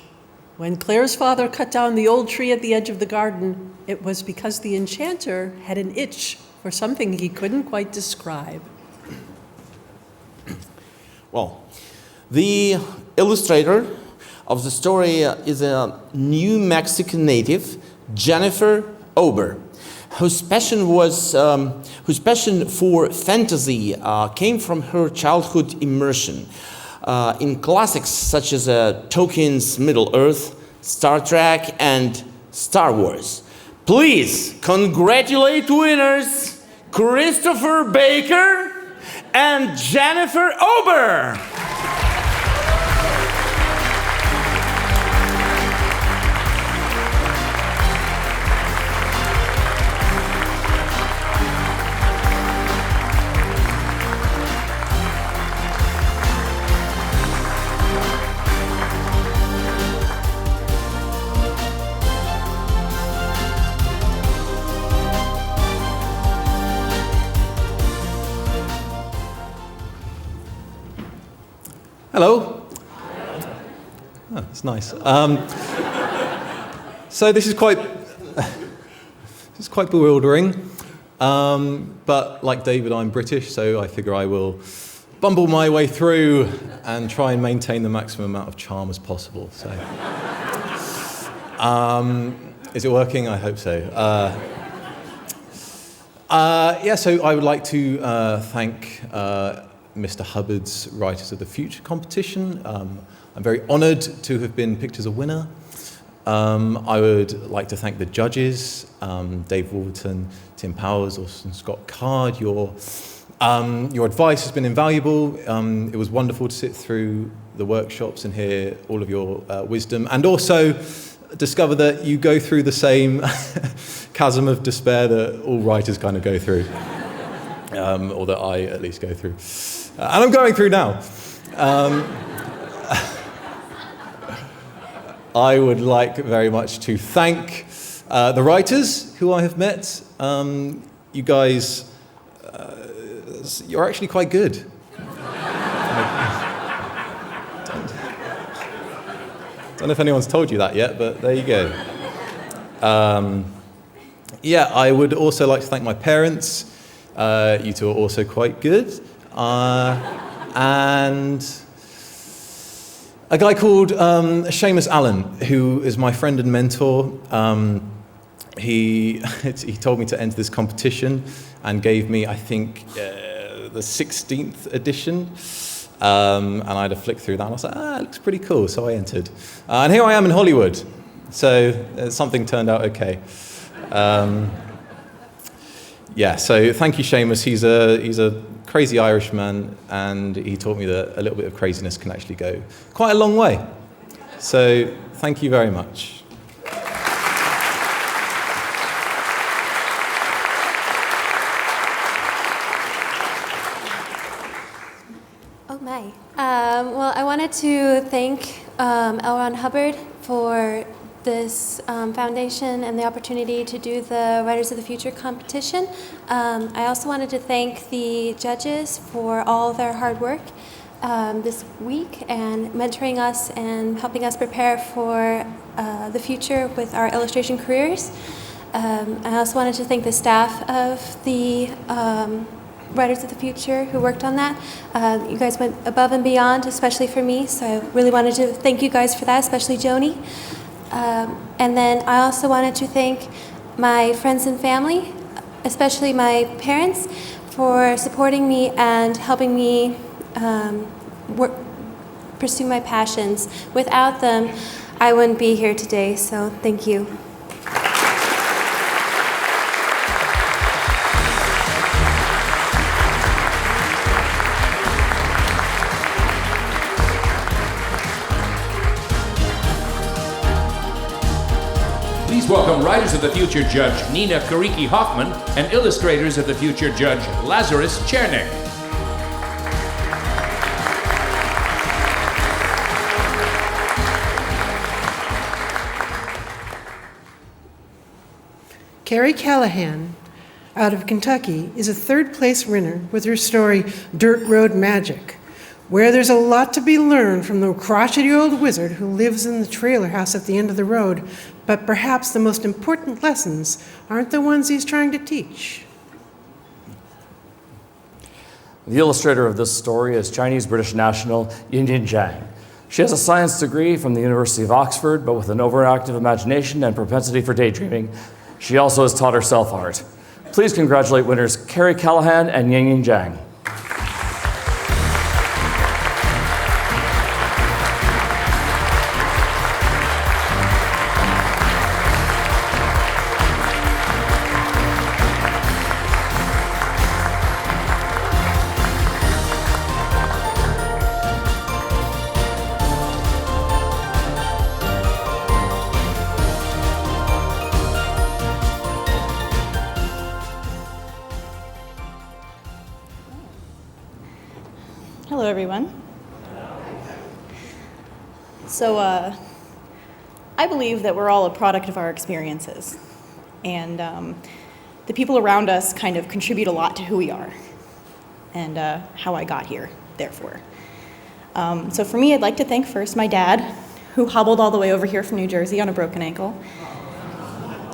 Speaker 2: When Claire's father cut down the old tree at the edge of the garden, it was because the enchanter had an itch for something he couldn't quite describe.
Speaker 3: Well, the illustrator of the story is a New Mexican native, Jennifer Ober, whose passion for fantasy came from her childhood immersion in classics such as Tolkien's Middle-earth, Star Trek, and Star Wars. Please congratulate winners Christopher Baker and Jennifer Ober.
Speaker 22: Hello. Oh, that's nice. So this is quite bewildering. But like David, I'm British, so I figure I will bumble my way through and try and maintain the maximum amount of charm as possible. So, is it working? I hope so. So I would like to thank Mr. Hubbard's Writers of the Future competition. I'm very honoured to have been picked as a winner. I would like to thank the judges, Dave Wolverton, Tim Powers, Orson Scott Card. Your advice has been invaluable. It was wonderful to sit through the workshops and hear all of your wisdom, and also discover that you go through the same chasm of despair that all writers kind of go through, or that I at least go through. And I'm going through now. I would like very much to thank the writers who I have met. You guys, you're actually quite good. Don't know if anyone's told you that yet, but there you go. I would also like to thank my parents. You two are also quite good. And a guy called Seamus Allen, who is my friend and mentor. He told me to enter this competition and gave me, I think, the 16th edition. And I had a flick through that and I was like, it looks pretty cool. So I entered. And here I am in Hollywood. So something turned out okay. So thank you, Seamus. He's a crazy Irishman, and he taught me that a little bit of craziness can actually go quite a long way. So thank you very much.
Speaker 23: Oh my. Well, I wanted to thank L. Ron Hubbard for this foundation and the opportunity to do the Writers of the Future competition. I also wanted to thank the judges for all their hard work this week and mentoring us and helping us prepare for the future with our illustration careers. I also wanted to thank the staff of the Writers of the Future who worked on that. You guys went above and beyond, especially for me, so I really wanted to thank you guys for that, especially Joni. And then I also wanted to thank my friends and family, especially my parents, for supporting me and helping me pursue my passions. Without them, I wouldn't be here today, so thank you.
Speaker 1: Please welcome Writers of the Future Judge Nina Kariki-Hoffman and Illustrators of the Future Judge Lazarus Chernik.
Speaker 4: Carrie Callahan, out of Kentucky, is a third-place winner with her story Dirt Road Magic, where there's a lot to be learned from the crotchety old wizard who lives in the trailer house at the end of the road, but perhaps the most important lessons aren't the ones he's trying to teach.
Speaker 5: The illustrator of this story is Chinese-British national Yin Zhang. She has a science degree from the University of Oxford, but with an overactive imagination and propensity for daydreaming, she also has taught herself art. Please congratulate winners Carrie Callahan and Yin Zhang.
Speaker 6: Hello, everyone. So, I believe that we're all a product of our experiences. And the people around us kind of contribute a lot to who we are and how I got here, therefore. So for me, I'd like to thank first my dad, who hobbled all the way over here from New Jersey on a broken ankle.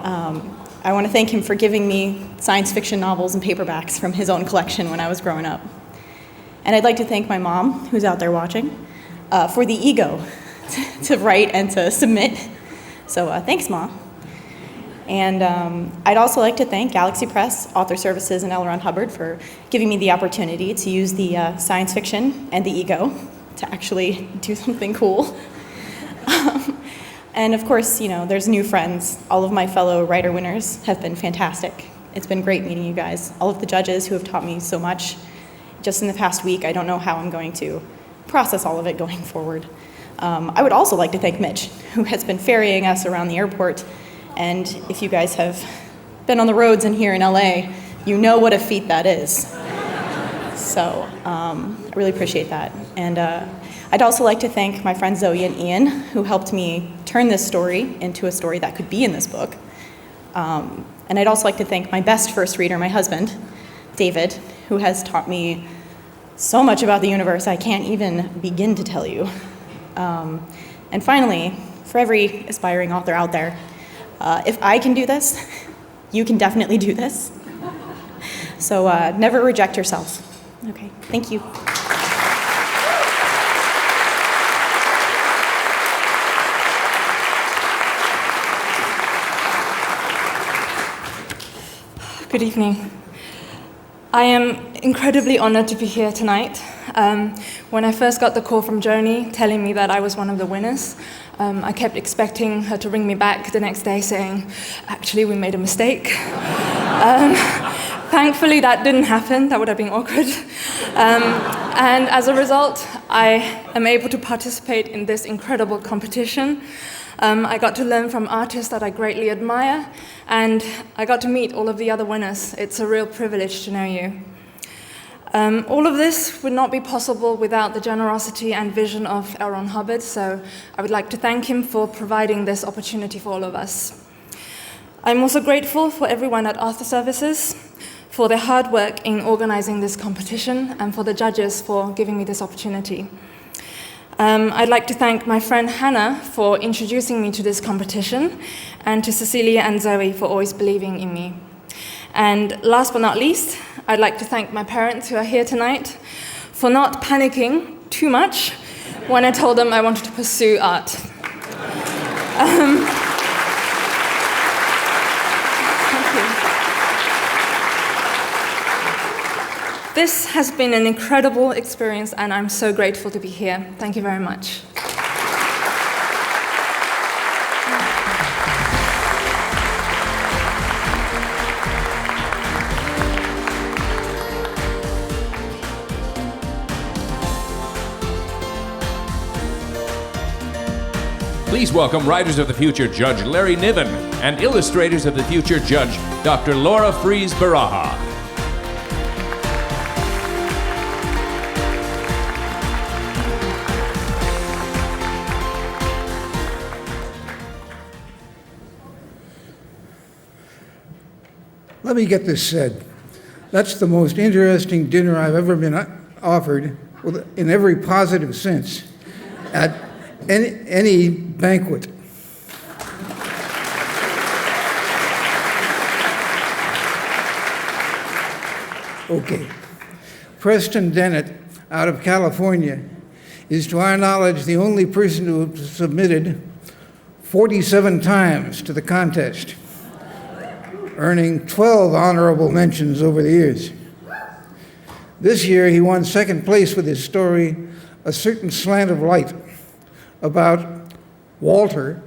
Speaker 6: I want to thank him for giving me science fiction novels and paperbacks from his own collection when I was growing up. And I'd like to thank my mom, who's out there watching, for the ego to write and to submit. So thanks, Mom. And I'd also like to thank Galaxy Press, Author Services, and L. Ron Hubbard for giving me the opportunity to use the science fiction and the ego to actually do something cool. And of course, you know, there's new friends. All of my fellow writer winners have been fantastic. It's been great meeting you guys. All of the judges who have taught me so much. Just in the past week, I don't know how I'm going to process all of it going forward. I would also like to thank Mitch, who has been ferrying us around the airport. And if you guys have been on the roads in here in LA, you know what a feat that is. So I really appreciate that. And I'd also like to thank my friends Zoe and Ian, who helped me turn this story into a story that could be in this book. And I'd also like to thank my best first reader, my husband, David, who has taught me so much about the universe I can't even begin to tell you. And finally, for every aspiring author out there, if I can do this, you can definitely do this. So never reject yourself. Okay, thank you.
Speaker 7: Good evening. I am incredibly honored to be here tonight. When I first got the call from Joni telling me that I was one of the winners, I kept expecting her to ring me back the next day saying, actually, we made a mistake. Thankfully, that didn't happen. That would have been awkward. And as a result, I am able to participate in this incredible competition. I got to learn from artists that I greatly admire, and I got to meet all of the other winners. It's a real privilege to know you. All of this would not be possible without the generosity and vision of L. Ron Hubbard, so I would like to thank him for providing this opportunity for all of us. I'm also grateful for everyone at Author Services for their hard work in organizing this competition and for the judges for giving me this opportunity. I'd like to thank my friend Hannah for introducing me to this competition, and to Cecilia and Zoe for always believing in me. And last but not least, I'd like to thank my parents who are here tonight for not panicking too much when I told them I wanted to pursue art. This has been an incredible experience, and I'm so grateful to be here. Thank you very much.
Speaker 1: Please welcome Writers of the Future Judge Larry Niven and Illustrators of the Future Judge Dr. Laura Fries Baraha.
Speaker 8: Let me get this said. That's the most interesting dinner I've ever been offered, in every positive sense, at any banquet. Okay. Preston Dennett, out of California, is to our knowledge the only person who have submitted 47 times to the contest, earning 12 honorable mentions over the years. This year, he won second place with his story, A Certain Slant of Light, about Walter,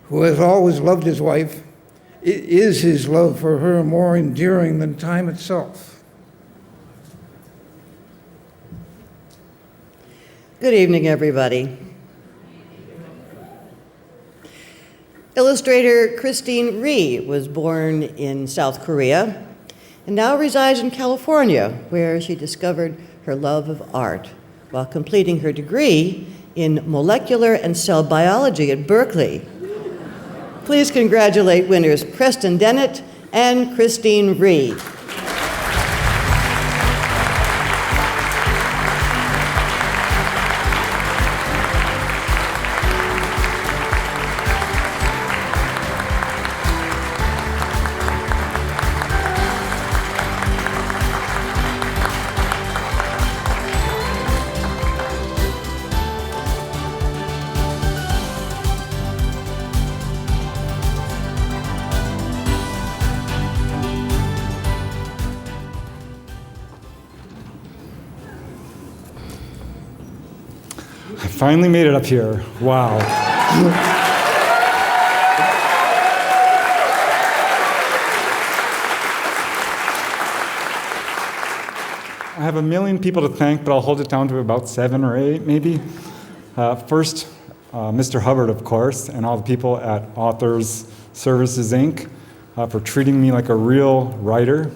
Speaker 8: who has always loved his wife. Is his love for her more enduring than time itself?
Speaker 9: Good evening, everybody. Illustrator Christine Rhee was born in South Korea and now resides in California, where she discovered her love of art while completing her degree in molecular and cell biology at Berkeley. Please congratulate winners Preston Dennett and Christine Rhee.
Speaker 10: Finally made it up here. Wow. I have a million people to thank, but I'll hold it down to about 7 or 8, maybe. First, Mr. Hubbard, of course, and all the people at Authors Services, Inc., for treating me like a real writer.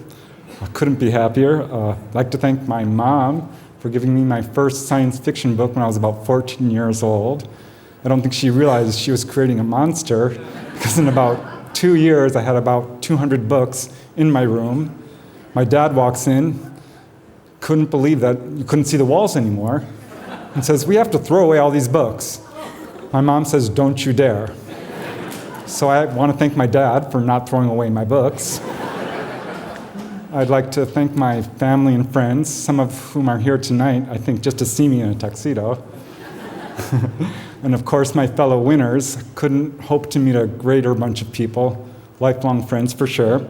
Speaker 10: I couldn't be happier. I'd like to thank my mom for giving me my first science fiction book when I was about 14 years old. I don't think she realized she was creating a monster, because in about 2 years, I had about 200 books in my room. My dad walks in, couldn't believe that you couldn't see the walls anymore, and says, "We have to throw away all these books." My mom says, "Don't you dare." So I want to thank my dad for not throwing away my books. I'd like to thank my family and friends, some of whom are here tonight, I think, just to see me in a tuxedo. And of course, my fellow winners. Couldn't hope to meet a greater bunch of people, lifelong friends for sure.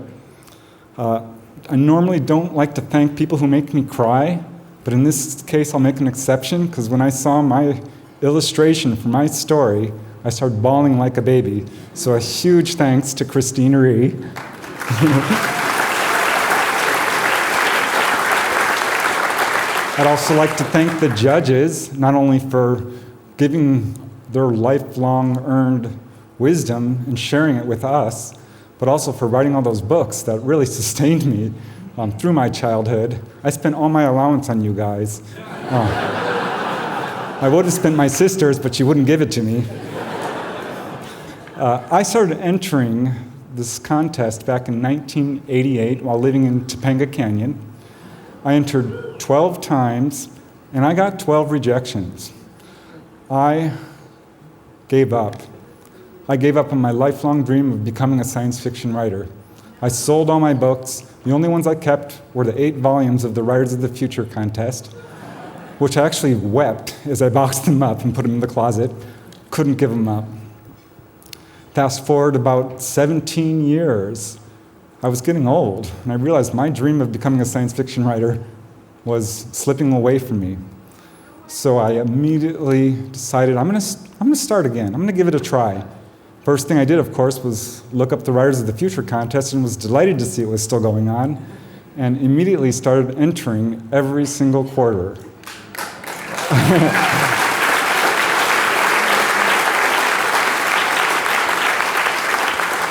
Speaker 10: I normally don't like to thank people who make me cry, but in this case, I'll make an exception, because when I saw my illustration for my story, I started bawling like a baby. So a huge thanks to Christine Rhee. I'd also like to thank the judges, not only for giving their lifelong earned wisdom and sharing it with us, but also for writing all those books that really sustained me through my childhood. I spent all my allowance on you guys. I would have spent my sister's, but she wouldn't give it to me. I started entering this contest back in 1988 while living in Topanga Canyon. I entered 12 times, and I got 12 rejections. I gave up. I gave up on my lifelong dream of becoming a science fiction writer. I sold all my books. The only ones I kept were the 8 volumes of the Writers of the Future contest, which I actually wept as I boxed them up and put them in the closet. Couldn't give them up. Fast forward about 17 years, I was getting old, and I realized my dream of becoming a science fiction writer was slipping away from me. So I immediately decided I'm gonna start again. I'm gonna give it a try. First thing I did, of course, was look up the Writers of the Future contest and was delighted to see it was still going on, and immediately started entering every single quarter.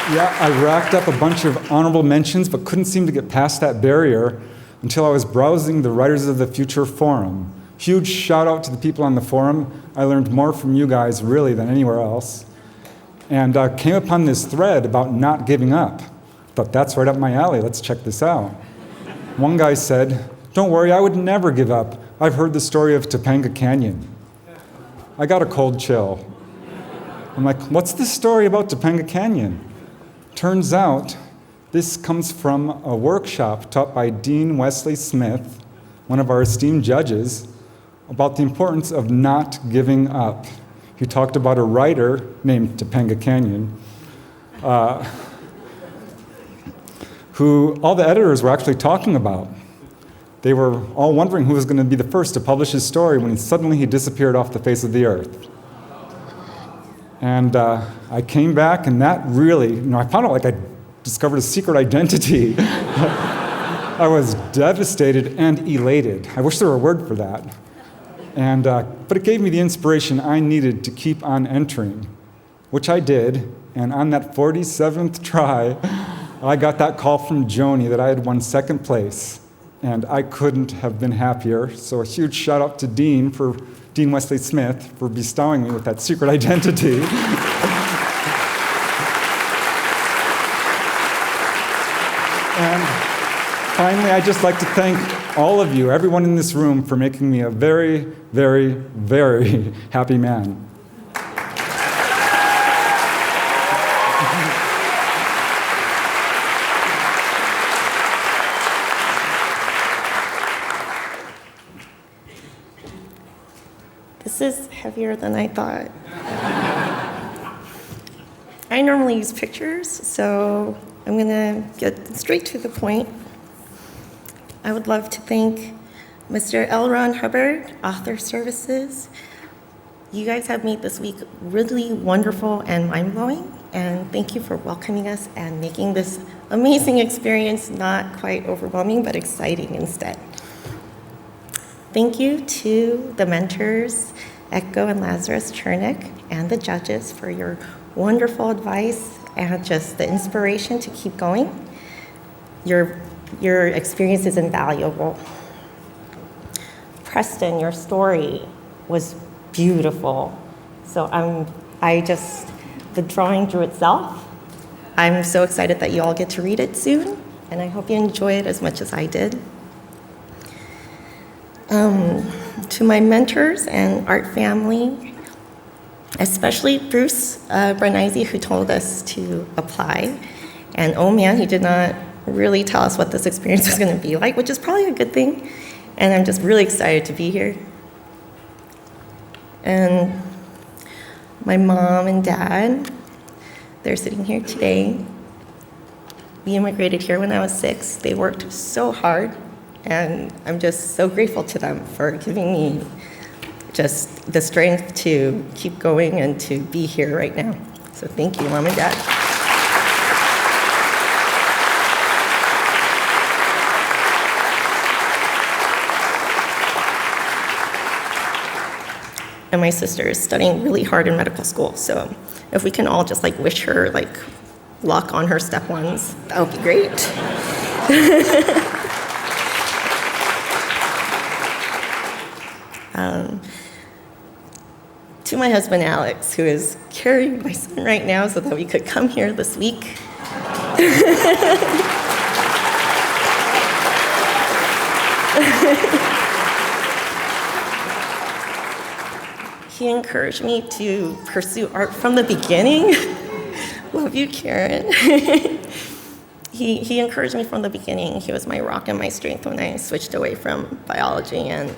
Speaker 10: Yeah, I racked up a bunch of honorable mentions, but couldn't seem to get past that barrier until I was browsing the Writers of the Future forum. Huge shout out to the people on the forum. I learned more from you guys, really, than anywhere else. And came upon this thread about not giving up. Thought, that's right up my alley, let's check this out. One guy said, "Don't worry, I would never give up. I've heard the story of Topanga Canyon." I got a cold chill. I'm like, what's the story about Topanga Canyon? Turns out, this comes from a workshop taught by Dean Wesley Smith, one of our esteemed judges, about the importance of not giving up. He talked about a writer named Topanga Canyon, who all the editors were actually talking about. They were all wondering who was going to be the first to publish his story when suddenly he disappeared off the face of the earth. And I came back, and that really, I found out like I discovered a secret identity. I was devastated and elated. I wish there were a word for that. And, but it gave me the inspiration I needed to keep on entering, which I did. And on that 47th try, I got that call from Joni that I had won second place. And I couldn't have been happier. So a huge shout out to Dean Wesley Smith for bestowing me with that secret identity. And finally, I'd just like to thank all of you, everyone in this room, for making me a very, very, very happy man.
Speaker 11: This is heavier than I thought. I normally use pictures, so I'm going to get straight to the point. I would love to thank Mr. L. Ron Hubbard, Author Services. You guys have made this week really wonderful and mind-blowing, and thank you for welcoming us and making this amazing experience not quite overwhelming, but exciting instead. Thank you to the mentors, Echo and Lazarus Chernick, and the judges for your wonderful advice and just the inspiration to keep going. Your experience is invaluable. Preston, your story was beautiful. So the drawing drew itself. I'm so excited that you all get to read it soon, and I hope you enjoy it as much as I did. To my mentors and art family, especially Bruce Branise, who told us to apply. And oh man, he did not really tell us what this experience was going to be like, which is probably a good thing. And I'm just really excited to be here. And my mom and dad, they're sitting here today. We immigrated here when I was 6. They worked so hard. And I'm just so grateful to them for giving me just the strength to keep going and to be here right now. So thank you, Mom and Dad. And my sister is studying really hard in medical school. So if we can all just wish her luck on her step ones, that would be great. To my husband, Alex, who is carrying my son right now so that we could come here this week. He encouraged me to pursue art from the beginning. Love you, Karen. He encouraged me from the beginning. He was my rock and my strength when I switched away from biology and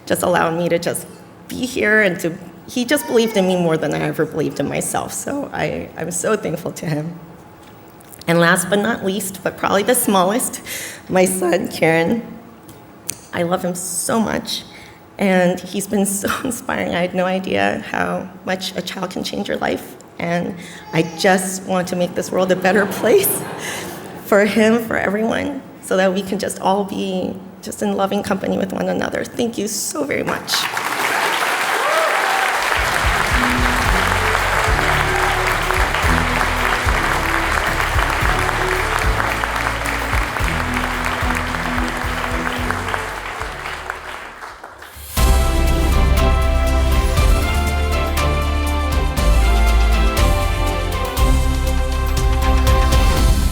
Speaker 11: just allowed me to just be here and he just believed in me more than I ever believed in myself. So I'm so thankful to him. And last but not least, but probably the smallest, my son, Kieran. I love him so much, and he's been so inspiring. I had no idea how much a child can change your life, and I just want to make this world a better place for him, for everyone, so that we can just all be just in loving company with one another. Thank you so very much.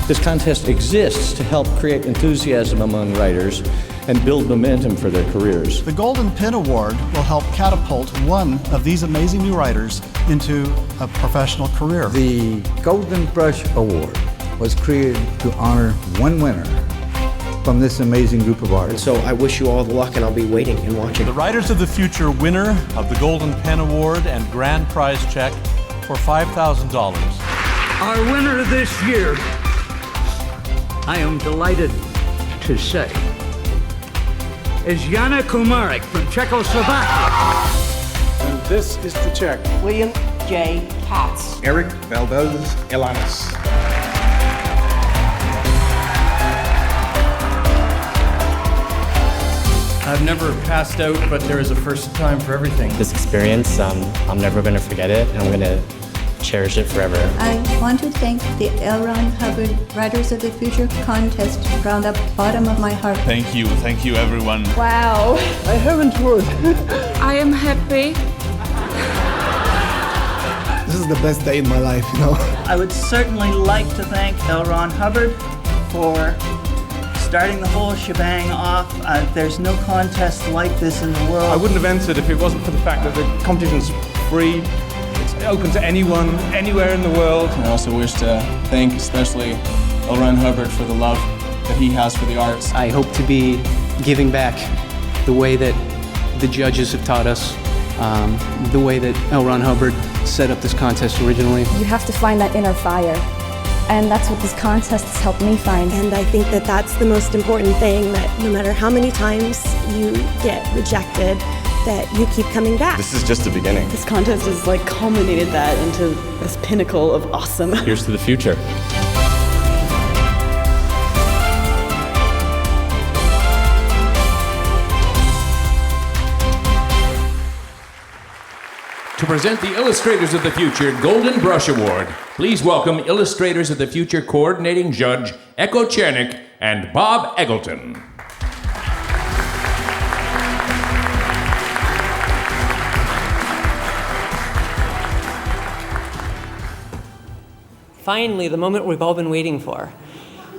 Speaker 12: This contest exists to help create enthusiasm among writers and build momentum for their careers.
Speaker 13: The Golden Pin Award will help catapult one of these amazing new writers into a professional career.
Speaker 14: The Golden Brush Award was created to honor one winner from this amazing group of artists.
Speaker 24: So I wish you all the luck, and I'll be waiting and watching.
Speaker 25: The Writers of the Future winner of the Golden Pen Award and grand prize check for $5,000.
Speaker 26: Our winner this year, I am delighted to say, is Jana Kumarek from Czechoslovakia.
Speaker 27: And this is the check.
Speaker 28: William J. Katz.
Speaker 27: Eric Valdez Elanis.
Speaker 29: I've never passed out, but there is a first time for everything.
Speaker 30: This experience, I'm never going to forget it, and I'm going to cherish it forever.
Speaker 31: I want to thank the L. Ron Hubbard Writers of the Future contest from the bottom of my heart.
Speaker 25: Thank you everyone.
Speaker 31: Wow.
Speaker 27: I haven't heard.
Speaker 31: I am happy.
Speaker 27: This is the best day in my life, you know.
Speaker 32: I would certainly like to thank L. Ron Hubbard for starting the whole shebang off. There's no contest like this in the world.
Speaker 33: I wouldn't have entered if it wasn't for the fact that the competition's free. It's open to anyone, anywhere in the world.
Speaker 29: And I also wish to thank especially L. Ron Hubbard for the love that he has for the arts.
Speaker 34: I hope to be giving back the way that the judges have taught us, the way that L. Ron Hubbard set up this contest originally.
Speaker 35: You have to find that inner fire. And that's what this contest has helped me find.
Speaker 36: And I think that that's the most important thing, that no matter how many times you get rejected, that you keep coming back.
Speaker 37: This is just the beginning.
Speaker 38: This contest has like culminated that into this pinnacle of awesome.
Speaker 37: Here's to the future.
Speaker 1: To present the Illustrators of the Future Golden Brush Award, please welcome Illustrators of the Future Coordinating Judge Echo Chernick and Bob Eggleton.
Speaker 39: Finally, the moment we've all been waiting for.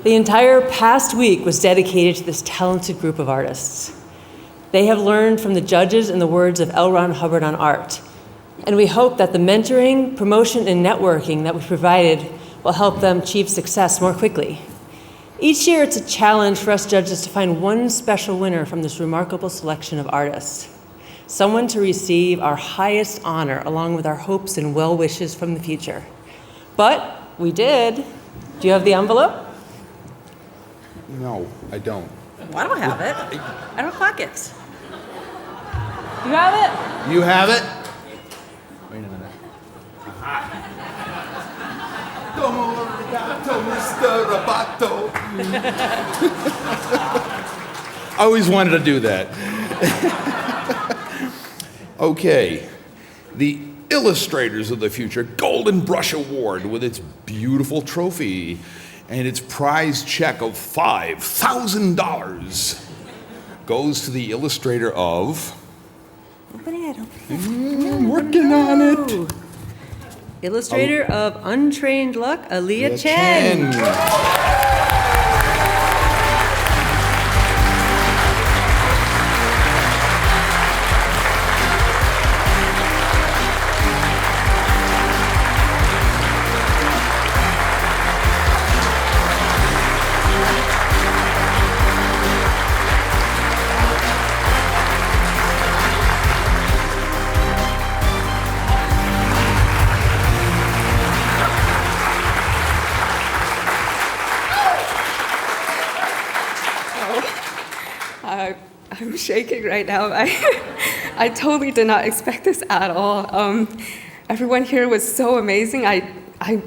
Speaker 39: The entire past week was dedicated to this talented group of artists. They have learned from the judges and the words of L. Ron Hubbard on art. And we hope that the mentoring, promotion, and networking that we provided will help them achieve success more quickly. Each year, it's a challenge for us judges to find one special winner from this remarkable selection of artists. Someone to receive our highest honor along with our hopes and well wishes from the future. But we did. Do you have the envelope?
Speaker 21: No, I don't.
Speaker 39: Well, I don't have it. I don't have pockets. You have it?
Speaker 21: You have it?
Speaker 39: Wait a minute.
Speaker 21: Domo arigato, Mr. Roboto. I always wanted to do that. Okay, the Illustrators of the Future Golden Brush Award with its beautiful trophy and its prize check of $5,000 goes to the illustrator of...
Speaker 39: Working on it. Illustrator of Untrained Luck, Aaliyah Chen.
Speaker 2: I'm shaking right now. I totally did not expect this at all. Everyone here was so amazing. I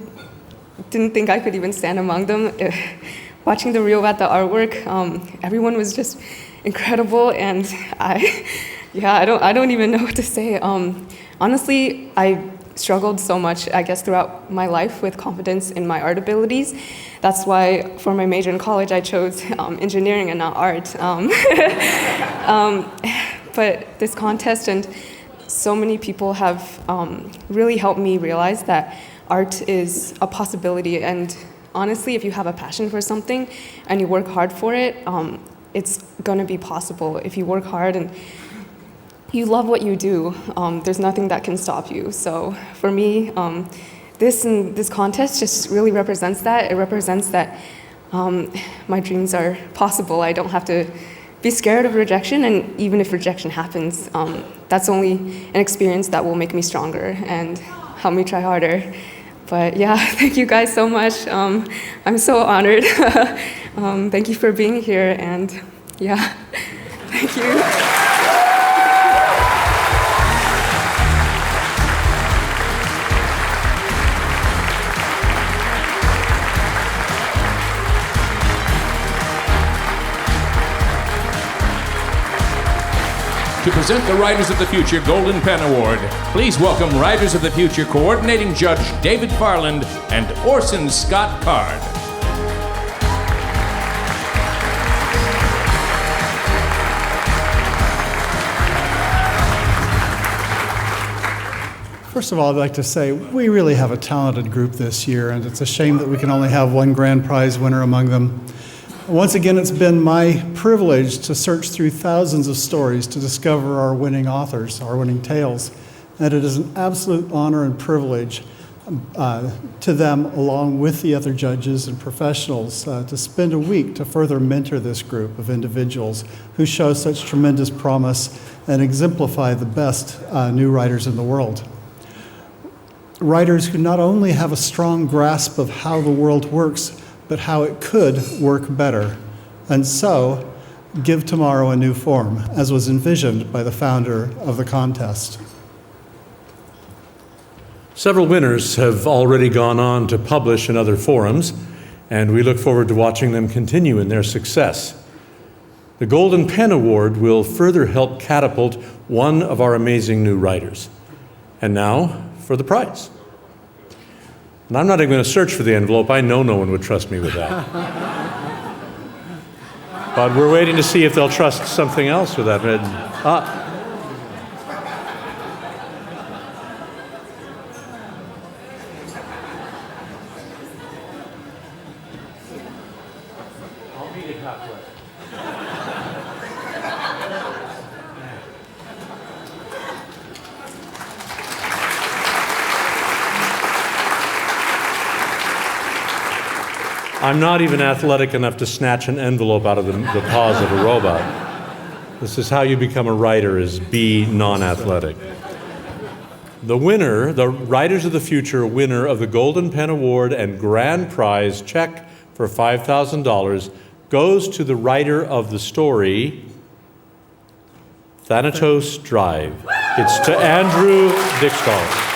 Speaker 2: didn't think I could even stand among them. Watching the reel about the artwork, everyone was just incredible, and I don't even know what to say. Honestly, I struggled so much, I guess, throughout my life with confidence in my art abilities. That's why for my major in college I chose engineering and not art. But this contest and so many people have really helped me realize that art is a possibility, and honestly, if you have a passion for something and you work hard for it, it's going to be possible. If you work hard and you love what you do, there's nothing that can stop you. So for me, this contest just really represents that. It represents that my dreams are possible. I don't have to be scared of rejection, and even if rejection happens, that's only an experience that will make me stronger and help me try harder. But yeah, thank you guys so much. I'm so honored. Thank you for being here, and yeah, thank you.
Speaker 1: To present the Writers of the Future Golden Pen Award, please welcome Writers of the Future Coordinating Judge David Farland and Orson Scott Card.
Speaker 13: First of all, I'd like to say we really have a talented group this year, and it's a shame that we can only have one grand prize winner among them. Once again, it's been my privilege to search through thousands of stories to discover our winning authors, our winning tales, and it is an absolute honor and privilege to them, along with the other judges and professionals, to spend a week to further mentor this group of individuals who show such tremendous promise and exemplify the best new writers in the world. Writers who not only have a strong grasp of how the world works, but how it could work better, and so give tomorrow a new form, as was envisioned by the founder of the contest.
Speaker 25: Several winners have already gone on to publish in other forums, and we look forward to watching them continue in their success. The Golden Pen Award will further help catapult one of our amazing new writers. And now for the prize. And I'm not even going to search for the envelope. I know no one would trust me with that. But we're waiting to see if they'll trust something else with that. I'll meet it halfway. I'm not even athletic enough to snatch an envelope out of the paws of a robot. This is how you become a writer, is be non-athletic. The winner, the Writers of the Future winner of the Golden Pen Award and grand prize check for $5,000 goes to the writer of the story, Thanatos Drive. It's to Andrew Dixgall.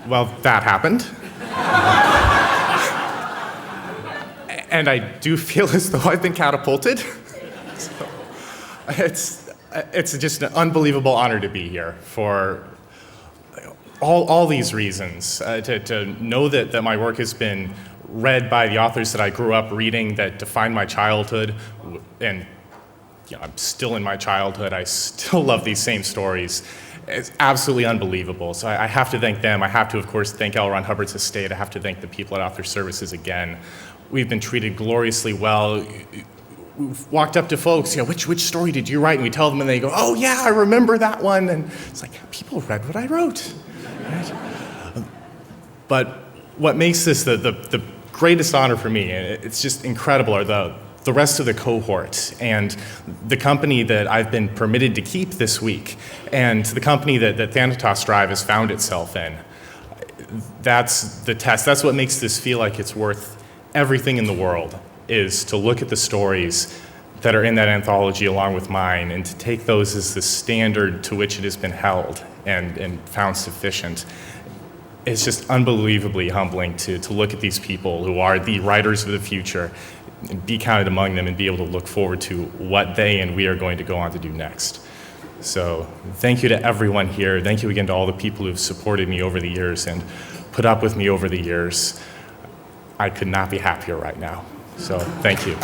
Speaker 3: Well, that happened. And I do feel as though I've been catapulted. So it's just an unbelievable honor to be here for all these reasons. To know that my work has been read by the authors that I grew up reading, that defined my childhood, and I'm still in my childhood. I still love these same stories. It's absolutely unbelievable. So I have to thank them. I have to, of course, thank L. Ron Hubbard's estate. I have to thank the people at Author Services again. We've been treated gloriously well. walked up to folks, which story did you write? And we tell them, and they go, oh yeah, I remember that one. And it's like, people read what I wrote. Right? But what makes this the greatest honor for me, and it's just incredible, are the rest of the cohort and the company that I've been permitted to keep this week, and the company that Thanatos Drive has found itself in. That's the test. That's what makes this feel like it's worth everything in the world, is to look at the stories that are in that anthology along with mine and to take those as the standard to which it has been held and found sufficient. It's just unbelievably humbling to look at these people who are the writers of the future, and be counted among them, and be able to look forward to what they and we are going to go on to do next. So thank you to everyone here. Thank you again to all the people who have supported me over the years and put up with me over the years. I could not be happier right now. So thank you.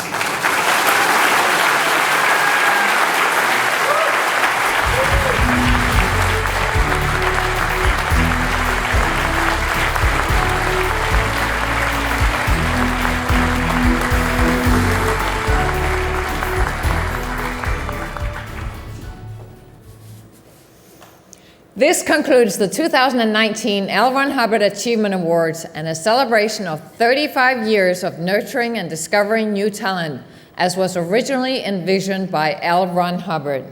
Speaker 4: This concludes the 2019 L. Ron Hubbard Achievement Awards and a celebration of 35 years of nurturing and discovering new talent, as was originally envisioned by L. Ron Hubbard.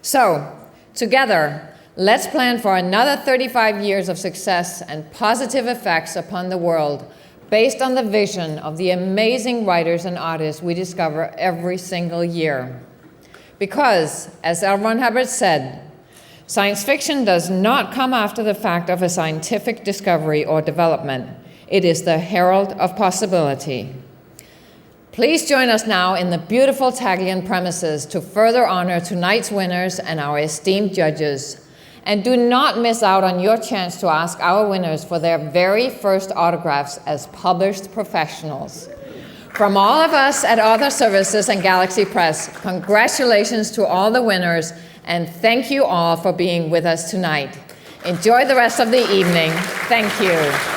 Speaker 4: So, together, let's plan for another 35 years of success and positive effects upon the world, based on the vision of the amazing writers and artists we discover every single year. Because, as L. Ron Hubbard said, science fiction does not come after the fact of a scientific discovery or development. It is the herald of possibility. Please join us now in the beautiful Taglian premises to further honor tonight's winners and our esteemed judges. And do not miss out on your chance to ask our winners for their very first autographs as published professionals. From all of us at Author Services and Galaxy Press, congratulations to all the winners, and thank you all for being with us tonight. Enjoy the rest of the evening. Thank you.